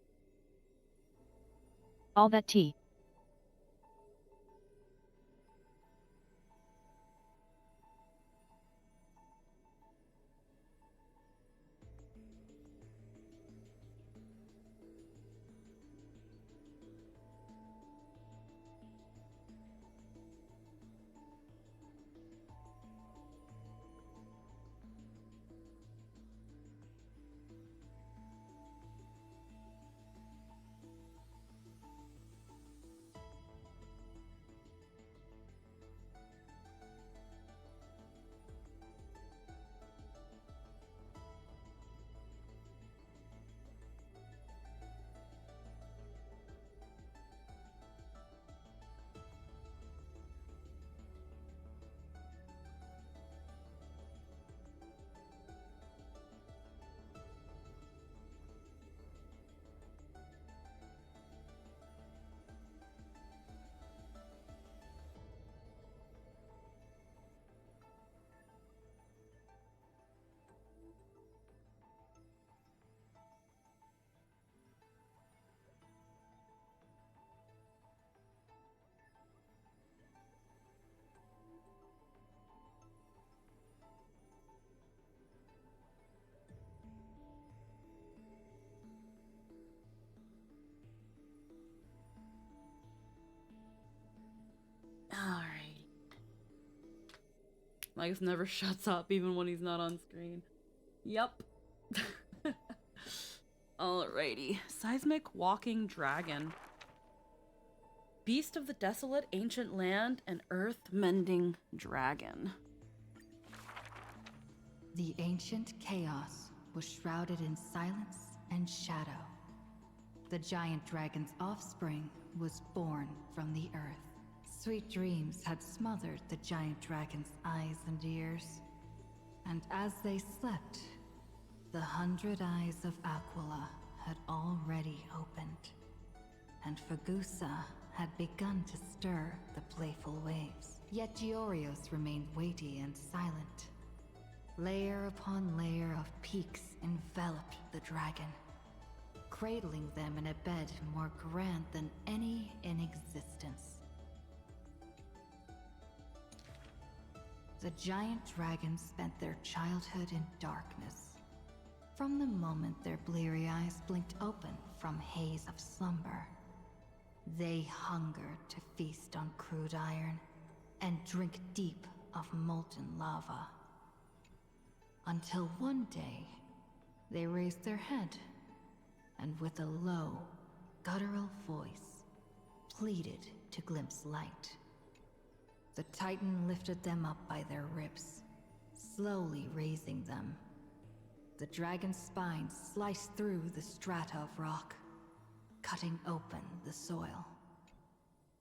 All that tea. Alright. Legs never shuts up even when he's not on screen. Yup. Alrighty. Seismic walking dragon. Beast of the desolate ancient land and earth-mending dragon. The ancient chaos was shrouded in silence and shadow. The giant dragon's offspring was born from the earth. Sweet dreams had smothered the giant dragon's eyes and ears. And as they slept, the 100 eyes of Aquila had already opened. And Fagusa had begun to stir the playful waves. Yet Giorios remained weighty and silent. Layer upon layer of peaks enveloped the dragon, cradling them in a bed more grand than any in existence. The giant dragons spent their childhood in darkness. From the moment their bleary eyes blinked open from haze of slumber, they hungered to feast on crude iron and drink deep of molten lava. Until one day, they raised their head, and with a low, guttural voice, pleaded to glimpse light. The Titan lifted them up by their ribs, slowly raising them, the dragon's spine sliced through the strata of rock, cutting open the soil.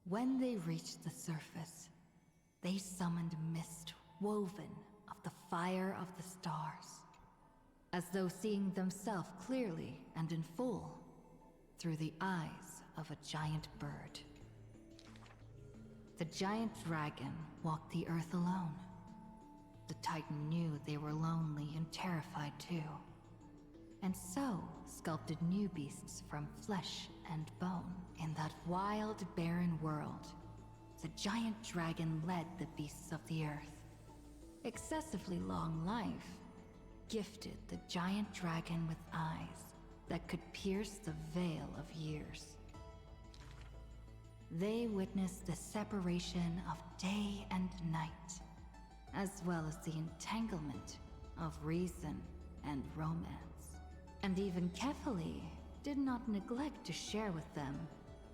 When they reached the surface, they summoned mist woven of the fire of the stars, as though seeing themselves clearly and in full through the eyes of a giant bird. The giant dragon walked the earth alone. The Titan knew they were lonely and terrified too, and so sculpted new beasts from flesh and bone. In that wild, barren world, the giant dragon led the beasts of the earth. Excessively long life gifted the giant dragon with eyes that could pierce the veil of years. They witnessed the separation of day and night, as well as the entanglement of reason and romance. And even Kefali did not neglect to share with them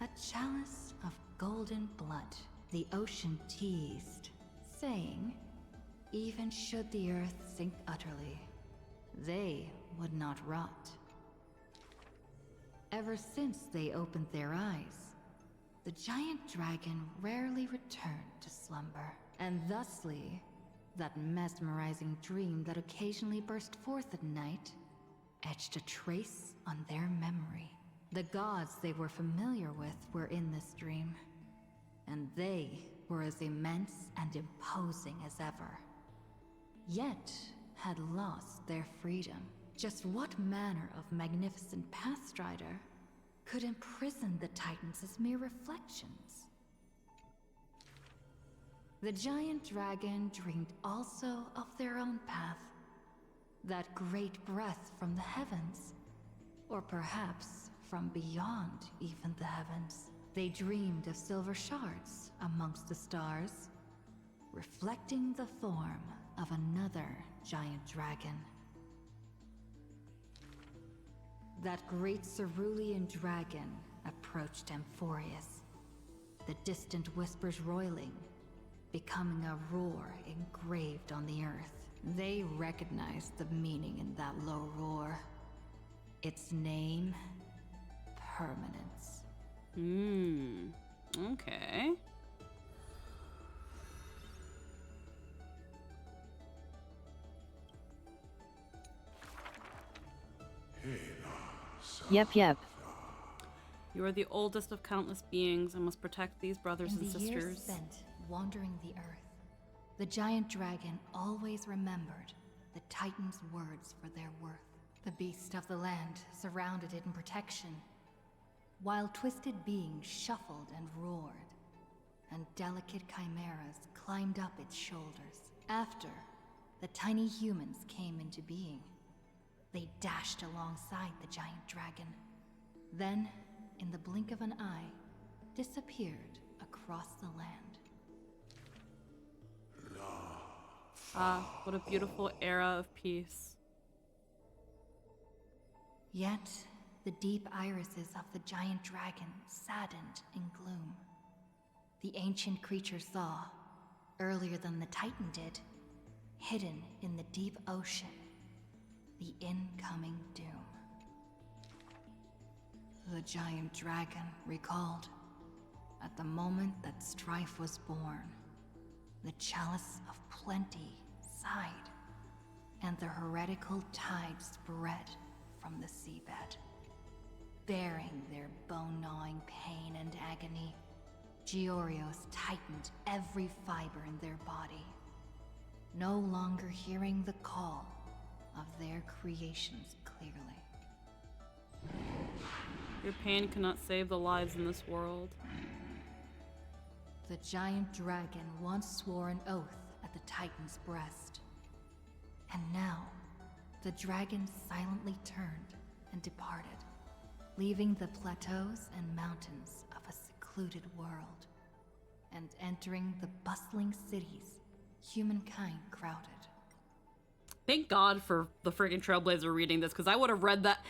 a chalice of golden blood. The ocean teased, saying, even should the earth sink utterly, they would not rot. Ever since they opened their eyes, the giant dragon rarely returned to slumber, and thusly, that mesmerizing dream that occasionally burst forth at night etched a trace on their memory. The gods they were familiar with were in this dream, and they were as immense and imposing as ever, yet had lost their freedom. Just what manner of magnificent pathstrider could imprison the Titans as mere reflections? The giant dragon dreamed also of their own path, that great breath from the heavens, or perhaps from beyond even the heavens. They dreamed of silver shards amongst the stars, reflecting the form of another giant dragon. That great cerulean dragon approached Amphorius, the distant whispers roiling, becoming a roar engraved on the earth. They recognized the meaning in that low roar. Its name, permanence. Okay. Yep. You are the oldest of countless beings and must protect these brothers and In the years sisters. spent wandering the earth, the giant dragon always remembered the Titan's words for their worth. The beast of the land surrounded it in protection, while twisted beings shuffled and roared, and delicate chimeras climbed up its shoulders. After the tiny humans came into being, they dashed alongside the giant dragon, then, in the blink of an eye, disappeared across the land. Ah, what a beautiful era of peace. Yet, the deep irises of the giant dragon saddened in gloom. The ancient creature saw, earlier than the Titan did, hidden in the deep ocean, the incoming doom. The giant dragon recalled, at the moment that strife was born, the chalice of plenty sighed, and the heretical tide spread from the seabed. Bearing their bone-gnawing pain and agony, Georios tightened every fiber in their body, no longer hearing the call of their creations clearly. Your pain cannot save the lives in this world. The giant dragon once swore an oath at the Titan's breast. And now, the dragon silently turned and departed, leaving the plateaus and mountains of a secluded world, and entering the bustling cities humankind crowded. Thank God for the freaking Trailblazer reading this, because I would have read that.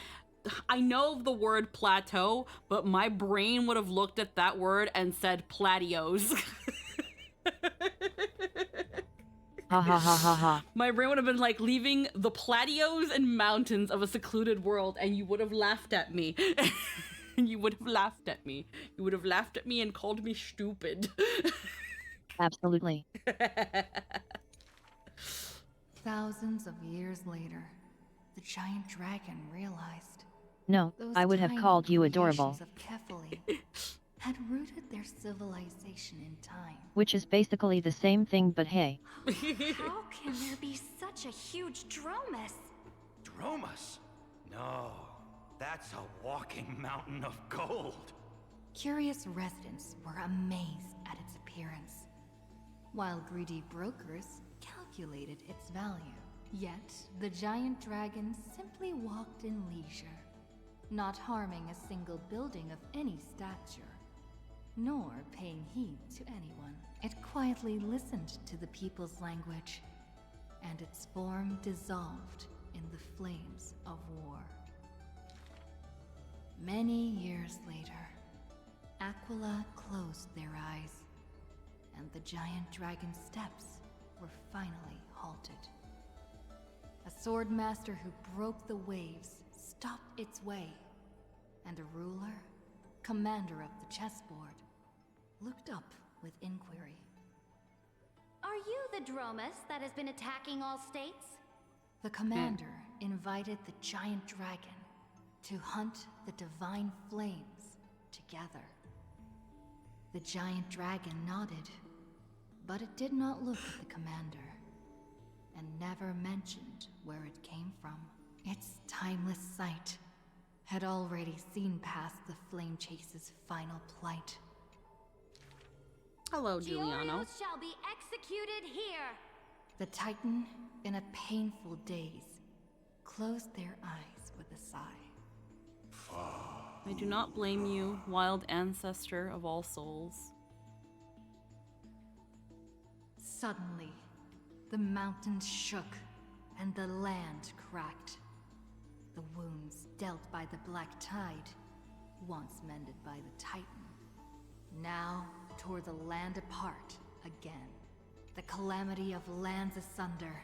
I know the word plateau, but my brain would have looked at that word and said platios. Ha ha ha ha ha. My brain would have been like leaving the platios and mountains of a secluded world, and you would have laughed at me. You would have laughed at me. You would have laughed at me and called me stupid. Absolutely. Thousands of years later, the giant dragon realized No, those I would have tiny called you adorable. creations of Kefali had rooted their civilization in time. Which is basically the same thing, but hey. How can there be such a huge Dromus? Dromus? No, that's a walking mountain of gold. Curious residents were amazed at its appearance, while greedy brokers calculated its value. Yet, the giant dragon simply walked in leisure, not harming a single building of any stature, nor paying heed to anyone. It quietly listened to the people's language, and its form dissolved in the flames of war. Many years later, Aquila closed their eyes, and the giant dragon's steps were finally halted. A sword master who broke the waves stopped its way, and a ruler, commander of the chessboard, looked up with inquiry. Are you the Dromus that has been attacking all states? The commander invited the giant dragon to hunt the divine flames together. The giant dragon nodded, but it did not look at the commander, and never mentioned where it came from. Its timeless sight had already seen past the Flame Chase's final plight. Hello, Giuliano. Georios shall be executed here! The Titan, in a painful daze, closed their eyes with a sigh. I do not blame you, wild ancestor of all souls. Suddenly, the mountains shook and the land cracked. The wounds dealt by the Black Tide, once mended by the Titan, now tore the land apart again. The calamity of lands asunder.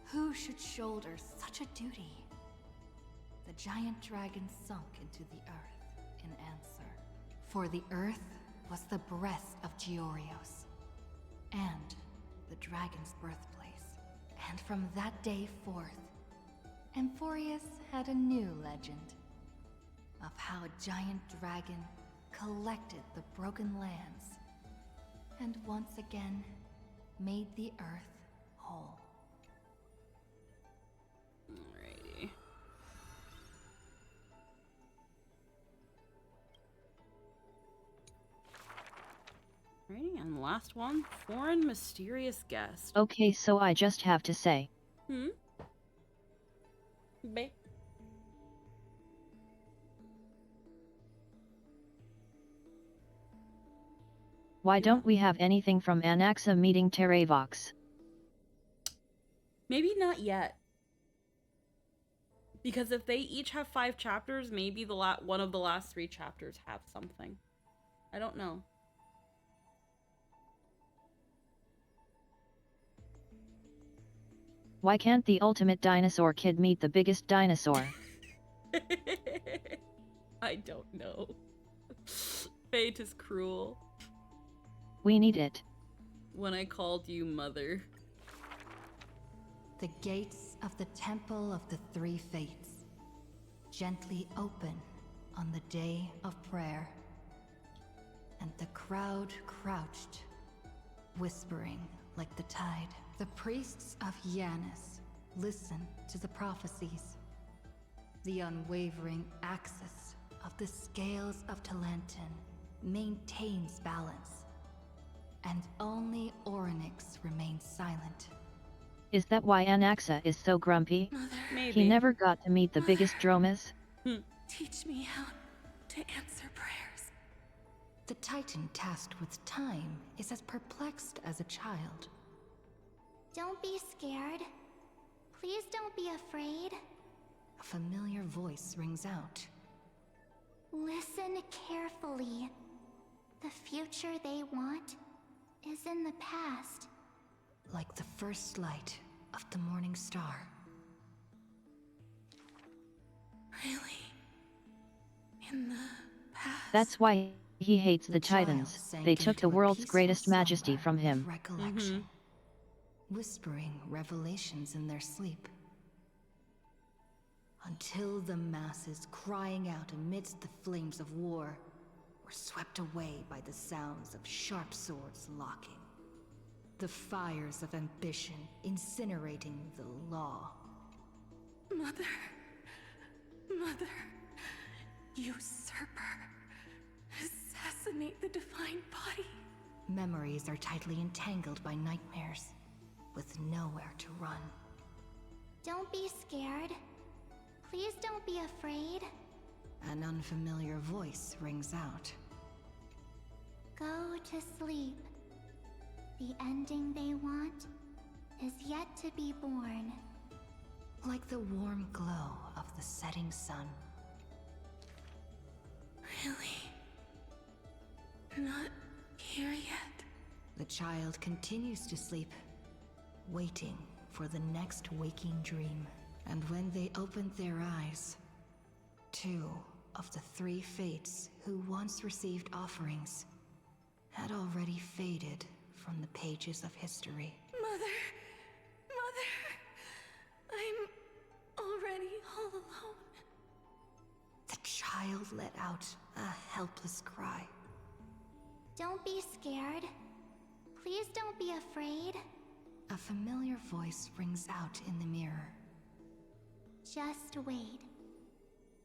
Who should shoulder such a duty? The giant dragon sunk into the earth in answer. For the earth was the breast of Georios, and the dragon's birthplace. And from that day forth, Amphorius had a new legend of how a giant dragon collected the broken lands and once again made the earth whole. Alrighty. Alrighty, and the last one, foreign mysterious guest. Okay, so I just have to say. Bae. Why don't we have anything from Anaxa meeting Teravox? Maybe not yet. Because if they each have 5 chapters, maybe the one of the last 3 chapters have something. I don't know. Why can't the ultimate dinosaur kid meet the biggest dinosaur? I don't know. Fate is cruel. We need it. When I called you mother. The gates of the Temple of the Three Fates gently open on the day of prayer, and the crowd crouched, whispering like the tide. The priests of Yanis listen to the prophecies. The unwavering axis of the scales of Talantin maintains balance, and only Orynyx remains silent. Is that why Anaxa is so grumpy? Maybe. He never got to meet the biggest Dromus? Teach me how to answer prayers. The Titan tasked with time is as perplexed as a child. Don't be scared. Please don't be afraid. A familiar voice rings out. Listen carefully. The future they want is in the past. like the first light of the morning star. Really? In the past? That's why he hates the The child Titans. sank They took the into a world's peaceful greatest majesty slumber from of him. recollection, whispering revelations in their sleep. Until the masses crying out amidst the flames of war were swept away by the sounds of sharp swords locking. The fires of ambition incinerating the law. Mother. Usurper. Assassinate the divine body. Memories are tightly entangled by nightmares, with nowhere to run. Don't be scared. Please don't be afraid. An unfamiliar voice rings out. Go to sleep. The ending they want is yet to be born. Like the warm glow of the setting sun. Really? Not here yet? The child continues to sleep, waiting for the next waking dream. And when they opened their eyes, 2 of the 3 fates who once received offerings had already faded from the pages of history. Mother! I'm already all alone. The child let out a helpless cry. Don't be scared. Please don't be afraid. A familiar voice rings out in the mirror. Just wait.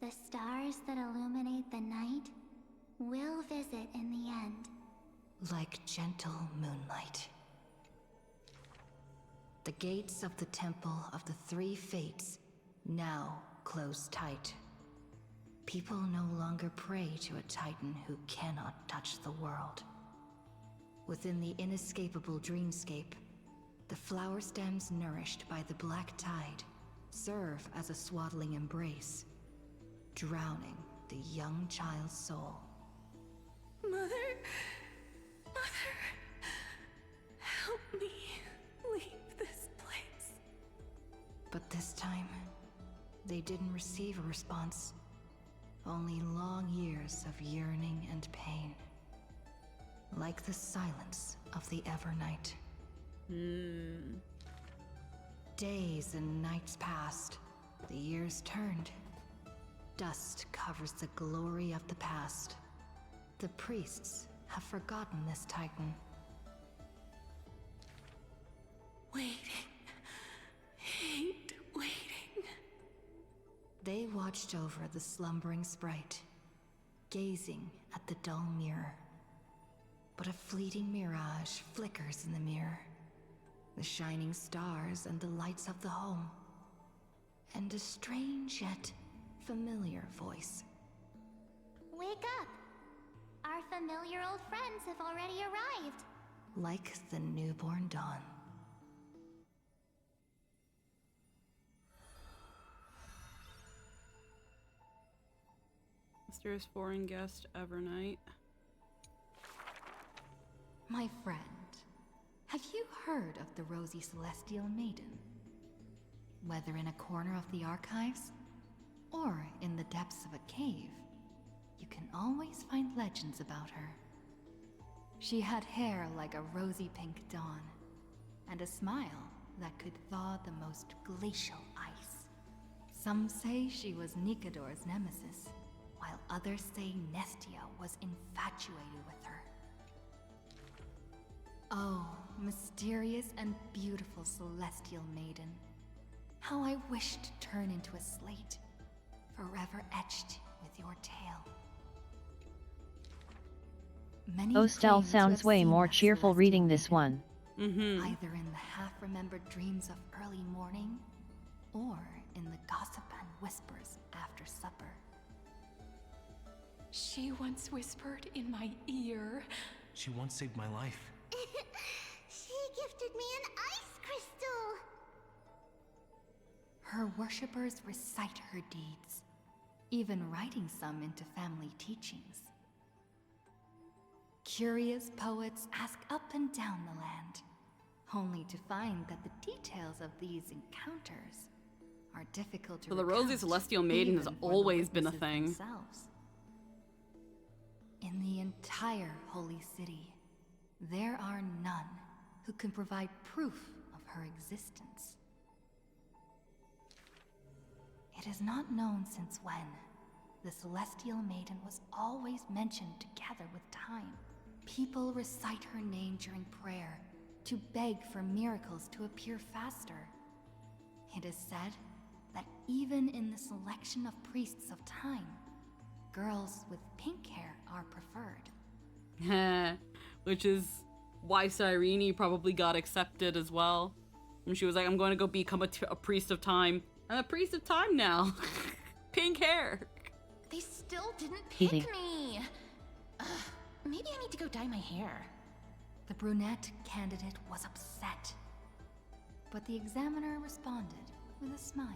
The stars that illuminate the night will visit in the end. Like gentle moonlight. The gates of the Temple of the 3 Fates now close tight. People no longer pray to a titan who cannot touch the world. Within the inescapable dreamscape, the flower stems nourished by the black tide serve as a swaddling embrace, drowning the young child's soul. Mother, help me leave this place. But this time, they didn't receive a response. Only long years of yearning and pain. Like the silence of the Evernight. Days and nights passed. The years turned. Dust covers the glory of the past. The priests have forgotten this titan. Waiting. Hate waiting. They watched over the slumbering sprite, gazing at the dull mirror. But a fleeting mirage flickers in the mirror. The shining stars and the lights of the home. And a strange yet familiar voice. Wake up! Our familiar old friends have already arrived. Like the newborn dawn. Mysterious foreign guest, Evernight. My friend, have you heard of the Rosy Celestial Maiden? Whether in a corner of the archives, or in the depths of a cave, you can always find legends about her. She had hair like a rosy pink dawn, and a smile that could thaw the most glacial ice. Some say she was Nikador's nemesis, while others say Nestia was infatuated with her. Oh, mysterious and beautiful celestial maiden. How I wish to turn into a slate, forever etched with your tale. Many Ostel claim to sounds have way seen more that cheerful celestial reading this maiden, one. either in the half-remembered dreams of early morning, or in the gossip and whispers after supper. She once whispered in my ear. She once saved my life. She gifted me an ice crystal! Her worshippers recite her deeds, even writing some into family teachings. Curious poets ask up and down the land, only to find that the details of these encounters are difficult to So the Rosy recount, Celestial Maiden has even for the always been a witnesses thing. themselves. In the entire Holy City, there are none who can provide proof of her existence. It is not known since when the Celestial Maiden was always mentioned together with time. People recite her name during prayer to beg for miracles to appear faster. It is said that even in the selection of priests of time, girls with pink hair are preferred. Which is why Cyrene probably got accepted as well. And she was like, I'm going to go become a priest of time. I'm a priest of time now. Pink hair. They still didn't pick me. Ugh, maybe I need to go dye my hair. The brunette candidate was upset, but the examiner responded with a smile.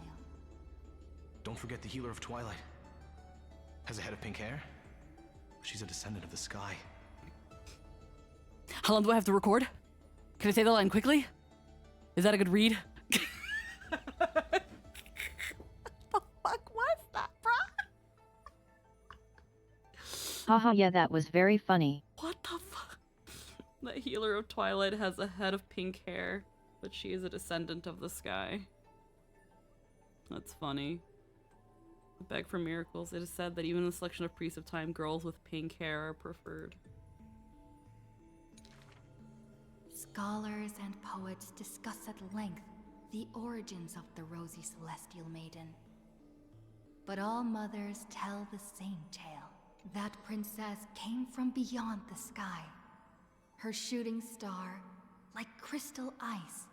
Don't forget the Healer of Twilight. Has a head of pink hair. She's a descendant of the sky. How long do I have to record? Can I say the line quickly? Is that a good read? Haha, yeah, that was very funny. What the fuck? The Healer of Twilight has a head of pink hair, but she is a descendant of the sky. That's funny. Beg for miracles. It is said that even in the selection of priests of time, girls with pink hair are preferred. Scholars and poets discuss at length the origins of the Rosy Celestial Maiden. But all mothers tell the same tale. That princess came from beyond the sky. Her shooting star, like crystal ice,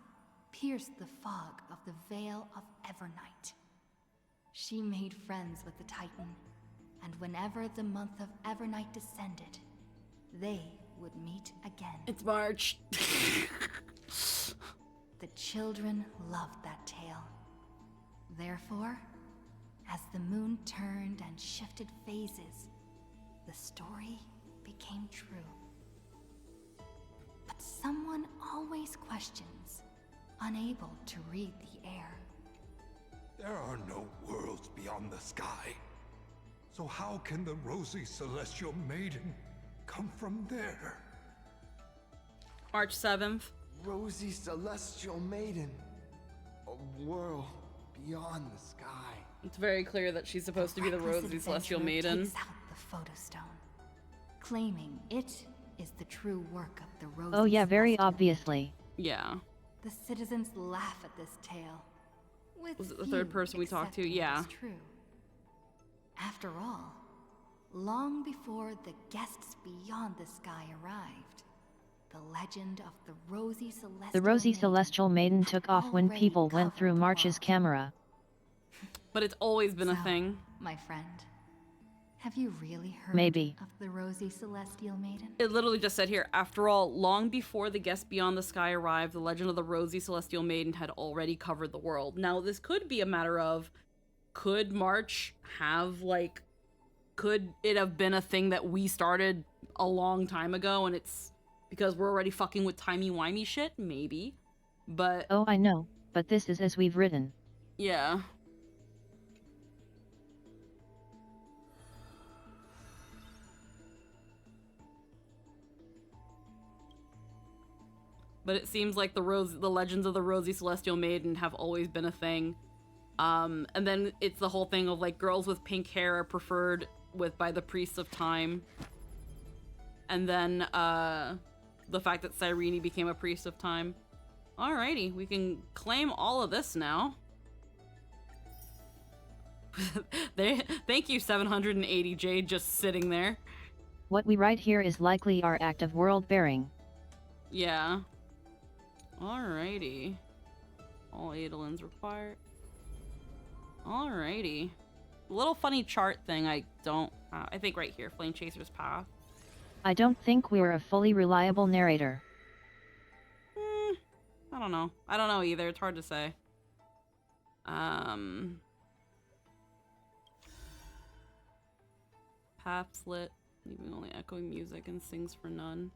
pierced the fog of the Veil of Evernight. She made friends with the Titan, and whenever the month of Evernight descended, they would meet again. It's March. The children loved that tale. Therefore, as the moon turned and shifted phases, the story became true. But someone always questions, unable to read the air. There are no worlds beyond the sky. So how can the Rosy Celestial Maiden come from there? March 7th. Rosy Celestial Maiden. A world beyond the sky. It's very clear that she's supposed to be the Rosy Celestial Maiden. Takes out the photostone, claiming it is the true work of the Rosy Oh yeah, very Celestial obviously. Yeah. The citizens laugh at this tale. Was it the third person we talked to? Yeah. True. After all, long before the guests beyond the sky arrived, the legend of the Rosy Celestial The Rosy Celestial Maiden took off when people went through March's camera. But it's always been a thing. My friend, have you really heard Maybe. of the Rosy Celestial Maiden? It literally just said here, after all, long before the guests beyond the sky arrived, the legend of the Rosy Celestial Maiden had already covered the world. Now, this could be a matter of, could March have, like, could it have been a thing that we started a long time ago and it's because we're already fucking with timey-wimey shit? Maybe. But... Oh, I know, but this is as we've written. Yeah. But it seems like the legends of the Rosy Celestial Maiden have always been a thing. And then it's the whole thing of like girls with pink hair are preferred by the priests of time. And then the fact that Cyrene became a priest of time. Alrighty, we can claim all of this now. Thank you, 780 Jade, just sitting there. What we write here is likely our act of world bearing. Yeah. Alrighty. All Eidolons required. Alrighty. Little funny chart thing I think right here, Flame Chaser's Path. I don't think we're a fully reliable narrator. I don't know. I don't know either. It's hard to say. Paths lit, leaving only echoing music and sings for none.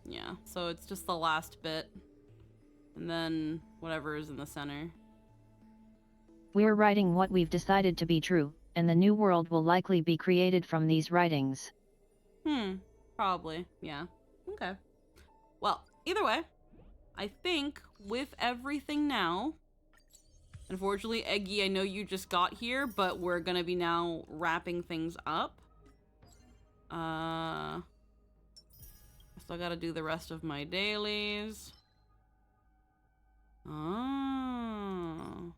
Yeah, so it's just the last bit. And then whatever is in the center. We're writing what we've decided to be true, and the new world will likely be created from these writings. Probably, yeah. Okay. Well, either way, I think with everything now, unfortunately, Eggy, I know you just got here, but we're gonna be now wrapping things up. I still gotta do the rest of my dailies. Oh.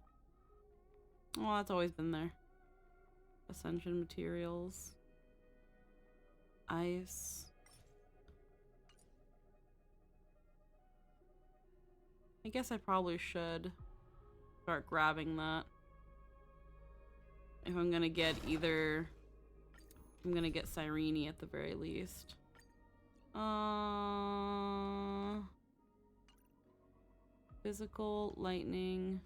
Well, that's always been there. Ascension materials. Ice. I guess I probably should start grabbing that. If I'm gonna get either... I'm gonna get Cyrene at the very least. Physical, lightning.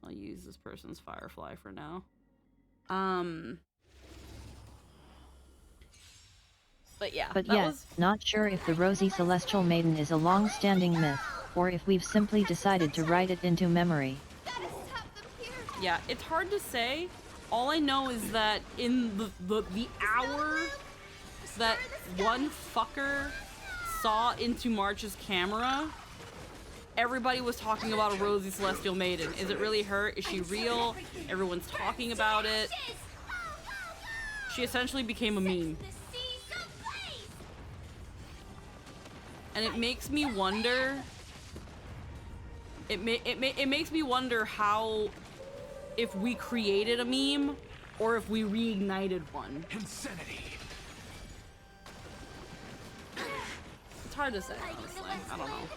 I'll use this person's Firefly for now. But yeah, But yet, not sure if the Rosy Celestial Maiden is a long-standing myth, or if we've simply decided to write it into memory. Yeah, it's hard to say. All I know is that in the hour that one fucker saw into March's camera, everybody was talking about a Rosy Celestial Maiden. Is it really her? Is she real? Everyone's talking about it. She essentially became a meme. And it makes me wonder... It makes me wonder how... if we created a meme, or if we reignited one. Insanity. It's hard to say, honestly. I don't know.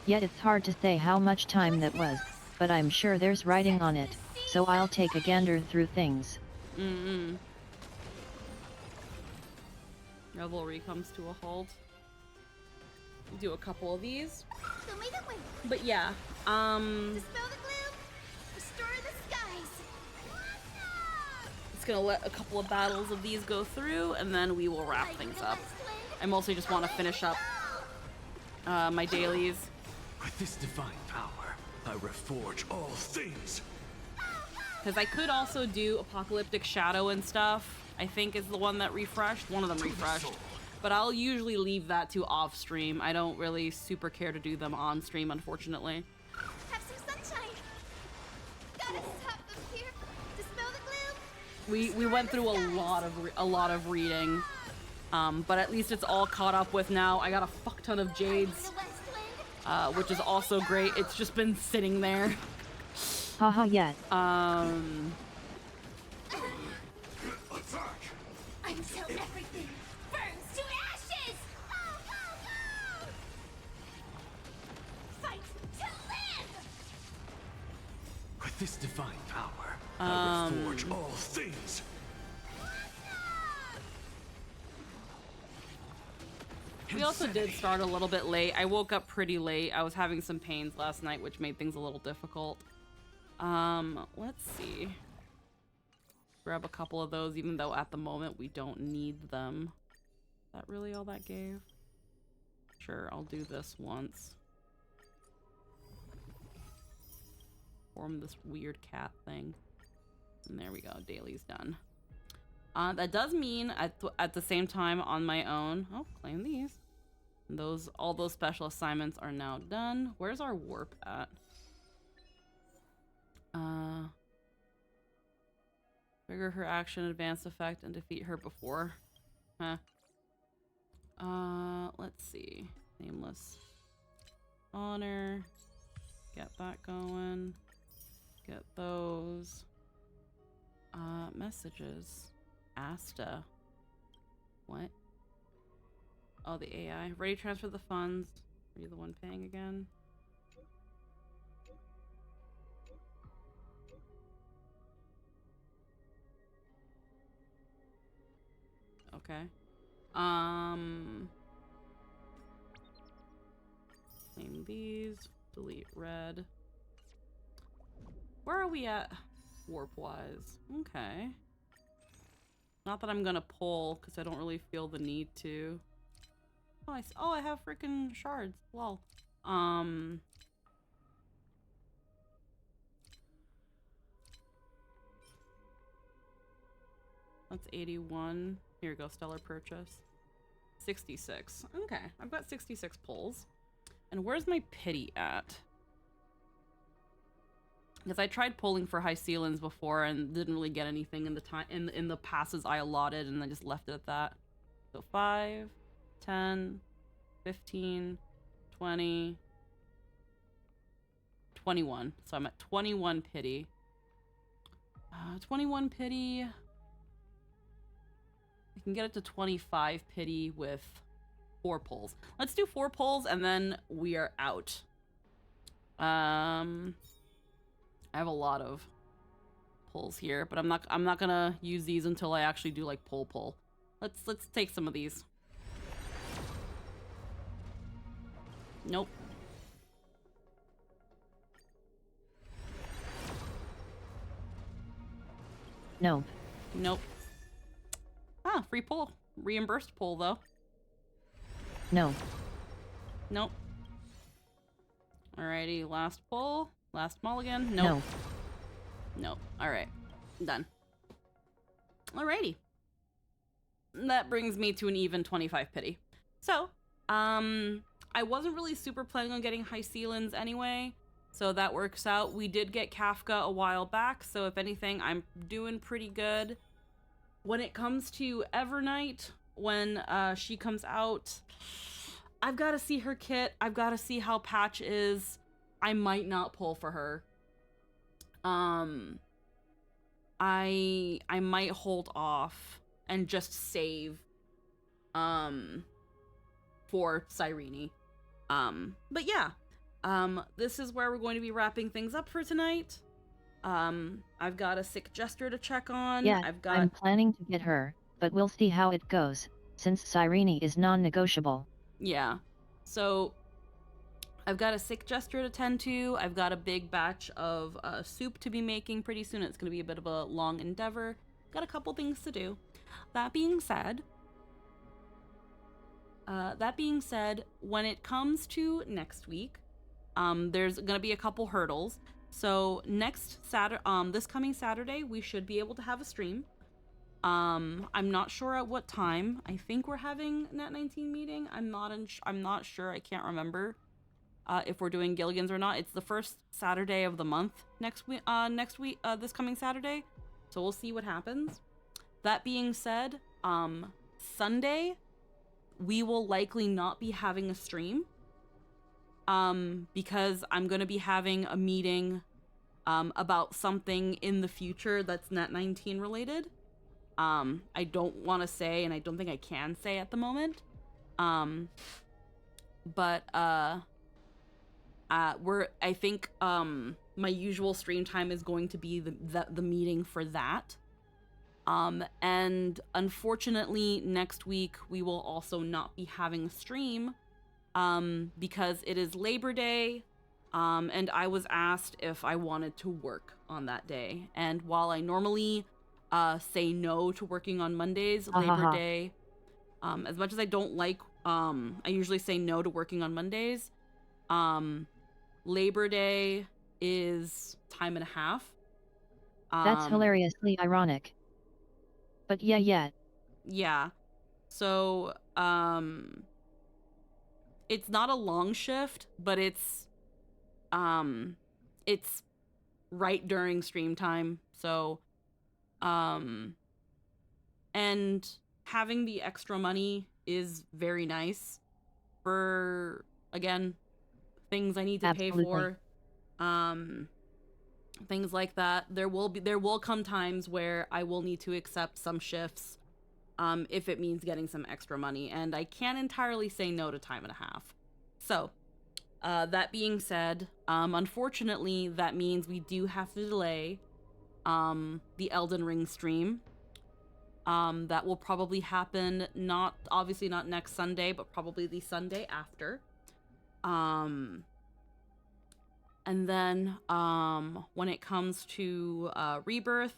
Yet it's hard to say how much time that was, but I'm sure there's writing on it, so I'll take a gander through things. Revelry comes to a halt. Do a couple of these. But yeah, it's gonna let a couple of battles of these go through, and then we will wrap things up. I mostly just want to finish up my dailies. With this divine power, I reforge all things. Because I could also do Apocalyptic Shadow and stuff. I think is the one that refreshed. One of them refreshed. But I'll usually leave that to off stream. I don't really super care to do them on stream, unfortunately. Have some sunshine. Gotta stop them here. Dispel the gloom. We went through a lot of reading. But at least it's all caught up with now. I got a fuck ton of Jades. Which is also great. It's just been sitting there. Haha, yet. Until everything burns to ashes! Fight to live! With this divine power, I reforge all things. We also did start a little bit late. I woke up pretty late. I was having some pains last night, which made things a little difficult. Let's see. Grab a couple of those, even though at the moment we don't need them. Is that really all that gave? Sure, I'll do this once. Form this weird cat thing. And there we go, daily's done. That does mean at the same time on my own, oh, claim these. All those special assignments are now done. Where's our warp at? Trigger her action, advance effect, and defeat her before. Huh. Let's see. Nameless. Honor. Get that going. Get those. Messages. Asta. What? Oh, the AI. Ready to transfer the funds. Are you the one paying again? Okay. Name these. Delete red. Where are we at warp-wise? Okay. Not that I'm gonna pull, because I don't really feel the need to. Oh, I have freaking shards. Lol. That's 81. Here we go, stellar purchase. 66. Okay, I've got 66 pulls. And where's my pity at? Because I tried pulling for high ceilings before and didn't really get anything in the time in the passes I allotted, and I just left it at that. So 5, 10, 15, 20, 21. So I'm at 21 pity. 21 pity. I can get it to 25 pity with 4 pulls. Let's do 4 pulls and then we are out. I have a lot of pulls here, but I'm not gonna use these until I actually do like pull. Let's take some of these. Nope. Nope. Nope. Ah, free pull. Reimbursed pull though. No. Nope. Alrighty, last pull. Last mulligan. Nope. No. Nope. Alright. Done. Alrighty. That brings me to an even 25 pity. So, I wasn't really super planning on getting high ceilings anyway, so that works out. We did get Kafka a while back, so if anything, I'm doing pretty good. When it comes to Evernight, when she comes out, I've got to see her kit. I've got to see how Patch is. I might not pull for her. I might hold off and just save for Cyrene. But yeah, this is where we're going to be wrapping things up for tonight. I've got a sick Jester to check on. Yeah, I'm I'm planning to get her, but we'll see how it goes, since Cyrene is non-negotiable. Yeah, so I've got a sick Jester to tend to. I've got a big batch of soup to be making pretty soon. It's going to be a bit of a long endeavor. Got a couple things to do. That being said, when it comes to next week, there's going to be a couple hurdles. So next Saturday, this coming Saturday, we should be able to have a stream. I'm not sure at what time. I think we're having Net 19 meeting. I'm not sure. I can't remember if we're doing Gilligan's or not. It's the first Saturday of the month next week. This coming Saturday. So we'll see what happens. That being said, Sunday we will likely not be having a stream. Because I'm going to be having a meeting about something in the future that's Net 19 related. I don't want to say, and I don't think I can say at the moment. But I think my usual stream time is going to be the meeting for that. And unfortunately, next week we will also not be having a stream. Because it is Labor Day, and I was asked if I wanted to work on that day. And while I normally say no to working on Mondays, Labor Day, as much as I don't like, I usually say no to working on Mondays. Labor Day is time and a half. That's hilariously ironic. But yeah. Yeah. So, it's not a long shift, but it's right during stream time. So, and having the extra money is very nice for, again, things I need to pay for. Things like that. There will come times where I will need to accept some shifts if it means getting some extra money, and I can't entirely say no to time and a half. So, that being said, unfortunately, that means we do have to delay the Elden Ring stream. That will probably happen, obviously not next Sunday, but probably the Sunday after. And then when it comes to Rebirth,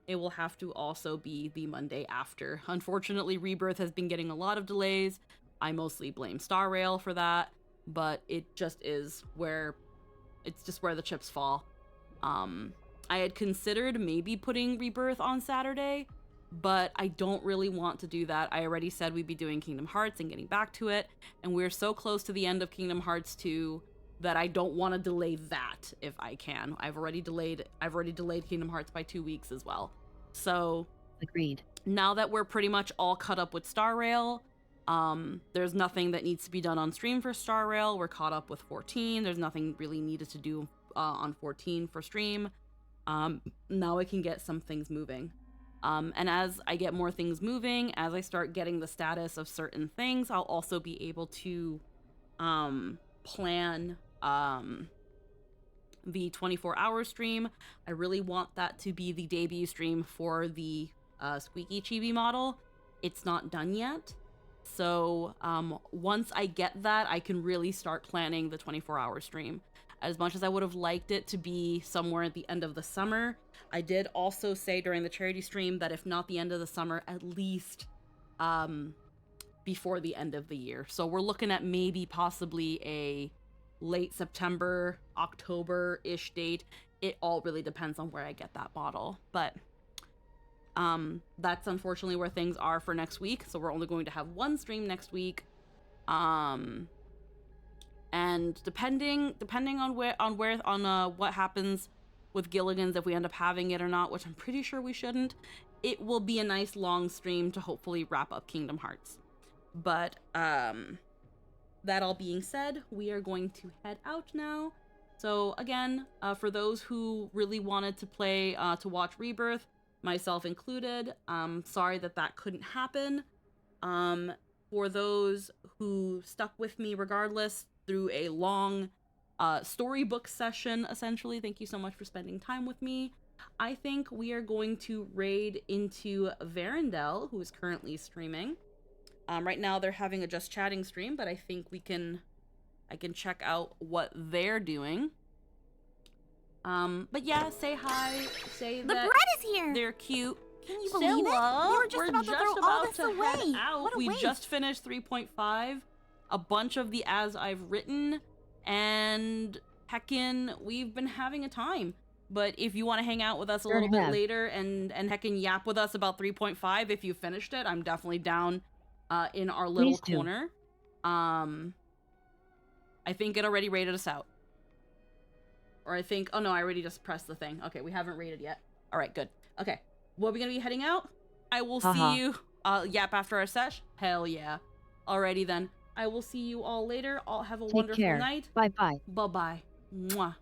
it will have to also be the Monday after. Unfortunately, Rebirth has been getting a lot of delays. I mostly blame Star Rail for that, but it just is where the chips fall. I had considered maybe putting Rebirth on Saturday, but I don't really want to do that. I already said we'd be doing Kingdom Hearts and getting back to it, and we're so close to the end of Kingdom Hearts 2 that I don't want to delay that if I can. I've already delayed Kingdom Hearts by 2 weeks as well. So agreed. Now that we're pretty much all caught up with Star Rail, there's nothing that needs to be done on stream for Star Rail. We're caught up with 14. There's nothing really needed to do on 14 for stream. Now I can get some things moving. And as I get more things moving, as I start getting the status of certain things, I'll also be able to plan the 24-hour stream. I really want that to be the debut stream for the Squeaky Chibi model. It's not done yet. So once I get that, I can really start planning the 24-hour stream. As much as I would have liked it to be somewhere at the end of the summer, I did also say during the charity stream that if not the end of the summer, at least before the end of the year. So we're looking at maybe possibly a late September, October-ish date. It all really depends on where I get that bottle. But that's unfortunately where things are for next week. So we're only going to have one stream next week. And depending on what happens with Gilligan's, if we end up having it or not, which I'm pretty sure we shouldn't, it will be a nice long stream to hopefully wrap up Kingdom Hearts. But that all being said, we are going to head out now. So again, for those who really wanted to play to watch Rebirth, myself included, sorry that couldn't happen. For those who stuck with me regardless through a long storybook session, essentially, thank you so much for spending time with me. I think we are going to raid into Verendel, who is currently streaming. Right now they're having a just chatting stream, but I think I can check out what they're doing. But yeah, say hi, say The that bread is here! They're cute. Can you believe it? We were just about to throw all this away. Head out. What a We waste. just finished 3.5, a bunch of the As I've Written, and heckin' we've been having a time. But if you want to hang out with us a little bit later and heckin' yap with us about 3.5, if you finished it, I'm definitely down in our little corner. I think it already rated us out. Or I think, oh no, I already just pressed the thing. Okay, we haven't rated yet. All right, good. Okay, well, we're gonna be heading out. I will see you yap after our sesh. Hell yeah. Alrighty then. I will see you all later. All have a wonderful night. Bye-bye. Bye-bye. Mwah.